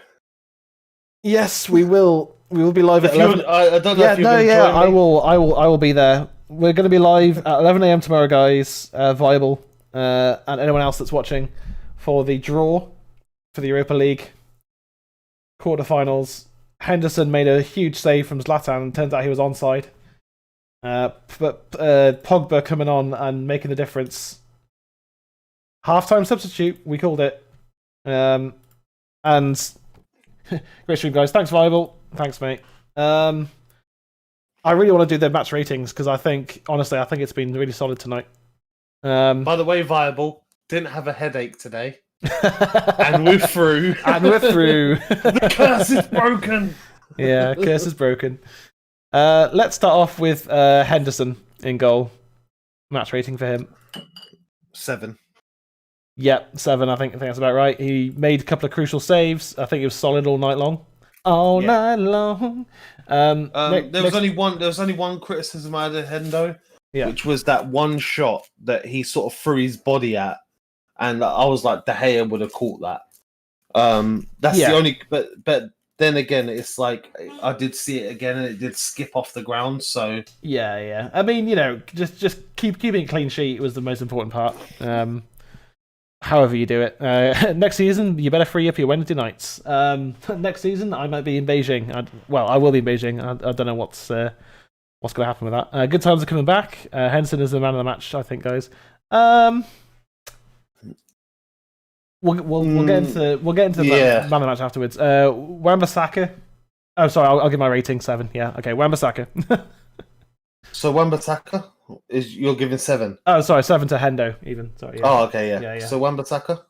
Yes, we will. We will be live at 11. I don't know if you're going to join me. I will be there. We're going to be live at 11 a.m. tomorrow, guys. Viable, and anyone else that's watching for the draw for the Europa League quarterfinals. Henderson made a huge save from Zlatan, and turns out he was onside. But Pogba coming on and making the difference. Halftime substitute, we called it. And great stream, guys. Thanks, Viable. Thanks, mate. I really want to do the match ratings because honestly, I think it's been really solid tonight. By the way, Viable didn't have a headache today. And we're through. The curse is broken. Yeah, curse is broken. Let's start off with Henderson in goal. Match rating for him. 7. Yep, 7. I think that's about right. He made a couple of crucial saves. I think he was solid all night long. Night long. There was only one criticism I had of Hendo, which was that one shot that he sort of threw his body at, and I was like, De Gea would have caught that. That's the only. But then again, it's like I did see it again, and it did skip off the ground. So yeah. I mean, just keeping a clean sheet was the most important part. However you do it. Next season, you better free up your Wednesday nights. Next season, I might be in Beijing. I will be in Beijing. I don't know what's going to happen with that. Good times are coming back. Henderson is the man of the match, I think, guys. We'll get into the man of the match afterwards. Wan-Bissaka. Oh, sorry. I'll give my rating 7. Yeah. Okay. Wan-Bissaka. So Wan-Bissaka you're giving 7. Oh, sorry, 7 to Hendo even. Sorry. Yeah. Oh, okay, yeah. So Wan-Bissaka?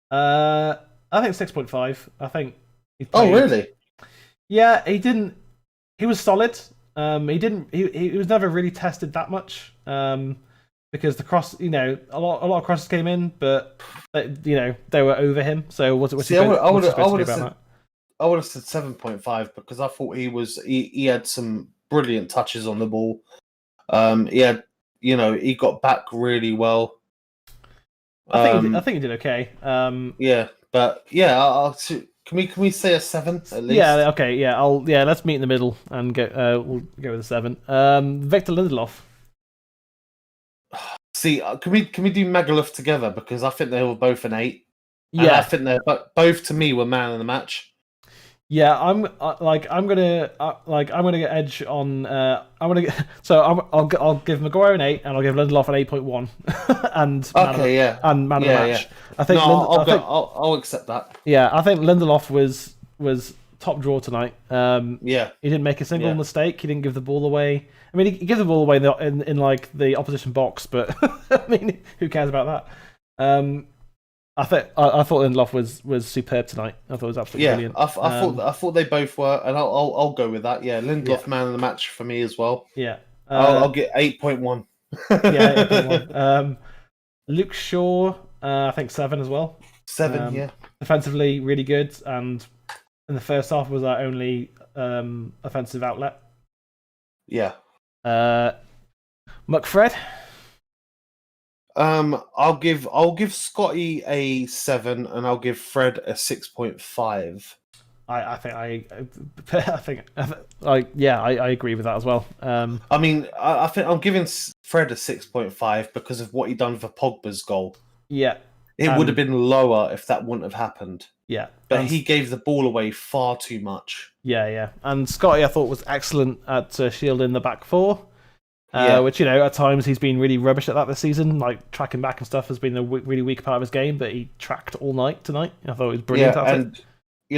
I think 6.5. I think. Oh, really? Yeah, he didn't. He was solid. He was never really tested that much. Because the cross, a lot of crosses came in, but they were over him. So what's I would have said 7.5 because I thought he had some brilliant touches on the ball. He got back really well. I think he did okay. Can we say a 7 at least? Yeah, okay, yeah. Let's meet in the middle and we'll go with a 7. Victor Lindelof. See, can we do Magaluf together because I think they were both an 8. Yeah, and I think they both to me were man of the match. Yeah, I'm gonna get edge on. I'll give Maguire an 8 and I'll give Lindelof an 8.1. and man of the match. Yeah. I think I'll accept that. Yeah, I think Lindelof was top draw tonight. He didn't make a single mistake. He didn't give the ball away. I mean, he gave the ball away in like the opposition box, but I mean, who cares about that? I thought Lindelof was superb tonight. I thought it was absolutely brilliant. I thought they both were, and I'll go with that. Yeah, Lindelof man of the match for me as well. Yeah, I'll get 8.1. 8.1. Luke Shaw, I think 7 as well. 7, Defensively, really good, and in the first half was our only offensive outlet. Yeah. McFred. I'll give Scotty a 7 and I'll give Fred a 6.5. I agree with that as well. I mean, I think I'm giving Fred a 6.5 because of what he done for Pogba's goal. Yeah, it would have been lower if that wouldn't have happened. Yeah, but he gave the ball away far too much. Yeah, and Scotty I thought was excellent at shielding the back four. Which, at times he's been really rubbish at that this season. Like, tracking back and stuff has been a really weak part of his game, but he tracked all night tonight. I thought it was brilliant. Yeah, and,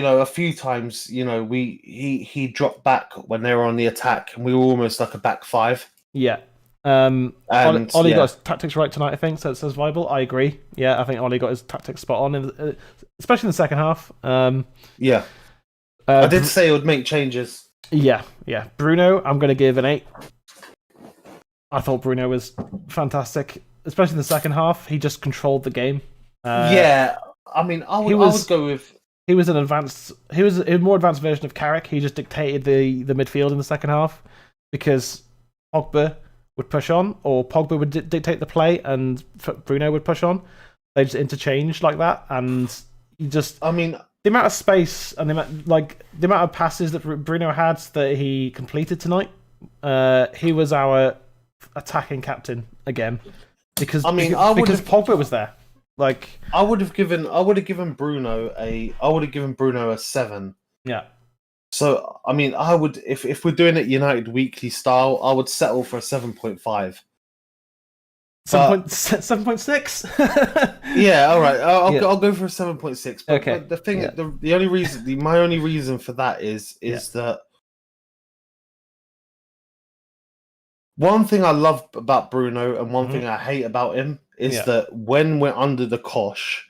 a few times, he dropped back when they were on the attack, and we were almost like a back 5. Yeah. Ollie got his tactics right tonight, I think, so it says viable. I agree. Yeah, I think Ollie got his tactics spot on, especially in the second half. I did say it would make changes. Yeah. Bruno, I'm going to give an 8. I thought Bruno was fantastic, especially in the second half. He just controlled the game. I mean, I would go with. He was a more advanced version of Carrick. He just dictated the midfield in the second half because Pogba would push on, or Pogba would dictate the play, and Bruno would push on. They just interchange like that, and you just. I mean, the amount of space and the amount of passes that Bruno had that he completed tonight. He was our attacking captain again, because Pogba was there. Like I would have given Bruno a 7. Yeah. So I mean, I would if we're doing it United Weekly style, I would settle for a 7.5. 7.6. Yeah, all right. I'll go for a 7.6. Okay. But the thing, the only reason, my only reason for that is that one thing I love about Bruno and one thing I hate about him is that when we're under the cosh,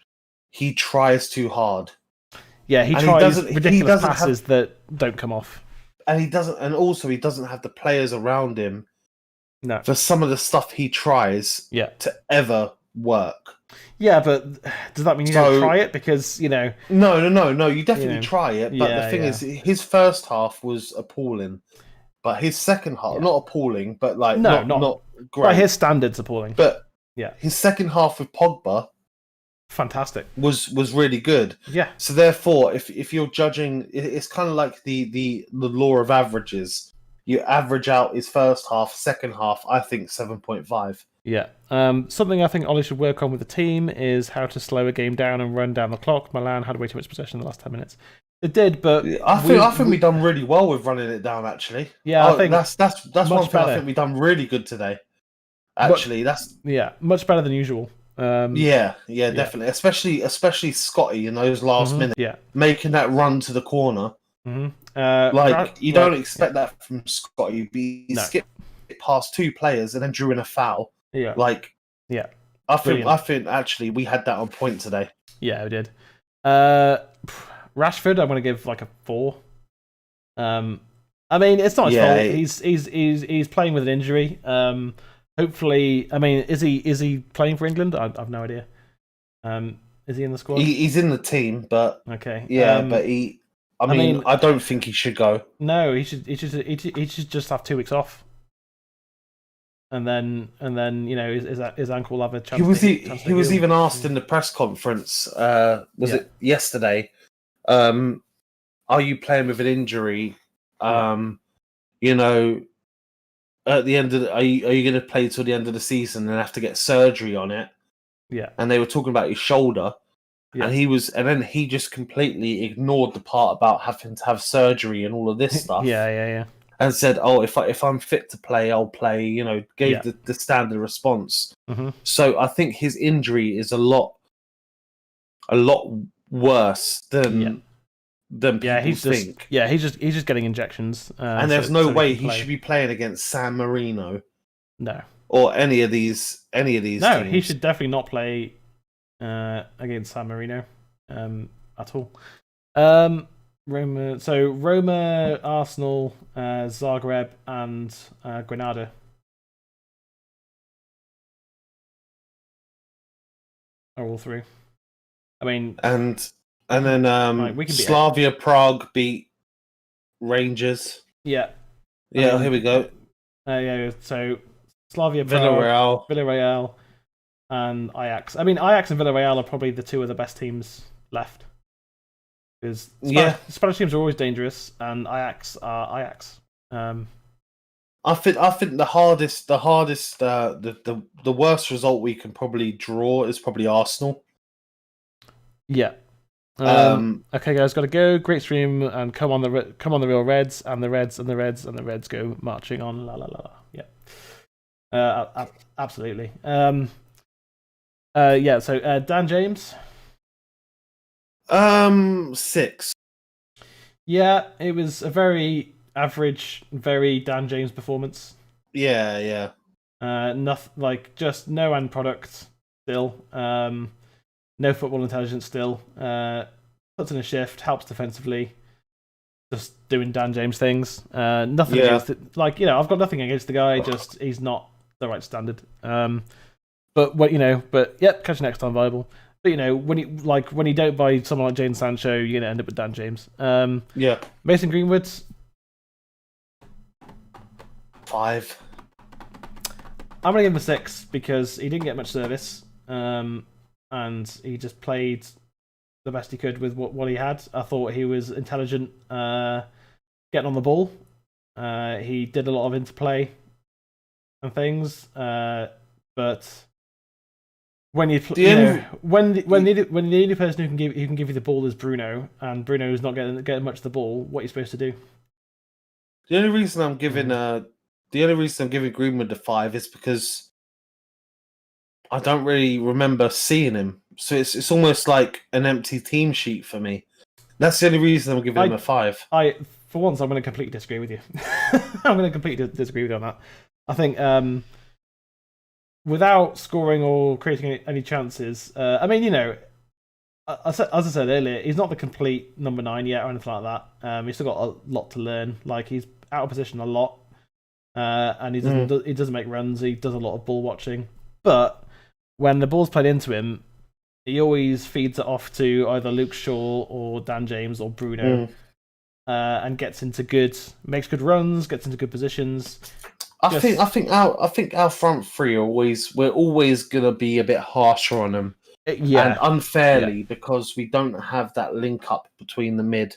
he tries too hard. Yeah, he tries ridiculous passes that don't come off, and he doesn't have the players around him. No. For some of the stuff he tries to ever work. Yeah, but does that mean you don't try it? Because, No, you definitely try it. But the thing is, his first half was appalling. But his second half, not appalling, but not great. By his standards, appalling. But his second half with Pogba, fantastic, was really good. Yeah. So therefore, if you're judging, it's kind of like the law of averages. You average out his first half, second half, I think 7.5. Yeah. Something I think Ollie should work on with the team is how to slow a game down and run down the clock. Milan had way too much possession in the last 10 minutes. It did, but I think we've done really well with running it down. Actually, I think that's one thing I think we've done really good today. Actually, much better than usual. Definitely, especially Scotty in those last minutes, making that run to the corner. You don't expect that from Scotty. He skipped past 2 players and then drew in a foul. Yeah, I think actually we had that on point today. Yeah, we did. Rashford, I'm going to give like a 4. I mean, it's not his fault. He's playing with an injury. Hopefully, I mean, is he playing for England? I've no idea. Is he in the squad? He's in the team, but okay. But he. I mean, I don't think he should go. No, he should just have 2 weeks off, and then his ankle will have a chance. He was even asked in the press conference. It yesterday? Are you playing with an injury? At the end of are you going to play till the end of the season and have to get surgery on it? Yeah. And they were talking about his shoulder. Yeah. And then he just completely ignored the part about having to have surgery and all of this stuff. Yeah. And said, "Oh, if I'm fit to play, I'll play." Gave the standard response. Mm-hmm. So I think his injury is a lot worse than people think. He's just getting injections. And there's no way he should be playing against San Marino. No. Or any of these teams. No, he should definitely not play against San Marino at all. Roma, Arsenal, Zagreb, and Granada. Are all through. I mean, and then Slavia Prague beat Rangers. Yeah. Here we go. So Slavia Prague, Villarreal, and Ajax. I mean, Ajax and Villarreal are probably the 2 of the best teams left. Because Spanish teams are always dangerous, and Ajax are Ajax. I think the worst result we can probably draw is probably Arsenal. Yeah. Okay, guys, got to go. Great stream, and come on the real Reds, and the Reds go marching on. La la la. Yeah. Absolutely. So Dan James. 6. Yeah, it was a very average, very Dan James performance. Yeah. Nothing just no end product still. No football intelligence still. Puts in a shift, helps defensively. Just doing Dan James things. Nothing against it. I've got nothing against the guy. Just he's not the right standard. But catch you next time, Bible. But when you don't buy someone like Jadon Sancho, you're gonna end up with Dan James. Mason Greenwood. 5. I'm gonna give him a 6 because he didn't get much service, and he just played the best he could with what he had. I thought he was intelligent, getting on the ball. He did a lot of interplay and things, but when you when the only person who can give you the ball is Bruno, and Bruno's not getting much of the ball, what are you supposed to do? The only reason I'm giving Greenwood the 5 is because I don't really remember seeing him, so it's almost like an empty team sheet for me. That's the only reason I'm giving him a 5. For once, I'm going to completely disagree with you. I'm going to completely disagree with you on that. I think without scoring or creating any chances, I mean, as I said earlier, he's not the complete number 9 yet or anything like that. He's still got a lot to learn. Like, he's out of position a lot, and he doesn't make runs. He does a lot of ball watching, but when the ball's played into him, he always feeds it off to either Luke Shaw or Dan James or Bruno, and makes good runs, gets into good positions. I think our front three we're always gonna be a bit harsher on them, and unfairly because we don't have that link up between the mid,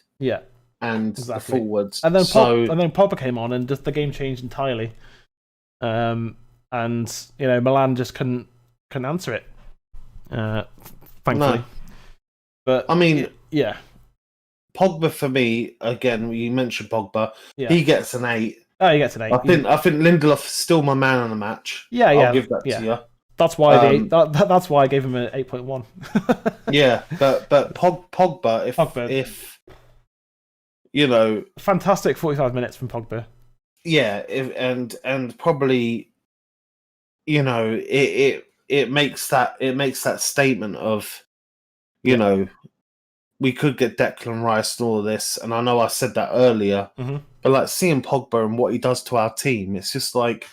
and the forwards. And then Pogba came on, and just the game changed entirely. And Milan just couldn't answer it. Thankfully, but I mean, Pogba for me again. You mentioned Pogba. He gets an 8. Oh, he gets an 8. I think Lindelof is still my man on the match. I'll give that to you. That's why that's why I gave him an 8.1. but Pogba, if fantastic 45 minutes from Pogba. And probably, it makes that statement of, we could get Declan Rice and all of this, and I know I said that earlier, but like seeing Pogba and what he does to our team, it's just like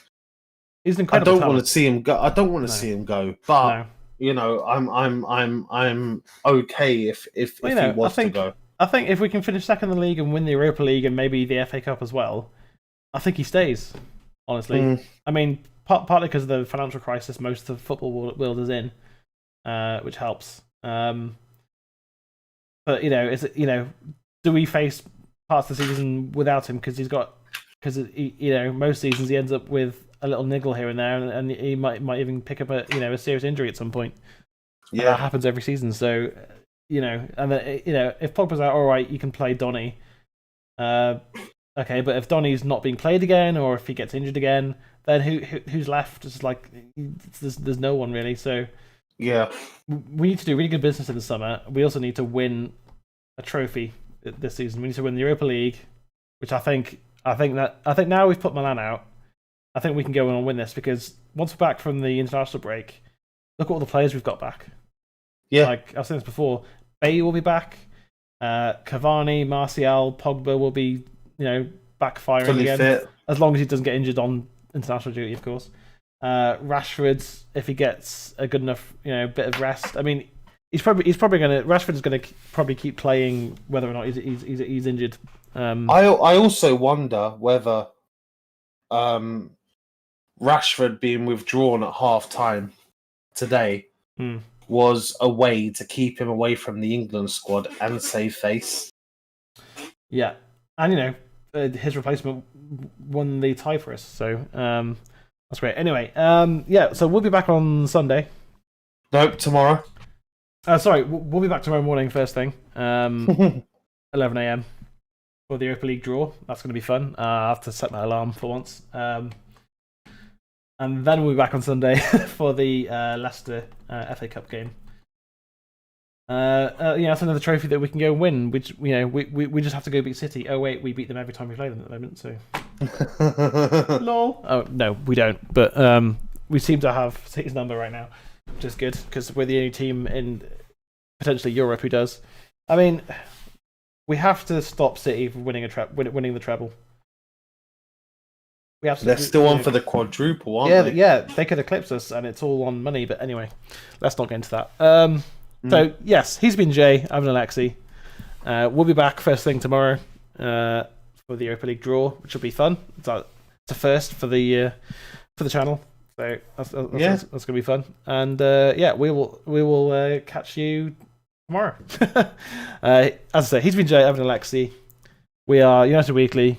he's incredible. I don't want to see him go. I don't want to see him go, but I'm okay if he was to go. I think if we can finish second in the league and win the Europa League and maybe the FA Cup as well, I think he stays. Honestly, I mean, partly because of the financial crisis most of the football world is in, which helps. But do we face parts of the season without him because most seasons he ends up with a little niggle here and there, and he might even pick up a serious injury at some point. Yeah, that happens every season. So and then if Pogba's out, all right, you can play Donny. Okay, but if Donny's not being played again, or if he gets injured again, then who's left? It's like there's no one really. So we need to do really good business in the summer. We also need to win a trophy this season. We need to win the Europa League, which I think now we've put Milan out. I think we can go on and win this because once we're back from the international break, look at all the players we've got back. Yeah, like I've said this before, Bay will be back. Cavani, Martial, Pogba will be back firing fully again, fit. As long as he doesn't get injured on international duty, of course. Rashford, if he gets a good enough bit of rest, I mean, Rashford is gonna probably keep playing whether or not he's injured. I also wonder whether Rashford being withdrawn at half time today was a way to keep him away from the England squad and save face. Yeah, and his replacement won the tie for us, so that's great. Anyway, so we'll be back on Sunday. Nope, tomorrow. Sorry, we'll be back tomorrow morning, first thing, 11 a.m. for the Europa League draw. That's going to be fun. I have to set my alarm for once. And then we'll be back on Sunday for the Leicester FA Cup game. That's another trophy that we can go and win. Which we just have to go beat City. Oh wait, we beat them every time we play them at the moment. So, lol. Oh no, we don't. But we seem to have City's number right now, which is good because we're the only team in potentially Europe who does. I mean, we have to stop City from winning winning the treble. They're still on for the quadruple, aren't they? Yeah, they could eclipse us, and it's all on money. But anyway, let's not get into that. So, yes, he's been Jay. I've been Alexi. We'll be back first thing tomorrow for the Europa League draw, which will be fun. It's a first for the channel. So that's going to be fun. And we will catch you tomorrow. As I say, he's been Jay, Evan, and Alexi. We are United Weekly.